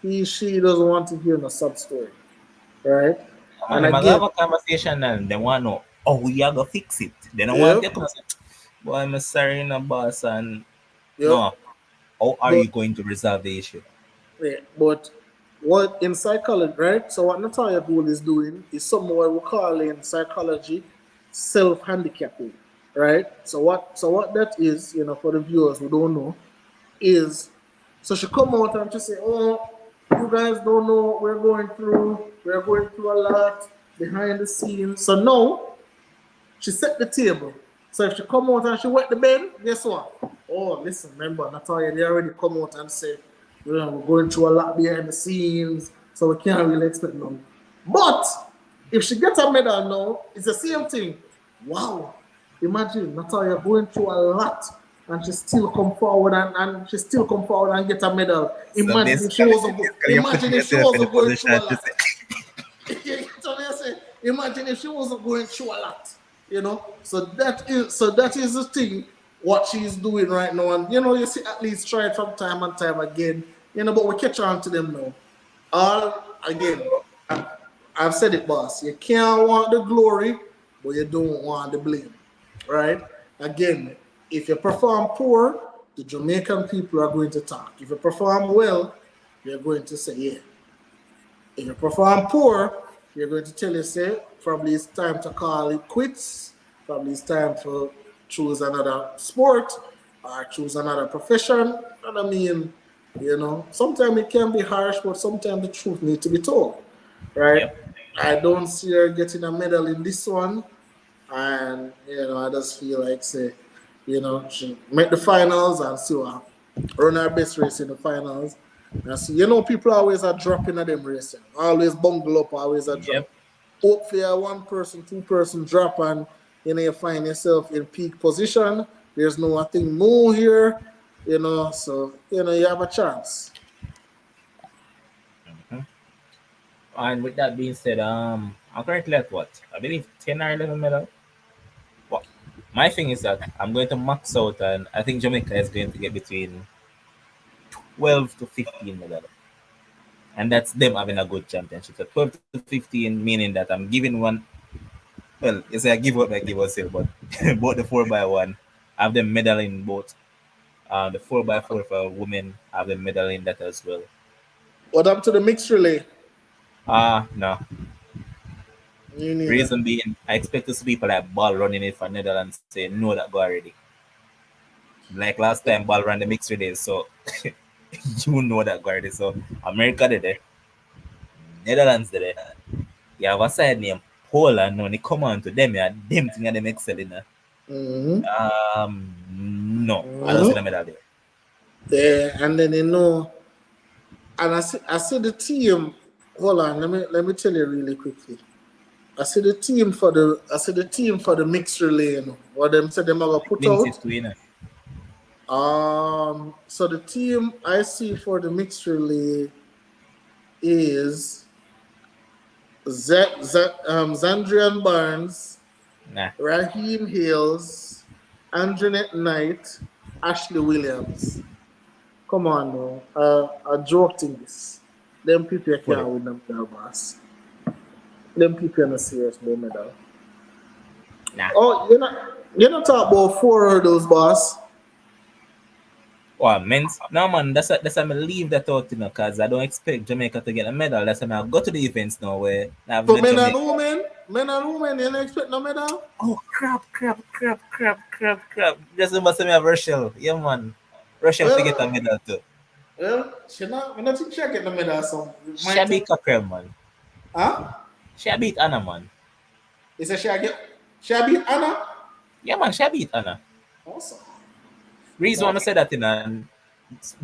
she doesn't want to hear no sub story. Right? And again, have a conversation and they want to know, we are going to fix it. They don't want to say, boy, I'm sorry, no boss, and no. How are you going to resolve the issue? Yeah, but what in psychology, right? So what Natalia Gould is doing is something what we call in psychology self-handicapping, right? So what that is, for the viewers who don't know, is so she come out and she say, you guys don't know what we're going through. We're going through a lot behind the scenes. So now she set the table. So if she come out and she wet the bed, guess what? Listen, remember, Natalia, they already come out and say, we're going through a lot behind the scenes, so we can't really expect none. But if she gets a medal now, it's the same thing. Wow. Imagine Natalia going through a lot and she still come forward and get a medal. Imagine if she wasn't going through a lot. Imagine if she wasn't going through a lot. So that is the thing what she's doing right now. And you see at least try it from time and time again. But we catch on to them now. I've said it, boss. You can't want the glory, but you don't want the blame. Right? Again, if you perform poor, the Jamaican people are going to talk. If you perform well, they're going to say, yeah. If you perform poor, you're going to tell you, say, probably it's time to call it quits. Probably it's time to choose another sport or choose another profession. And I mean, sometimes it can be harsh, but sometimes the truth needs to be told, right? Yep. I don't see her getting a medal in this one. And, I just feel like, say, she make the finals and see what run her best race in the finals. And so, people always are dropping at them racing. Always bungle up, always a drop. Yep. Hope for a 1 person, 2 person drop and, you find yourself in peak position. There's nothing more here, so, you have a chance. Mm-hmm. And with that being said, I'm currently at what? I believe 10 or 11 medals. Well, my thing is that I'm going to max out, and I think Jamaica is going to get between 12 to 15 medals. and that's them having a good championship. So 12 to 15, meaning that I'm giving one. Well, you say I give what I give us here, but both the 4x1, I have them medal in both. The 4x4 for women, I have them medal in that as well. What up to the mixed relay? No. You neither. Reason being, I expect to see people like Ball running it for Netherlands say no that go already. Like last time, Ball ran the mixed relay, so you know that go already. So America did it, Netherlands did it. You have a side name Poland, when it come on to them, yeah, them thing and them excelling. Mm-hmm. No, I don't see Mm-hmm. the medal there. Yeah, and then and I see the team. Hold on, let me tell you really quickly. I see the team for the mixed relay. What them said them are gonna put Links out. is to So the team I see for the mixed relay is Zandrian Barnes, nah. Raheem Hales, Anjanette Knight, Ashley Williams. Come on, no. A joke thing this. Them people you Fully. can't win them medal, boss. Them people are not serious about medal. Nah. Oh, you not talk about four hurdles, boss. Oh, men's no man, that's why I leave that out, because I don't expect Jamaica to get a medal. That's why I go to the events now where I have For no Jamaica. men and women, you don't expect no medal? Oh crap. Just must me have Rochelle. Yeah man. Rochelle forget a Well, medal too. I don't think she'll get the medal, so it She might beat take. Cockrell man. Huh? She beat Anna man. He said she'll beat Anna? Yeah man, she beat Anna. Awesome. Reason why I No. say that and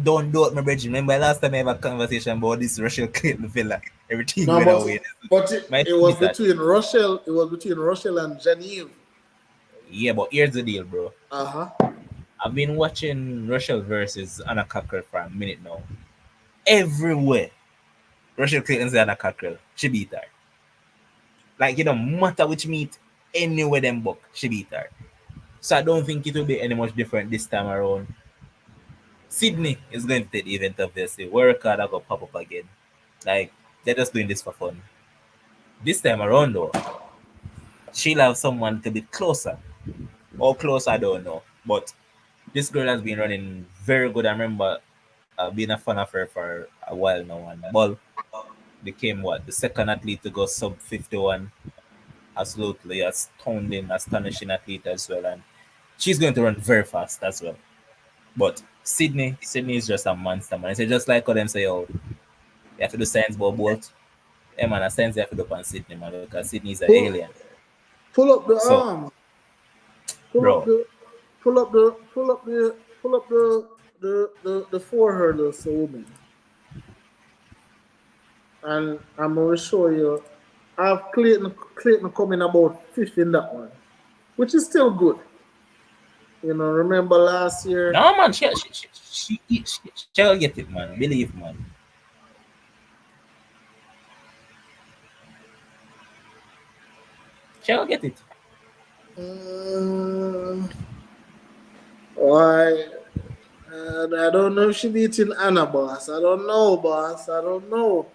don't do it, my brethren. Remember last time I have a conversation about this Rochelle Clayton fella. Everything No, went but away. but My it thing was is that between Rochelle. It was between Rochelle and Genevieve. yeah, but here's the deal, bro. Uh-huh. I've been watching Rochelle versus Anna Cockrell for a minute now. Everywhere, Rochelle Clayton's Anna Cockrell, she beat her. Like, it don't matter which meet, anywhere them book, she beat her. So I don't think it will be any much different this time around. Sydney is going to take the event, obviously. Work hard, I go pop up again. Like, they're just doing this for fun. This time around, though, she'll have someone to be closer. How close, I don't know. But this girl has been running very good. I remember being a fan of her for a while now. And Ball became what? The second athlete to go sub 51. Absolutely astounding, astonishing athlete as well. And she's going to run very fast as well. But Sydney is just a monster, man. It's just like how them say, oh, you have to do science ball bolt. Yeah, man, a science you have to do on Sydney, man, because Sydney is an Pull alien. pull up the So, pull up bro, the pull up the four hurdles for women. And I'm gonna show you I have Clayton coming about fifth in that one. Which is still good. Remember last year? no, man, she'll get it, man. Believe, man. She'll get it. Mm, why? I don't know if she beating Anna, boss. I don't know, boss. I don't know.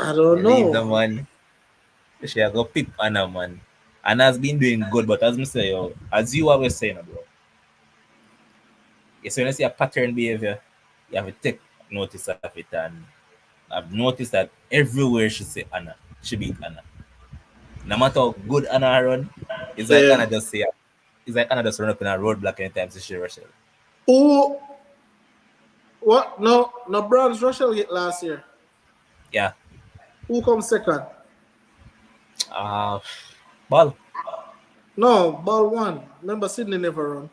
I don't Believe the know. man. She'll go pick Anna, man. Anna's been doing good, but as I say, yo, as you always saying, bro, you see, when you see a pattern behavior, you have to take notice of it. And I've noticed that everywhere she say Anna, she beat Anna. No matter how good Anna run, it's like Yeah. Anna just say, it's like Anna just run up in a roadblock anytime she Rochelle. Who? What? No, no. Bronze Russell get last year. Yeah. Who comes second? Uh, Ball. No, ball one. Remember Sydney never run.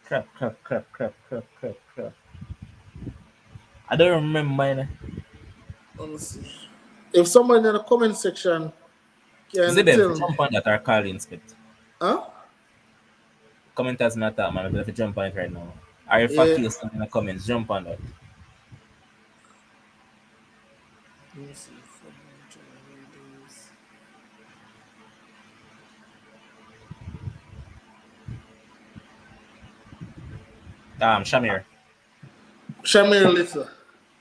Crap. I don't remember mine. Let me see. If someone in the comment section can Zibeb, tell me, jump on that or call inspect. huh? Commenters matter, man. If you jump on it right now. Or if I Yeah. kill something in the comments, jump on that. Let me see. Generators. Shamir. Shamir Little.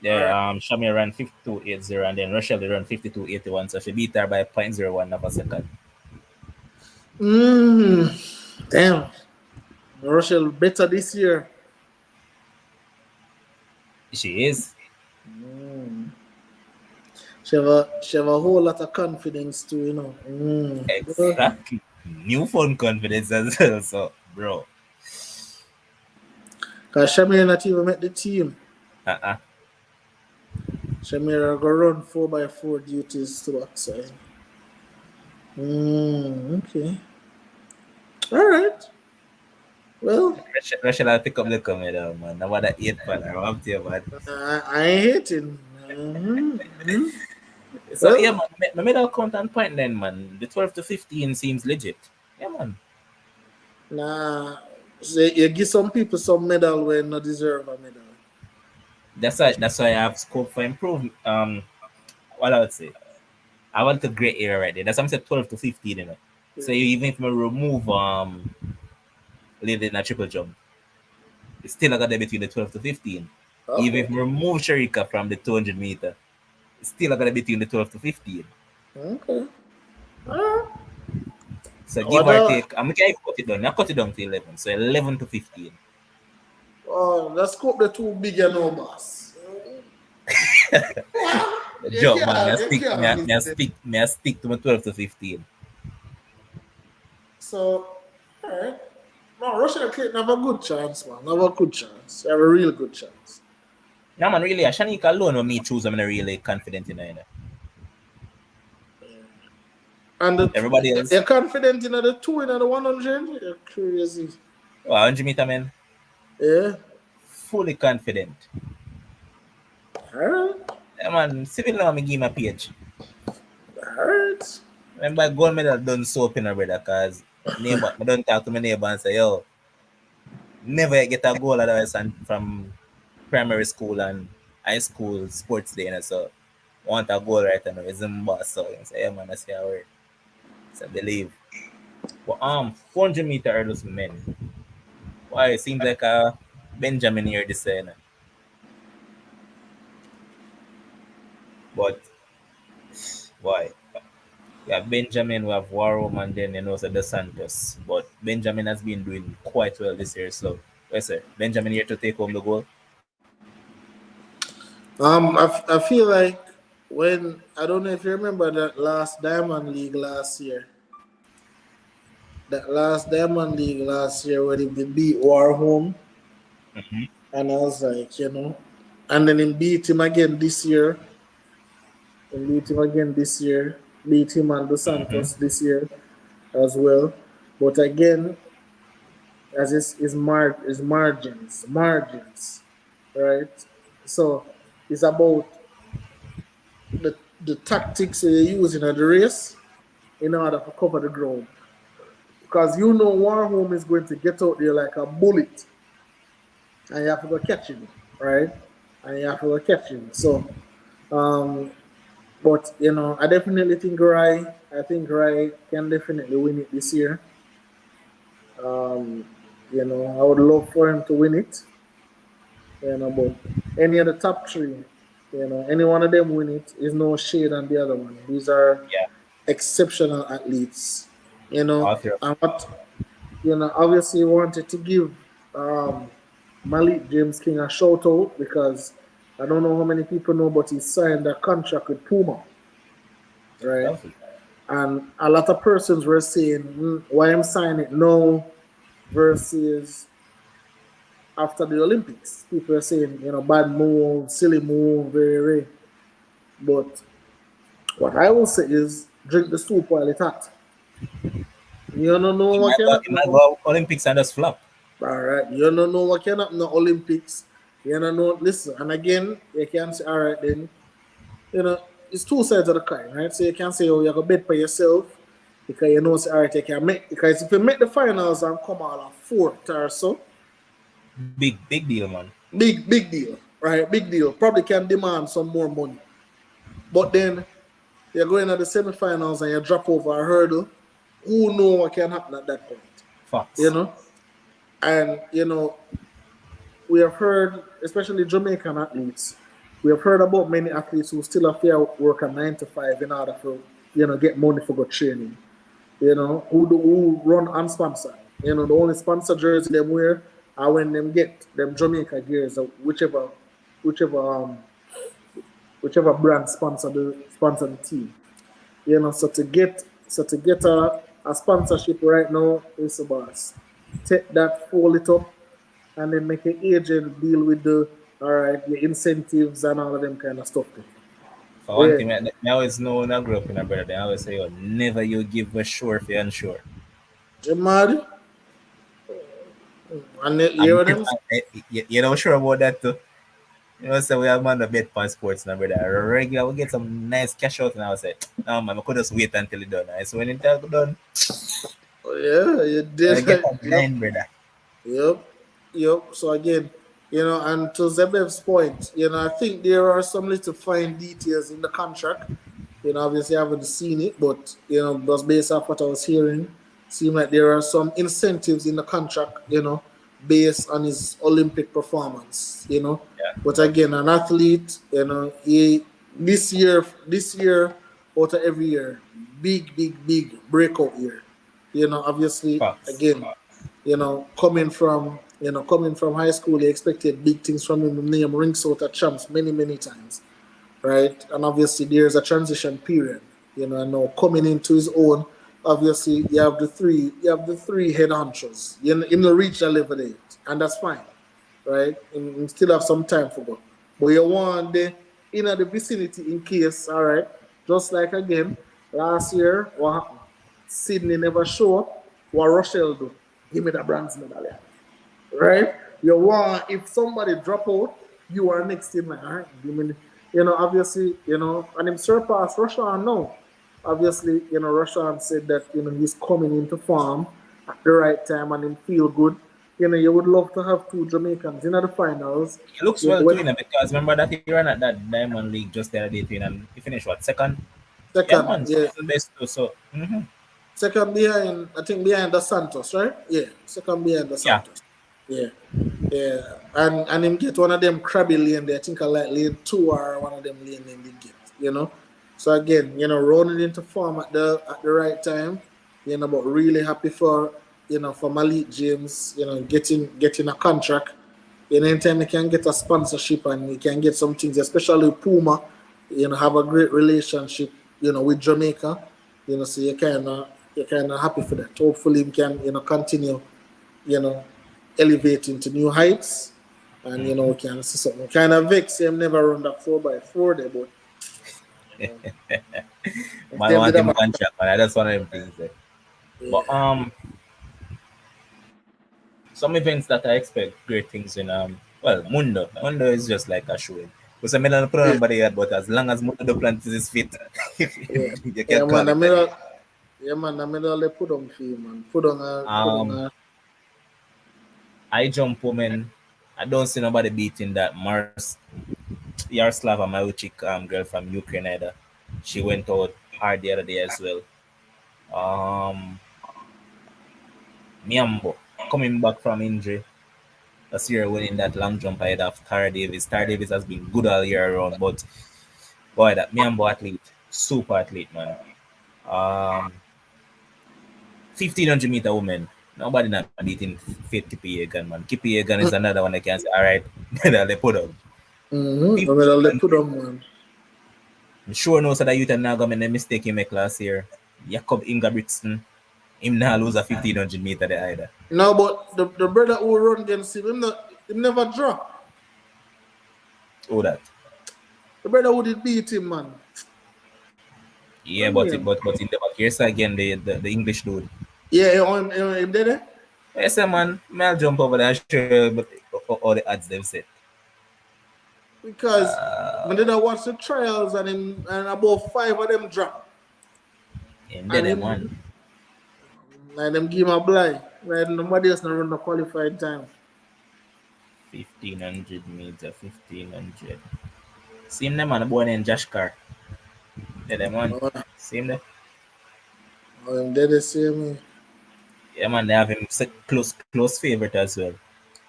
Yeah, Shamir ran 52.80 and then Rochelle ran 52.81, so she beat her by 0.01 of a second. Damn. Rochelle better this year. She is. She have a whole lot of confidence too, you know. Exactly. Newfound confidence as well, so, bro. Because Shamir not even met the team. Uh-uh. Shamir go run 4x4 duties to outside. Okay. Alright. Well, Rochelle will pick up the camera, man. About that 8 fan, I'm up to you, man. I ain't hating. So, Well, yeah, man, my middle count and point then, man. The 12 to 15 seems legit. Yeah, man. nah. So you give some people some medal when not deserve a medal. That's why I have scope for improvement. What I would say. I want a great area right there. That's why I'm saying 12 to 15, you know. So even if we remove Lily in a triple jump, it's still not gonna be between the 12 to 15. Even if we remove Sharika from the 200-meter, it's still not gonna be between the 12 to 15. Okay. So give What or take, I'm gonna cut it down. I cut it down to 11. So 11 to 15. Oh, the scope the too big, you know, boss. The You joke, man. can't, you can't miss it. I stick to my 12 to 15. So, alright. No, Russia and Clayton have a good chance, man. Have a good chance. Have a real good chance. No, man, really, Shanika alone when me choose, I'm not really confident in her. You know. And Everybody else, you're confident in the 2 in the 100? You're crazy. 100-meter, man, Yeah. fully confident. Alright. Yeah, man, civil now, me give my page. Alright. Remember, gold medal done soap in her brother, because neighbor, I don't talk to my neighbor and say, yo, never get a goal otherwise from primary school and high school sports day, you know, so want a goal right now. It's in boss, so I say, yeah, man, I say a word. So I believe. But 400-meter hurdles men. Why it seems like a Benjamin here this you know. But why? We have Benjamin, we have Warhol, and then you know so the Santos. But Benjamin has been doing quite well this year, so yes, sir. Benjamin here to take home the goal. I feel like when, I don't know if you remember that last Diamond League last year. That last Diamond League last year where they beat Warhome. Mm-hmm. And I was like, you know. And then he beat him again this year. Beat him again this year. Beat him and Dos Santos this year as well. But again, as his margins, right? So it's about the tactics you're using at the race in order to cover the ground. Because you know Warhome is going to get out there like a bullet. And you have to go catch him, right? And you have to go catch him. So, but you know, I definitely think Rai can definitely win it this year. You know, I would love for him to win it. You know, but any of the top 3, you know, any one of them win it is no shade on the other one. These are Yeah, exceptional athletes. You know, author. and what, you know, obviously wanted to give Malik James King a shout out because I don't know how many people know, but he signed a contract with Puma, right? Lovely. And a lot of persons were saying, why I'm signing it now versus after the Olympics. People are saying, you know, bad move, silly move, very, very. But what I will say is drink the soup while it's hot. You don't know It what might can go, it happen. might go Olympics and just flop. All right. You don't know what can happen in the Olympics. You don't know. Listen, and again, you can say, all right, then, you know, it's two sides of the coin, right? So you can say, oh, you got to bet for yourself because you know, say, all right, you can make, because if you make the finals and come out of 4th or so, Big deal, man. big deal, right? Big deal. Probably can demand some more money. But then you're going at the semifinals and you drop over a hurdle. Who know what can happen at that point? You Fox. know? And, you know, we have heard, especially Jamaican athletes, We have heard about many athletes who still have to work a 9 to 5 in order for get money for good training. Who run unsponsored. The only sponsor jersey them wear are when them get them Jamaica gears or whichever whichever brand sponsor the team. So to get a sponsorship right now is about take that, fold it up, and then make an agent deal with the all right, your incentives and all of them kind of stuff. For one Yeah, thing, I always know when I grew up in a brother, they always say, oh, never you give a sure if you're unsure. you mad? And you And hear them? you know sure about that too. You know, so we have man the bet for sports now, brother. Regular, we get some nice cash out, and I was like, no man, I could just wait until it done. So when it done, Oh, yeah, you I did. get a Yep. blind, brother. Yep, yep. So again, and to Zebev's point, I think there are some little fine details in the contract. Obviously I haven't seen it, but just based off what I was hearing, seem like there are some incentives in the contract, based on his Olympic performance. Yeah, But yeah. again, an athlete, he this year out of every year, big, big, big breakout year. Obviously, Facts. again, coming from high school, they expected big things from him. The name rings out at champs many, many times, right? And obviously, there's a transition period. And now coming into his own, obviously, you have the three head honchos. In the reach that level eight, and that's fine, right? And still have some time for go. But you want the in the vicinity in case, all right. Just like again last year, what happened? Sydney never show up. What Rochelle do? Give me the bronze medal, right? You want if somebody drop out, you are next in line. All right, give me, obviously, and him surpass Russia now. Obviously, Russia said that he's coming into form at the right time and him feel good. You would love to have two Jamaicans in the finals. He looks You know, well when too, because remember that he ran at that Diamond League just the other day, too, and he finished what, second? Yeah, second, man, so yeah, he's the best too. So, second behind, I think behind the Santos, right? Yeah, second behind the yeah, Santos. Yeah. Yeah, and him get one of them crabby lane there. I think I like lane 2 or one of them lane they did get. So again, running into form at the right time. But really happy for Malik James. Getting a contract. Anytime he can get a sponsorship and he can get some things, especially Puma. Have a great relationship. With Jamaica. So you're kind of happy for that. Hopefully, he can continue you know, elevating to new heights. And we can see something kind of vex him never run that 4x4 there, but you know, if man, I them did want have him a contract, man. That's one of them things. But yeah. some events that I expect great things in well, Mundo. Mundo is just like a show. Because I mean, I don't put on Yeah, nobody yet, but as long as Mundo plant is fit, yeah. you Yeah can man, call the it a middle day. yeah man, the middle they put on for you, man. Put on Um, a I jump woman. I don't see nobody beating that Mars Yaroslava Maruchik girl from Ukraine either. She went out hard the other day as well. Um, Miambo coming back from injury. This year winning that long jump ahead of Tara Davis. Tara Davis has been good all year round, but boy, that Miambo athlete, super athlete, man. Um, 1500-meter women. Nobody not beating Faith Kipiagan, man. Kipiagan is another one that can say, all right, they put up. the middle they 1500. put on man. I'm sure no so that you can now go make the mistake he make last year. Jacob Ingebrigtsen, him now lose a 1500-meter there either. No, but the brother who run against him never drop. Oh that. The brother who did beat him, man. Yeah, What but name? but in the back here's again the English dude. Yeah, him did it. Yes, man. I'll jump over there and show you but all the ads they've said. Because when did I watch the trials and about 5 of them drop. And And then him man. and them give him a blind. Right? Nobody else not run the qualified time. 1500 meter, 1500. See him there, man. Born in Josh Carr. Yeah, them man. Oh, See him there? him did the same. Yeah, man. They have him close favorite as well.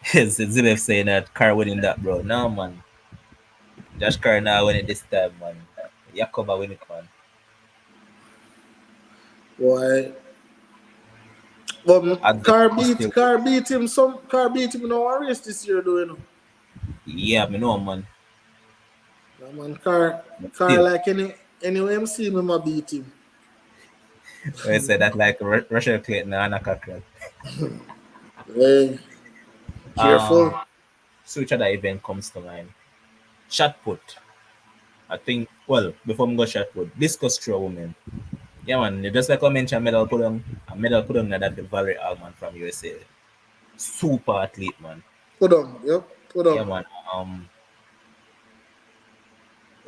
Zibef saying that Carr winning that, bro. No, man. Josh Carr now win it this time, man. Yakoba win it, man. Why? But And the still, Car beat him in our race this year, though, you know. yeah, me know, man. Yeah, man, But car still, like any MC, me ma beat him. I said that like Russia Clayton and Anna Cockrell. Hey, Um, careful. so which other event comes to mind? Shot put. I think, well, before we go shot put, discus throw women. Yeah, man, just like I mentioned, medal put on that Valerie Allman from USA. Super athlete, man. Put on, yep, put Yeah, on. man.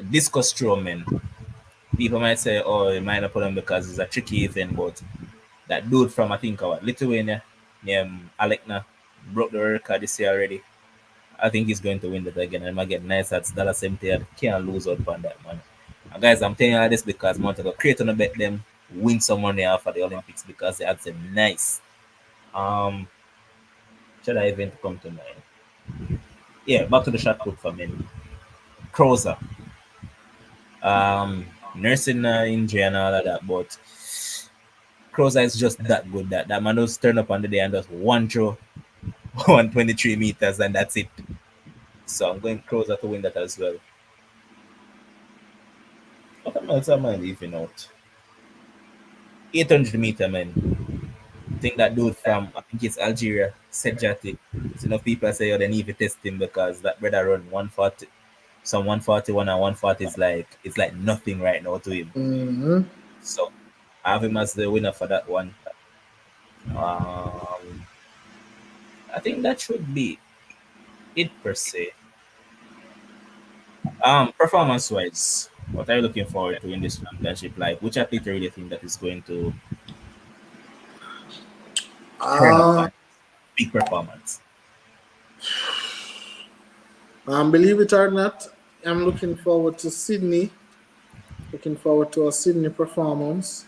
Discus throw, man. People might say, oh, it might not put on because it's a tricky event, but that dude from, I think, Lithuania, named Alekna, broke the record this year already. I think he's going to win that again. And I get nice at $70. Can't lose out on that, man. And guys, I'm telling you all this because I want to go create on a bet them, win some money off of the Olympics because they had some nice. Um, should I event come to mind? Yeah, back to the shot put for men. Crozer. Nursing injury and all of that, but Crozer is just that good that man just turn up on the day and just one throw, 123 meters, and that's it. So I'm going Crozer to win that as well. What else am I leaving out? 800-meter, man. I think that dude from, I think it's Algeria, Sejati. So enough people say, oh, they need to test him because that brother run 140, some 141 and 140 is like, it's like nothing right now to him. Mm-hmm. So I have him as the winner for that one. Um, I think that should be it per se. Performance wise, what are you looking forward to in this championship? Like, which athlete do you really think that is going to turn up Uh, and big performance? believe it or not, I'm looking forward to Sydney. Looking forward to a Sydney performance.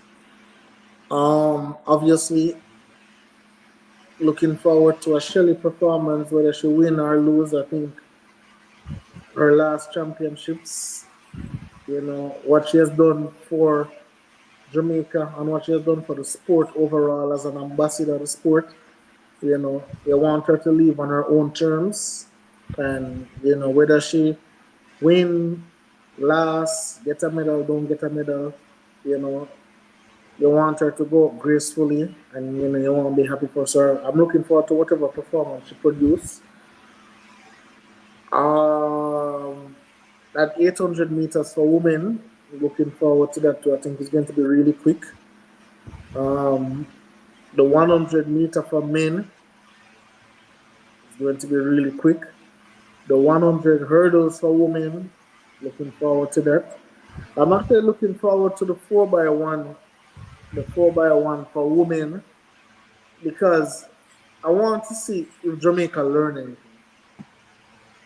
Obviously, looking forward to a Shelley performance, whether she win or lose. I think her last championships, what she has done for Jamaica and what she has done for the sport overall as an ambassador of the sport. You want her to live on her own terms, and whether she win, last, get a medal, don't get a medal, you know, you want her to go gracefully, and you want to be happy for her. So I'm looking forward to whatever performance she produce. Um, at 800 meters for women, looking forward to that too. I think it's going to be really quick. Um, the 100-meter for men is going to be really quick. The 100 hurdles for women, looking forward to that. I'm actually looking forward to the 4x1, the 4x1 for women, because I want to see if Jamaica learn anything.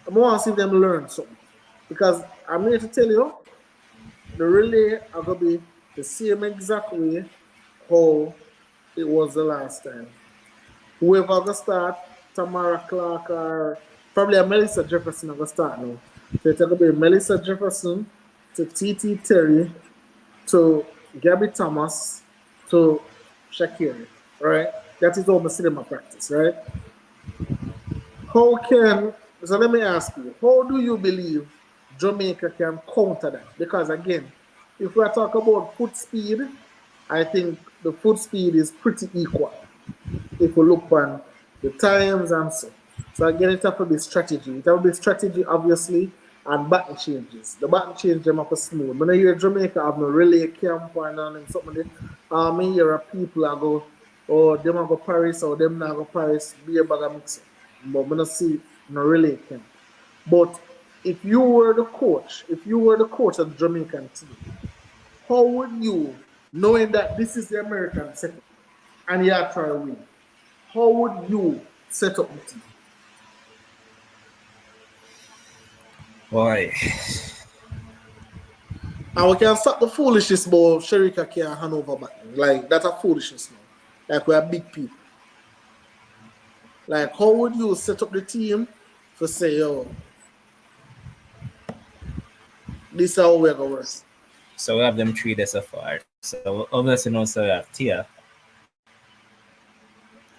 I want to see them learn something. Because I'm here to tell you, the relay are going to be the same exact way how it was the last time. Whoever going to start, Tamara Clark or probably a Melissa Jefferson going to start now. So it's going to be Melissa Jefferson to TT Terry to Gabby Thomas to Shakiri, right? That is how I see them at practice, right? So let me ask you, how do you believe Jamaica can counter that? Because again, if we are talking about foot speed, I think the foot speed is pretty equal if we look on the times and so. So again, it have to be strategy. It have to be strategy, obviously, and button changes. The button change them up a smooth. When I hear Jamaica have no relay camp and something, I hear people are go, oh, them are go Paris or them not go Paris, be a bag of mix. But when I see no relay camp. But if you were the coach of the Jamaican team, how would you, knowing that this is the American setup and you are trying to win, how would you set up the team? Boy, And we can stop the foolishness about Sherika can't hand over back. Like, that's a foolishness now. Like, we are big people. Like, how would you set up the team for say, yo, This is how we're going to work. So we have them three there so far. So obviously no, so we have Tia,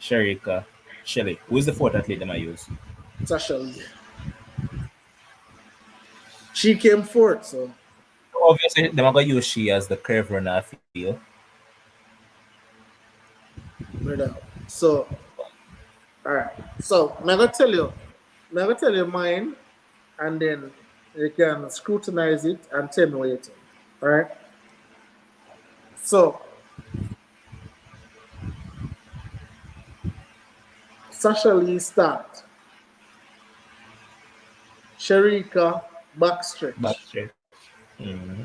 Sharika, Shelly. Who's the fourth athlete them I use? Sasha Lee. She came fourth, so. Obviously, they're going to use she as the curve runner, I feel. So, all right. So, I'm going to tell you mine, and then you can scrutinize it and tell me what you think. All right? So, Sasha Lee start. Sharika backstretch. Backstretch. Mm-hmm.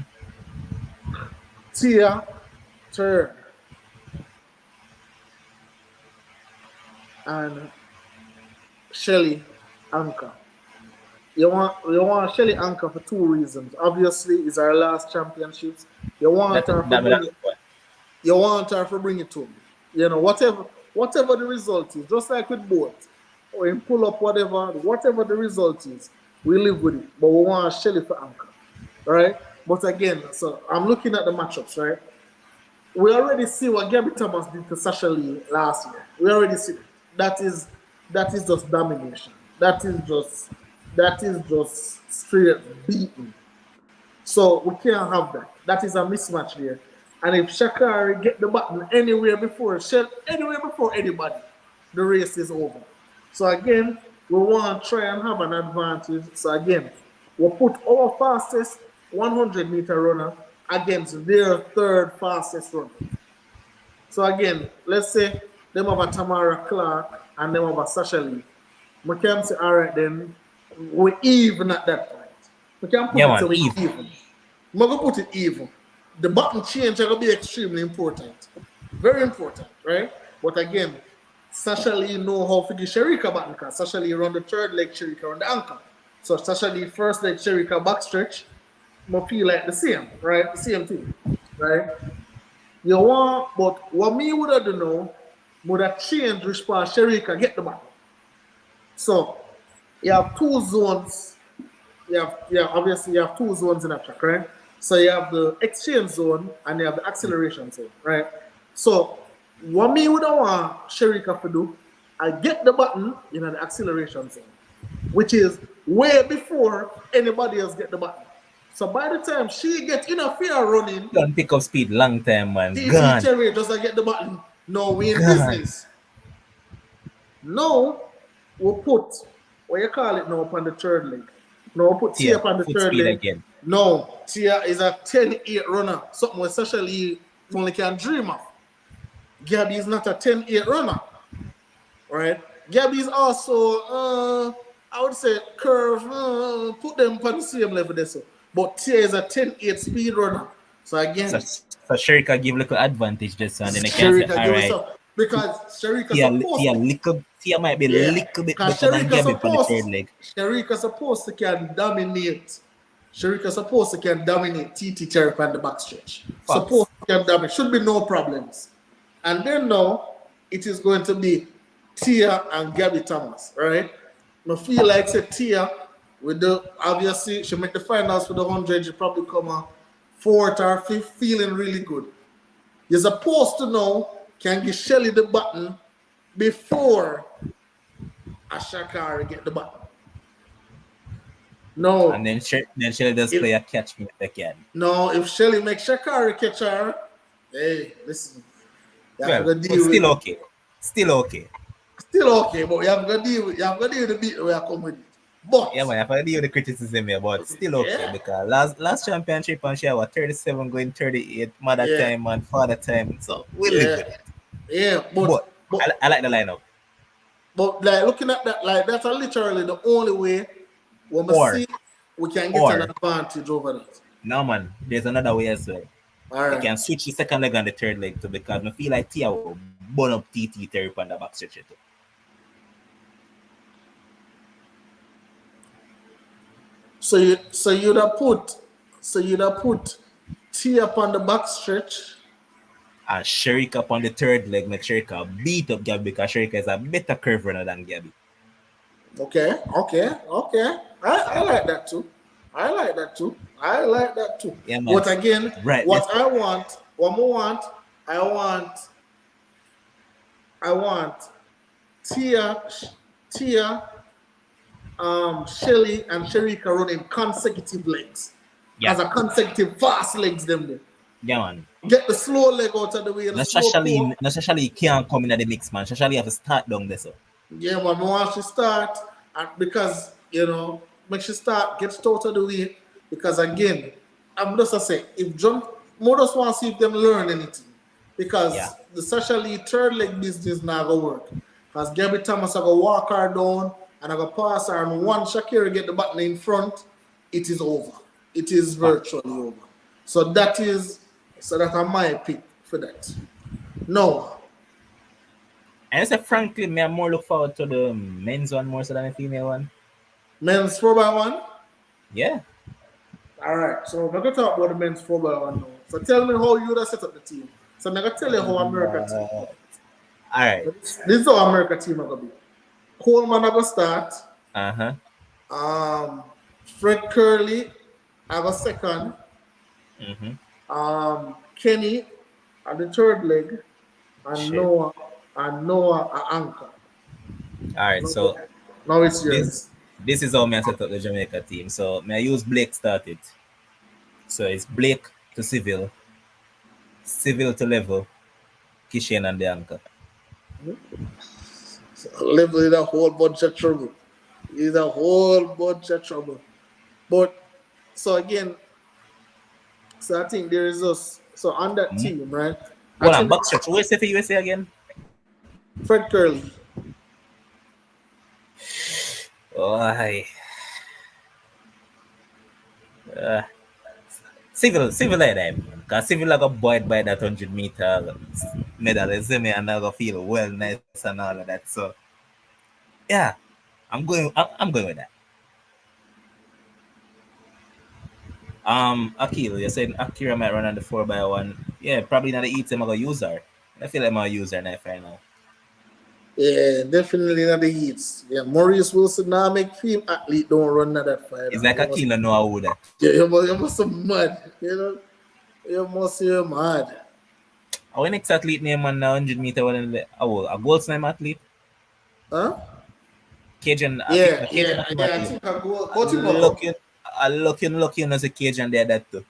Tia turn. And Shelly anchor. You want Shelly anchor for two reasons. Obviously, it's our last championships. You want her to bring it to me. You know, whatever the result is, just like with both, or in pull up whatever the result is, we live with it. But we want Shelly for anchor, right? But again, so I'm looking at the matchups, right? We already see what Gabby Thomas did to Sasha Lee last year. We already see it. That is just domination. That is just straight beating. So we can't have that. That is a mismatch there. And if Shakari get the button anywhere before anybody, the race is over. So again, we want to try and have an advantage. So again, we'll put our fastest 100-meter runner against their third fastest runner. So again, let's say them have a Tamara Clark and them have a Sasha Lee. We can say, all right, then we're even at that point. We can put it so we're even. We're going to put it even. The button change is going to be extremely important. Very important, right? But again, Sasha Lee know how to give Sharika button because Sasha Lee run the third leg, Sharika run the ankle. So Sasha Lee first leg, Sharika backstretch, I feel like the same, right? The same thing, right? You want, but what me would have done now, would have changed which part Sharika get the button. So you have two zones. Obviously you have two zones in a track, right? So you have the exchange zone and you have the acceleration zone, right? So what me would want Sharika to do, I get the button in the acceleration zone, which is way before anybody else get the button. So by the time she gets interfere running, don't pick up speed long time, man. Cherry just get the button. No, we in business. Now we'll put what you call it now upon the third leg. No, we'll put Tia upon the third leg. Again. No, Tia is a 10-8 runner. Something we especially only can dream of. Gabby is not a 10-8 runner. Right? Gabby is also I would say curve, put them on the same level there. So. But Tia is a 10-8 speed runner. So again, so Sharika give little advantage this one, then I can say, all right. Because Sharika Tia might be a little bit better than Gabby for the third leg. Sharika supposed to can dominate. Sharika supposed to can dominate TT Terry on the backstretch. Supposed to can dominate. Should be no problems. And then now it is going to be Tia and Gabby Thomas, right? I feel like say Tia. With the obviously she make the finals for the 100, she probably come a fourth or fifth, feeling really good. You're supposed to know can give Shelly the button before Ashakari get the button. No. And then Shelly does play a catch me again. No, if Shelly make Shakari catch her, hey, listen. Still okay. Still okay, but you have to deal with the beat where I come with it. But yeah, man, I have to deal with the criticism here, but still okay because last championship and she was 37 going 38 mother time and father time, so we'll live with it. Yeah, but I like the lineup. But like looking at that, like that's literally the only way when we see we can get an advantage over that. No man, there's another way as well. All right. You can switch the second leg and the third leg too because I feel like Tia will burn up TT Terry on the back stretch too. So you'd have put Tia up on the back stretch. And Sharika up on the third leg, make Sharika beat up Gabby because Sharika is a better curve runner than Gabby. Okay. I like that too. I like that too. I like that too. Yeah, man. But again, Right. what I want, I want Tia, Shelly and Sherika running consecutive legs. Yeah. As a consecutive fast legs them there. Yeah, man. Get the slow leg out of the way. The slow pull. Necessarily can't come in the mix, man. Necessarily have to start down there, so. Yeah, man, I want she start and because make she start, get out of the way. Because again, I'm just to say, if John more just want to see if them learn anything. Because the socially third leg business now go work. Because Gabby Thomas I go walk her down and I go pass her and one Shakira get the button in front, it is over. It is virtually over. So that's my pick for that. No. And I say frankly, me I more look forward to the men's one more so than the female one. Men's 4x1? Yeah. Alright, so we're gonna talk about the men's 4x1 now. So tell me how you would have set up the team. So I'm gonna tell you how America team. Alright. This is how America team are gonna be. Coleman are gonna start. Fred Curley I go second. Kenny at the third leg, and Noah at anchor. Alright, so now it's yours. This is how I set up the Jamaica team. So I use Blake started. So it's Blake to Civil, Civil to Level, Kishane and the anchor. So Level is a whole bunch of trouble. It's a whole bunch of trouble. But so again, so I think there is us. So on that team, right? Hold on, Backstretch. Who is it for USA again? Fred Curley. Oh, hi. Civil like that. Because Civil like a boyd by that 100-meter medal, and I feel well nice and all of that. So yeah, I'm going with that. Akil, you said Akira might run on the 4x1. Yeah, probably not the eat him. I'm gonna use her. I feel like I'm gonna use her now final. Yeah, definitely not the Heats. Yeah, Maurice Wilson now make film athlete don't run that fight. It's like Akil know how that. Yeah, you must be mad. You must be mad. Our next athlete name on 100-meter one a gold slam athlete. Huh? Cajun. Yeah, I think I go. Looking as a Cajun there that too.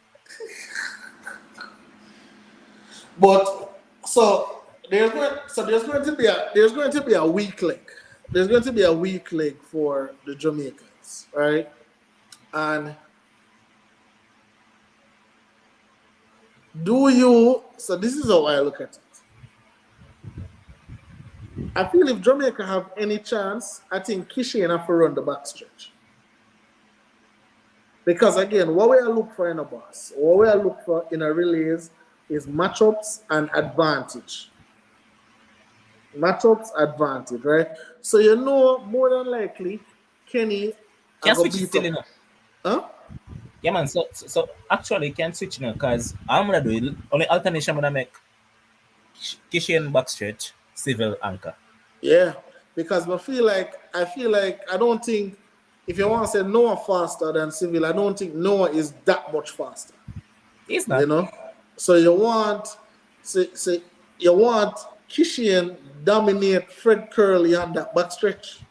But there's going to be a weak leg. There's going to be a weak leg for the Jamaicans, right? And so this is how I look at it. I feel if Jamaica have any chance, I think Kishane have to run the backstretch. Because again, what we are looking for in a boss, what we are looking for in a relays is matchups and advantage. Matchups advantage, right? So more than likely, Kenny can switch still enough. Huh? Yeah, man. So actually, you can switch now because I'm gonna do it. Only alternation I'm gonna make Kishane backstretch, Civil anchor. Yeah, because I feel like I don't think if you want to say Noah faster than Civil, I don't think Noah is that much faster. He's not. So you want Kishane dominate Fred Curley on that backstretch.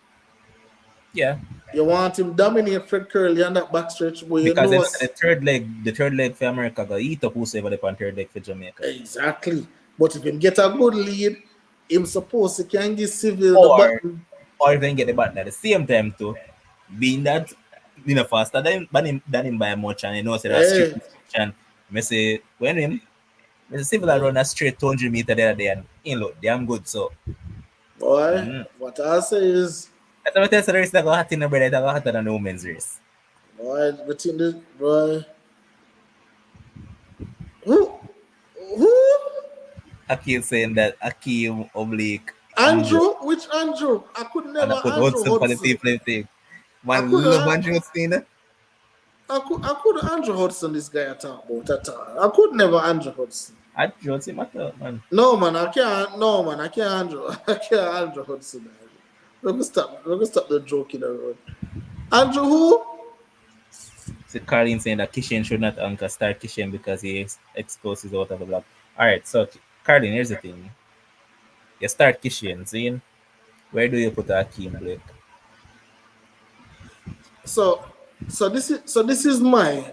Yeah. You want him dominate Fred Curley on that backstretch, but because the third leg for America got eat up whosoever they on third leg for Jamaica. Exactly. But if him get a good lead, him supposed to can give Civil the button. Or even get the button at the same time too. Being that faster than him by much and say that straight and I say when him Civil run a straight 200 meter there and he look damn good. So boy, what I say is that's what I tell the race that got hot in the bread, that got hotter than the women's race. Boy, between this boy. Who? Akil saying that Akeem oblique. Andrew? Which Andrew? I could never Andrew Hudson. For the people thing. Man, love Andrew Hudson. I could Andrew Hudson this guy I talk about at all. I could never Andrew Hudson. Andrew Hudson matter, man. No man, I can't Andrew Hudson. Let me stop the joke in the road. Andrew who? So Carlin saying that Kishane should not anchor start Kishane because he exposes out of the block. All right, so Carlin, here's the thing: you start Kishane, Zane. Where do you put Akeem Blake? So this is my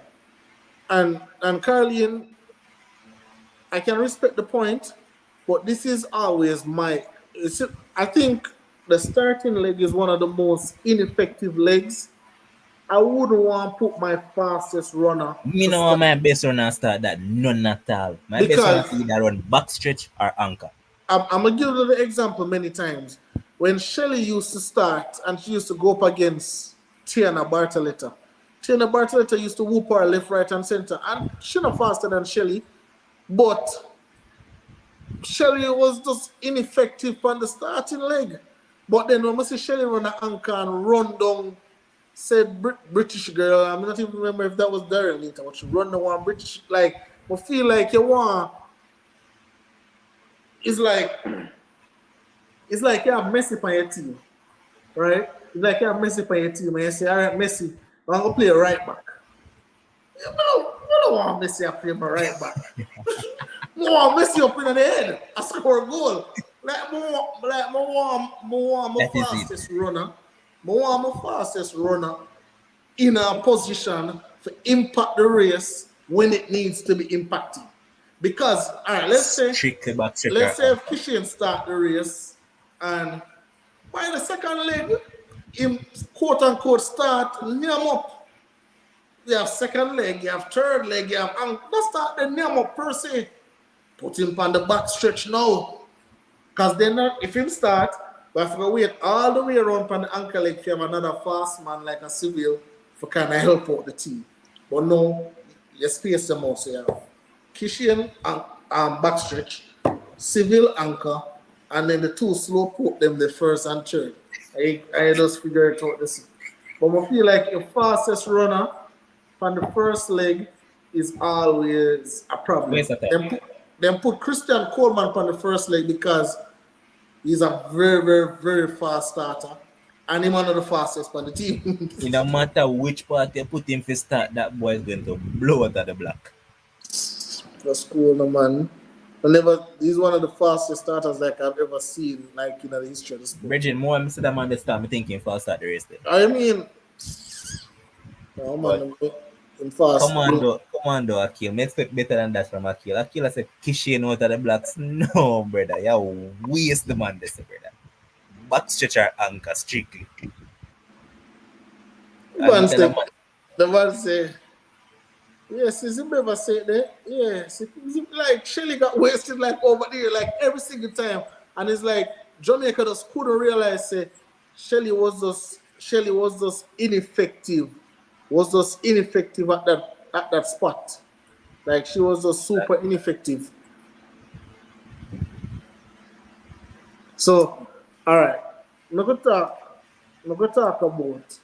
and Carlin, I can respect the point, but this is always my. I think the starting leg is one of the most ineffective legs. I wouldn't want to put my fastest runner Me to know how start my best runner start that none at all. My best runner because either run backstretch or anchor. I'm gonna give you the example many times. When Shelley used to start and she used to go up against Tiana Bartoletta. Tiana Bartoletta used to whoop her left, right, and center, and she's not faster than Shelley, but Shelley was just ineffective on the starting leg. But then when I see Shelley run an anchor and run down said British girl, I'm not even remember if that was Darren later, but she run the one British like I feel like you want it's like it's like you have Messi on your team, right? It's like you have Messi on your team and you say, all right, Messi, I'm gonna play a right back. You don't want Messi to play my right back. More Messi up in the head. I score a goal. Like more my That is it. fastest runner. More my fastest runner in a position to impact the race when it needs to be impacted. Because all right, Strictly backstretch let's or say if anchor. Kishane start the race and by the second leg, him quote unquote start near him up. You have second leg, you have third leg, you have let's start the name up per se. Put him on the back stretch now. Because then if him start, but if we wait all the way around on the ankle leg for another fast man like a civil for kind of help out the team. But no, you space them out. So you have Kishane and back stretch, civil anchor, and then the two slow put them the first and third. I just figure it out this. But I feel like your fastest runner on the first leg is always a problem. Waste of time. Them put Christian Coleman on the first leg because he's a very, very, very fast starter. And he's one of the fastest on the team. It no matter which part you put him for start, that boy is going to blow out of the block. That's cool, no man. He's one of the fastest starters like I've ever seen, like in the history of the sport. Bridget, more I see that man this time, I thinking fast start the race there. I mean, no But man, in fast. Commando Akil. Me expect better than that from Akil. Akil I said Kishane out of the blocks. No, brother. You waste the man this, brother. Backstretch or anchor strictly. And tell him, The man say, yes, is him ever say that? Yes, like Shelly got wasted like over there, like every single time. And it's like Jamaica just couldn't realize say Shelly was just ineffective. Was just ineffective at that spot. Like she was just super ineffective. So, all right, I'm gonna talk about.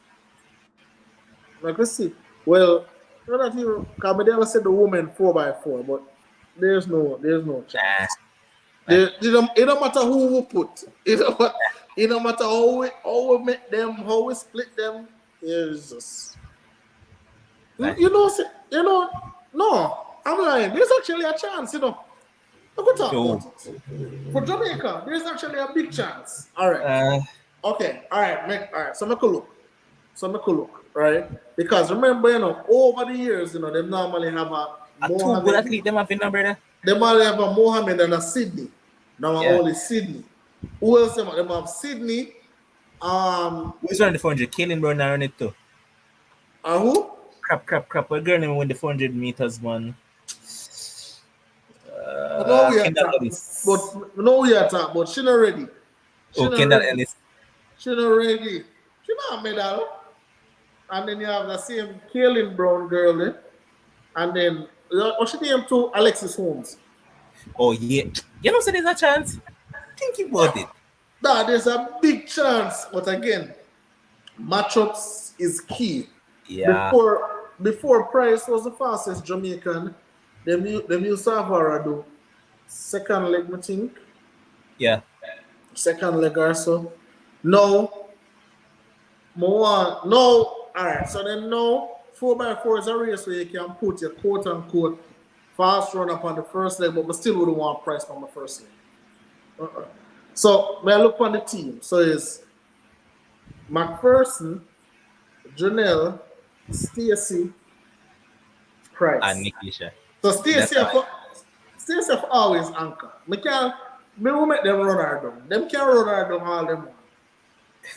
Like let's see. Well, not even because they ever said the woman 4x4, but there's no chance. It don't matter who we put. It don't matter how we make them, how we split them. It's just no, I'm lying. There's actually a chance, I could talk about it. For Jamaica, there's actually a big chance. All right. Okay. All right. So make a look. Right? Because remember, over the years, they normally have a Mohammed. Two athlete, them have a brother. They normally have a Mohammed and a Sydney. Now only Sydney. Who else them have? Sydney. Who's running the 400? Kaylin Brown run it too. Who? Crap. What girl name win the 400 meters, man? Kendall Ellis. But no, we are talking. But she not ready. Kendall Ellis. She not ready. She not a medal. And then you have the same Kaylin Brown girl there. And then what's she name to Alexis Holmes? Oh yeah. So there's a chance. Think about it. Nah, there's a big chance. But again, matchups is key. Yeah. Before Pryze was the fastest Jamaican, them used Savara do second leg, I think. Yeah. Second leg or so. No. More. No. All right. So then no. 4x4 is a race where you can put your quote unquote fast run up on the first leg, but we still wouldn't want Pryze from the first leg. So when I look on the team, so it's McPherson, Janelle, Stacey, Pryze. And Nikisha. So Stacey always anchor. Me will make them run her down. Them can run her down all them want.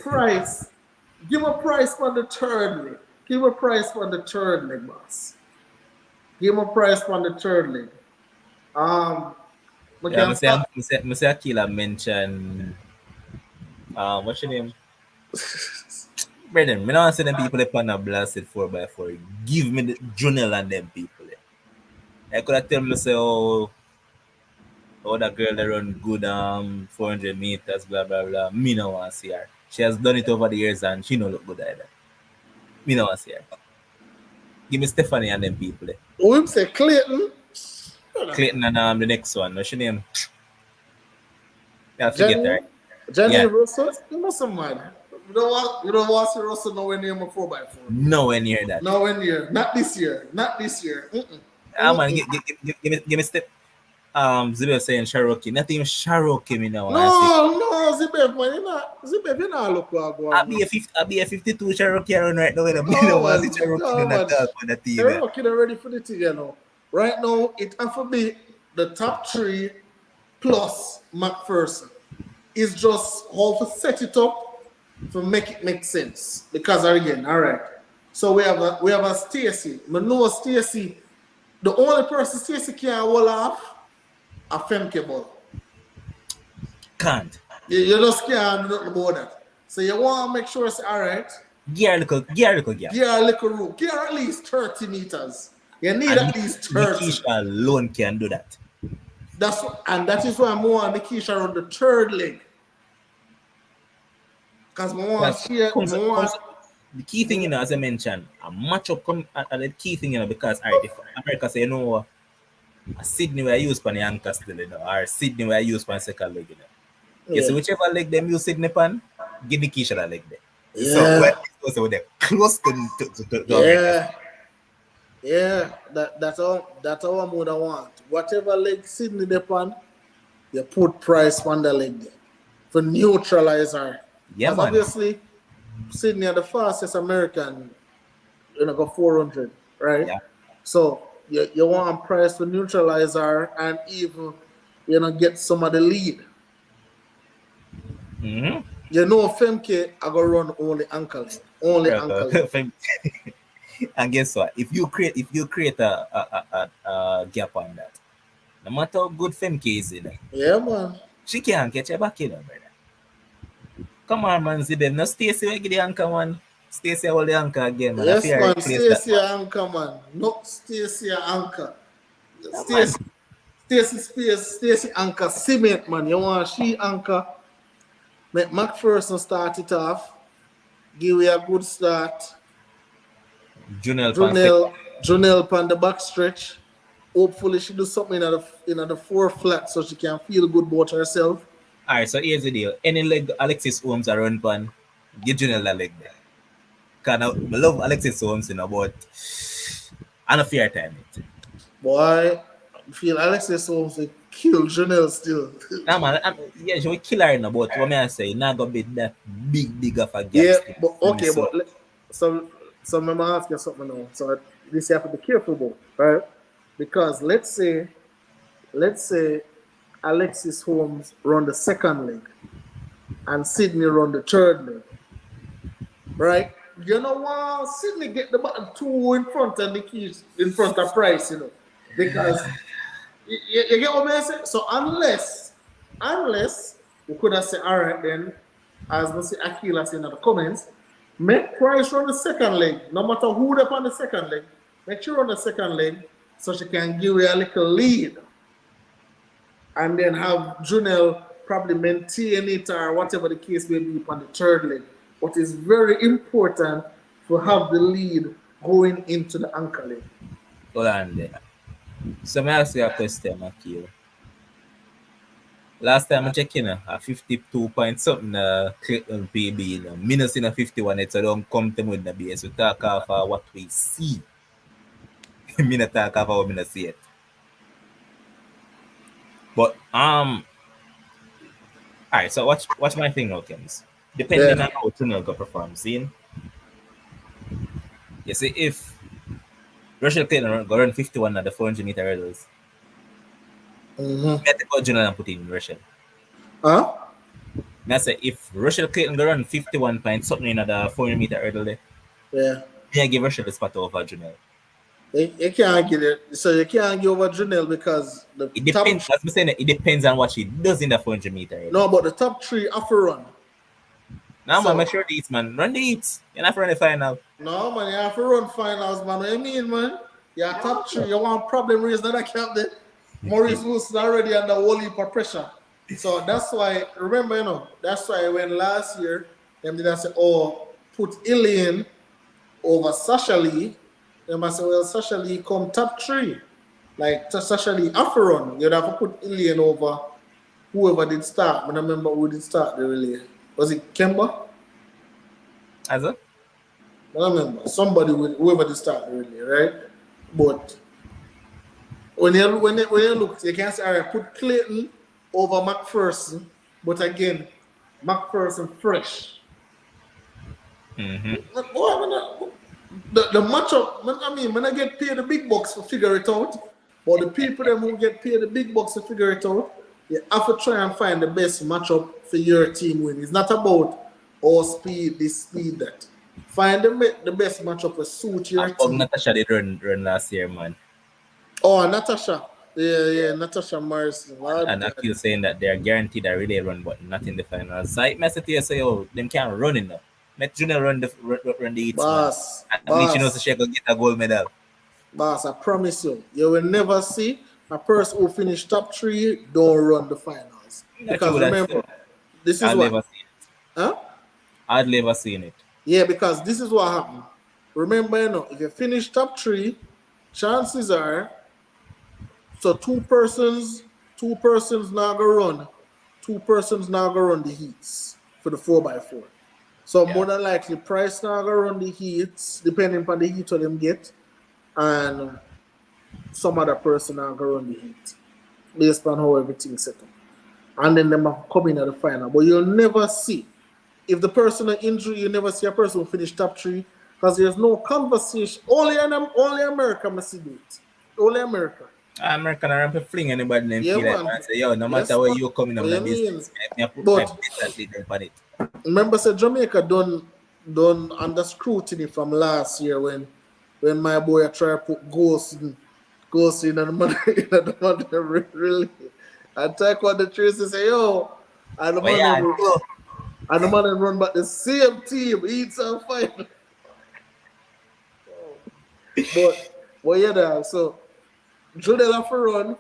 Pryze, give a Pryze for the third leg. Give a Pryze for the third leg, boss. Give a Pryze for the third leg. Mr. Akila mentioned what's your name? Brendan, me don't see them people up on a blasted 4x4. Give me the journal and them people. I could have tell me say oh that girl that run good 400 meters, blah blah blah. Me no want to see her. She has done it over the years and she no look good either. Me no want to see her. Give me Stephanie and them people. Who say Clayton? Clayton and the next one. What's your name? I forget her. Jenny Russell? You must have mad. We don't want to see Russell nowhere near my 4x4. Nowhere near that. Nowhere near. Not this year. Man, give me step. Zibel saying Cherokee. Not even Cherokee me now. No, Zibel, man, you not look what I'll be a 52 Cherokee around right now. I don't want to see Cherokee in the team. Cherokee are ready for the thing, you know. Right now, it has to be the top 3 plus McPherson. It's just how to set it up to make it make sense. Because again, all right. So we have a Stacey. I know Stacey. The only person Stacey can hold off a Femke ball. Can't. You just can't do nothing about that. So you want to make sure it's all right. Gear a little gap. Gear a little room. Gear at least 30 meters. You need at least 30. Nikisha alone can do that. That is why I want Nikisha on the third leg. Because the key thing, as I mentioned, a matchup the key thing, because if America say, Sydney where I use for the anchor still, or Sydney where I use for the second leg, Yeah. So whichever leg them use Sydney pan, give Nikisha that leg there. Yeah. So they're close to America. Yeah, that's all I would want. Whatever leg Sydney depend, you put Pryze on the leg there for neutralize her. Yeah, man. Obviously, Sydney are the fastest American, go 400, right? Yeah. So you want Pryze to neutralize her and even, get some of the lead. Mm-hmm. Femke are gonna run only ankle leg. Only ankle leg. And guess what? If you create a gap on that, no matter how good Femke is yeah, man, she can't get you back brother. Come on, man, Zibem. No Stacey will get the anchor, man. Stacey hold the anchor again, man. Yes, man. Stacey anchor, man. No Stacey anchor. Stacey anchor cement, man. You want she anchor? Make McPherson start it off. Give you a good start. Junelle on the back stretch. Hopefully she do something in the 4 flat so she can feel good about herself. Alright, so here's the deal. Any leg Alexis Holmes are run pan, give Junelle that leg there. Because I love Alexis Holmes, but I don't fear time it. Boy, I feel Alexis Holmes will kill Junelle still. Nah, man, she will kill her, but what I say, not going to be that big of a gap. Yeah, but okay, so I'm going to ask you something now. So this you have to be careful about, right? Because let's say Alexis Holmes run the second leg and Sydney run the third leg, right? You know what? Sydney get the button 2 in front and the keys in front of Pryze, because you get what I'm saying? So unless we could have said, all right then, as we see Akila saying in the comments, make Pryze run the second leg, no matter who they're on the second leg, make sure run the second leg so she can give you a little lead. And then have Junelle probably maintain it or whatever the case may be on the third leg. But it's very important to have the lead going into the anchor leg. Hold on there. So may I ask you a question, Akil? Last time I check in, a 52 point something Clayton PB, minus in a 51, it's a don't come to me with the BS. We talk off what we see. Me not talk off what we not see it. But alright, so watch my thing now, Kems. Depending on Yeah. how Tunnel go perform, seeing you see if Russell Clayton go run 51 at the 400-meter hurdles, Mm-hmm. me take out Juno and put in Russell. Huh? Me I say if Russell Clayton go run 51 point something in the 400-meter hurdle there, Yeah. me I give Russell the spot over Juno. You can't get it. So you can't get over Janelle because the It top depends. As I'm saying, it depends on what she does in the 400-meter hurdle. no, but the top three have to run. Now, man, So make sure the eats, man. Run the eats. You're not run the final. no man, you have to run finals, man. What you mean, man? You're top three. You want problem raise that I can't there. Maurice Wilson already under whole heap of pressure. So that's why remember, that's why when last year them did I say, oh, put Ilian over Sasha Lee, them I say, well, Sasha Lee come top three. Like Sasha Lee after run, you'd have to put Ilian over whoever did start. I remember who did start the relay. Was it Kemba? As a? I don't remember. Somebody with whoever did start the relay, right? But when you look, you can say, all right, put Clayton over McPherson, but again, McPherson fresh. Mm-hmm. The matchup, I mean, when I get paid the big bucks to figure it out, but the people them who get paid the big bucks to figure it out, you have to try and find the best matchup for your team win. It's not about all speed, this speed, that. Find the best matchup to suit your team. Natasha did run last year, man. Oh, Natasha. Yeah, Natasha Morrison. And I keep saying that they're guaranteed a relay run, but not in the finals. So I message to you say, oh, them can't run enough. Let Junior run the eats, Boss, man. At least you know so she can get a gold medal. Boss, I promise you, you will never see a person who finished top three don't run the finals. Because remember, this is what. Never seen it. Huh? I'd never seen it. Yeah, because this is what happened. Remember, if you finish top three, chances are, so two persons now go run. Two persons now go run the heats for the 4x4. So more than likely, Pryze now go run the heats, depending on the heat that them get, and some other person now go run the heat, based on how everything's set up. And then them come in at the final. But you'll never see, if the person is injured, you never see a person who finish top three, because there's no conversation. Only America must do it. Only America. American are not fling anybody in Yeah, feel like, man. Say, yo, no matter where you coming on the business, I put my business on it. Remember, say Jamaica done under scrutiny from last year when my boy tried to put ghosts in the mother really. And take what the Tracy say, yo, and the man run back the same team, eats and fight. But yeah, so Jodel have to run,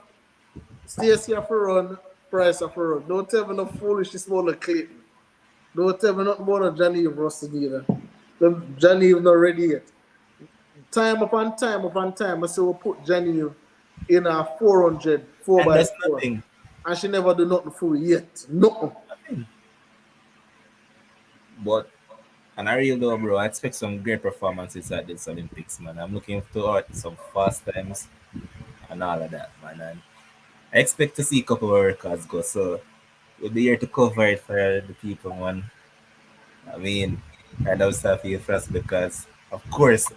Stacey have to run, Pryze have to run. Don't tell me no foolish this more like Clayton. Don't tell me nothing more than Johnny Rusty either. Johnny is not ready yet. Time upon time, I say we'll put Johnny in a 400, 4x4. And she never do nothing full yet. Nothing. But, and I really though, bro, I expect some great performances at this Olympics, man. I'm looking forward to some fast times and all of that, man. And I expect to see a couple of records go. So we'll be here to cover it for the people, man. I mean, kind of stuff here first because, of course,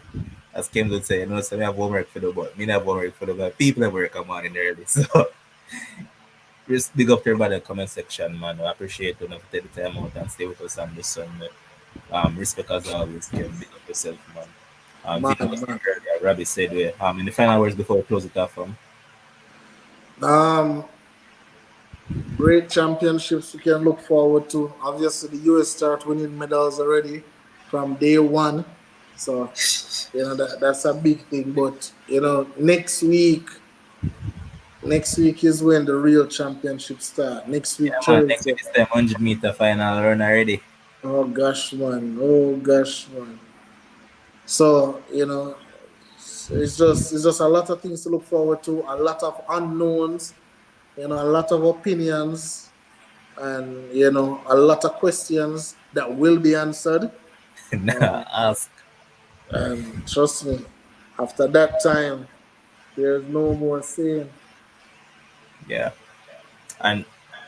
as Kim would say, so we have homework for the boy. Me have homework for the boy. People have work come on in early. So just big up to everybody in the comment section, man. I appreciate you for taking the time out and stay with us on this Sunday. Respect as always, Kim. Big up yourself, man. Robbie said in the final words before we close it off from. Great championships we can look forward to. Obviously, the US start winning medals already from day one. So, that's a big thing. But, next week is when the real championship start. Next week, next week is the 100-meter final run already. Oh, gosh, man. So, it's just a lot of things to look forward to, a lot of unknowns, a lot of opinions, and you know, a lot of questions that will be answered. Nah, ask. And trust me, after that time, there's no more saying. Yeah. And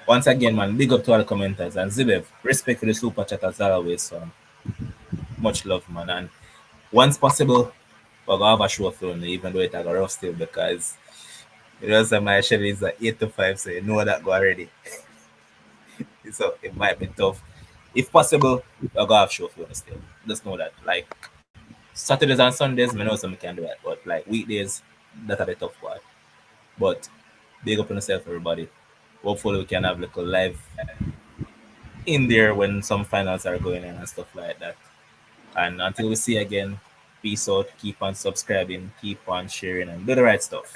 once again, man, big up to all the commenters. And Zibev, respect for the super chat as always. So much love, man. And once possible, we're gonna have a show for you, even though it's a rough still, because you know some my schedule is at 8 to 5, so you know that go already. So it might be tough. If possible, we're gonna have show for you still. Just know that. Like Saturdays and Sundays, I know some can do that, but like weekdays, that are the tough part. But big up on yourself, everybody. Hopefully we can have like a live in there when some finals are going on and stuff like that. And until we see again, peace out. Keep on subscribing, keep on sharing, and do the right stuff.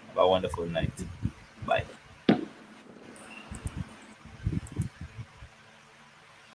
Have a wonderful night.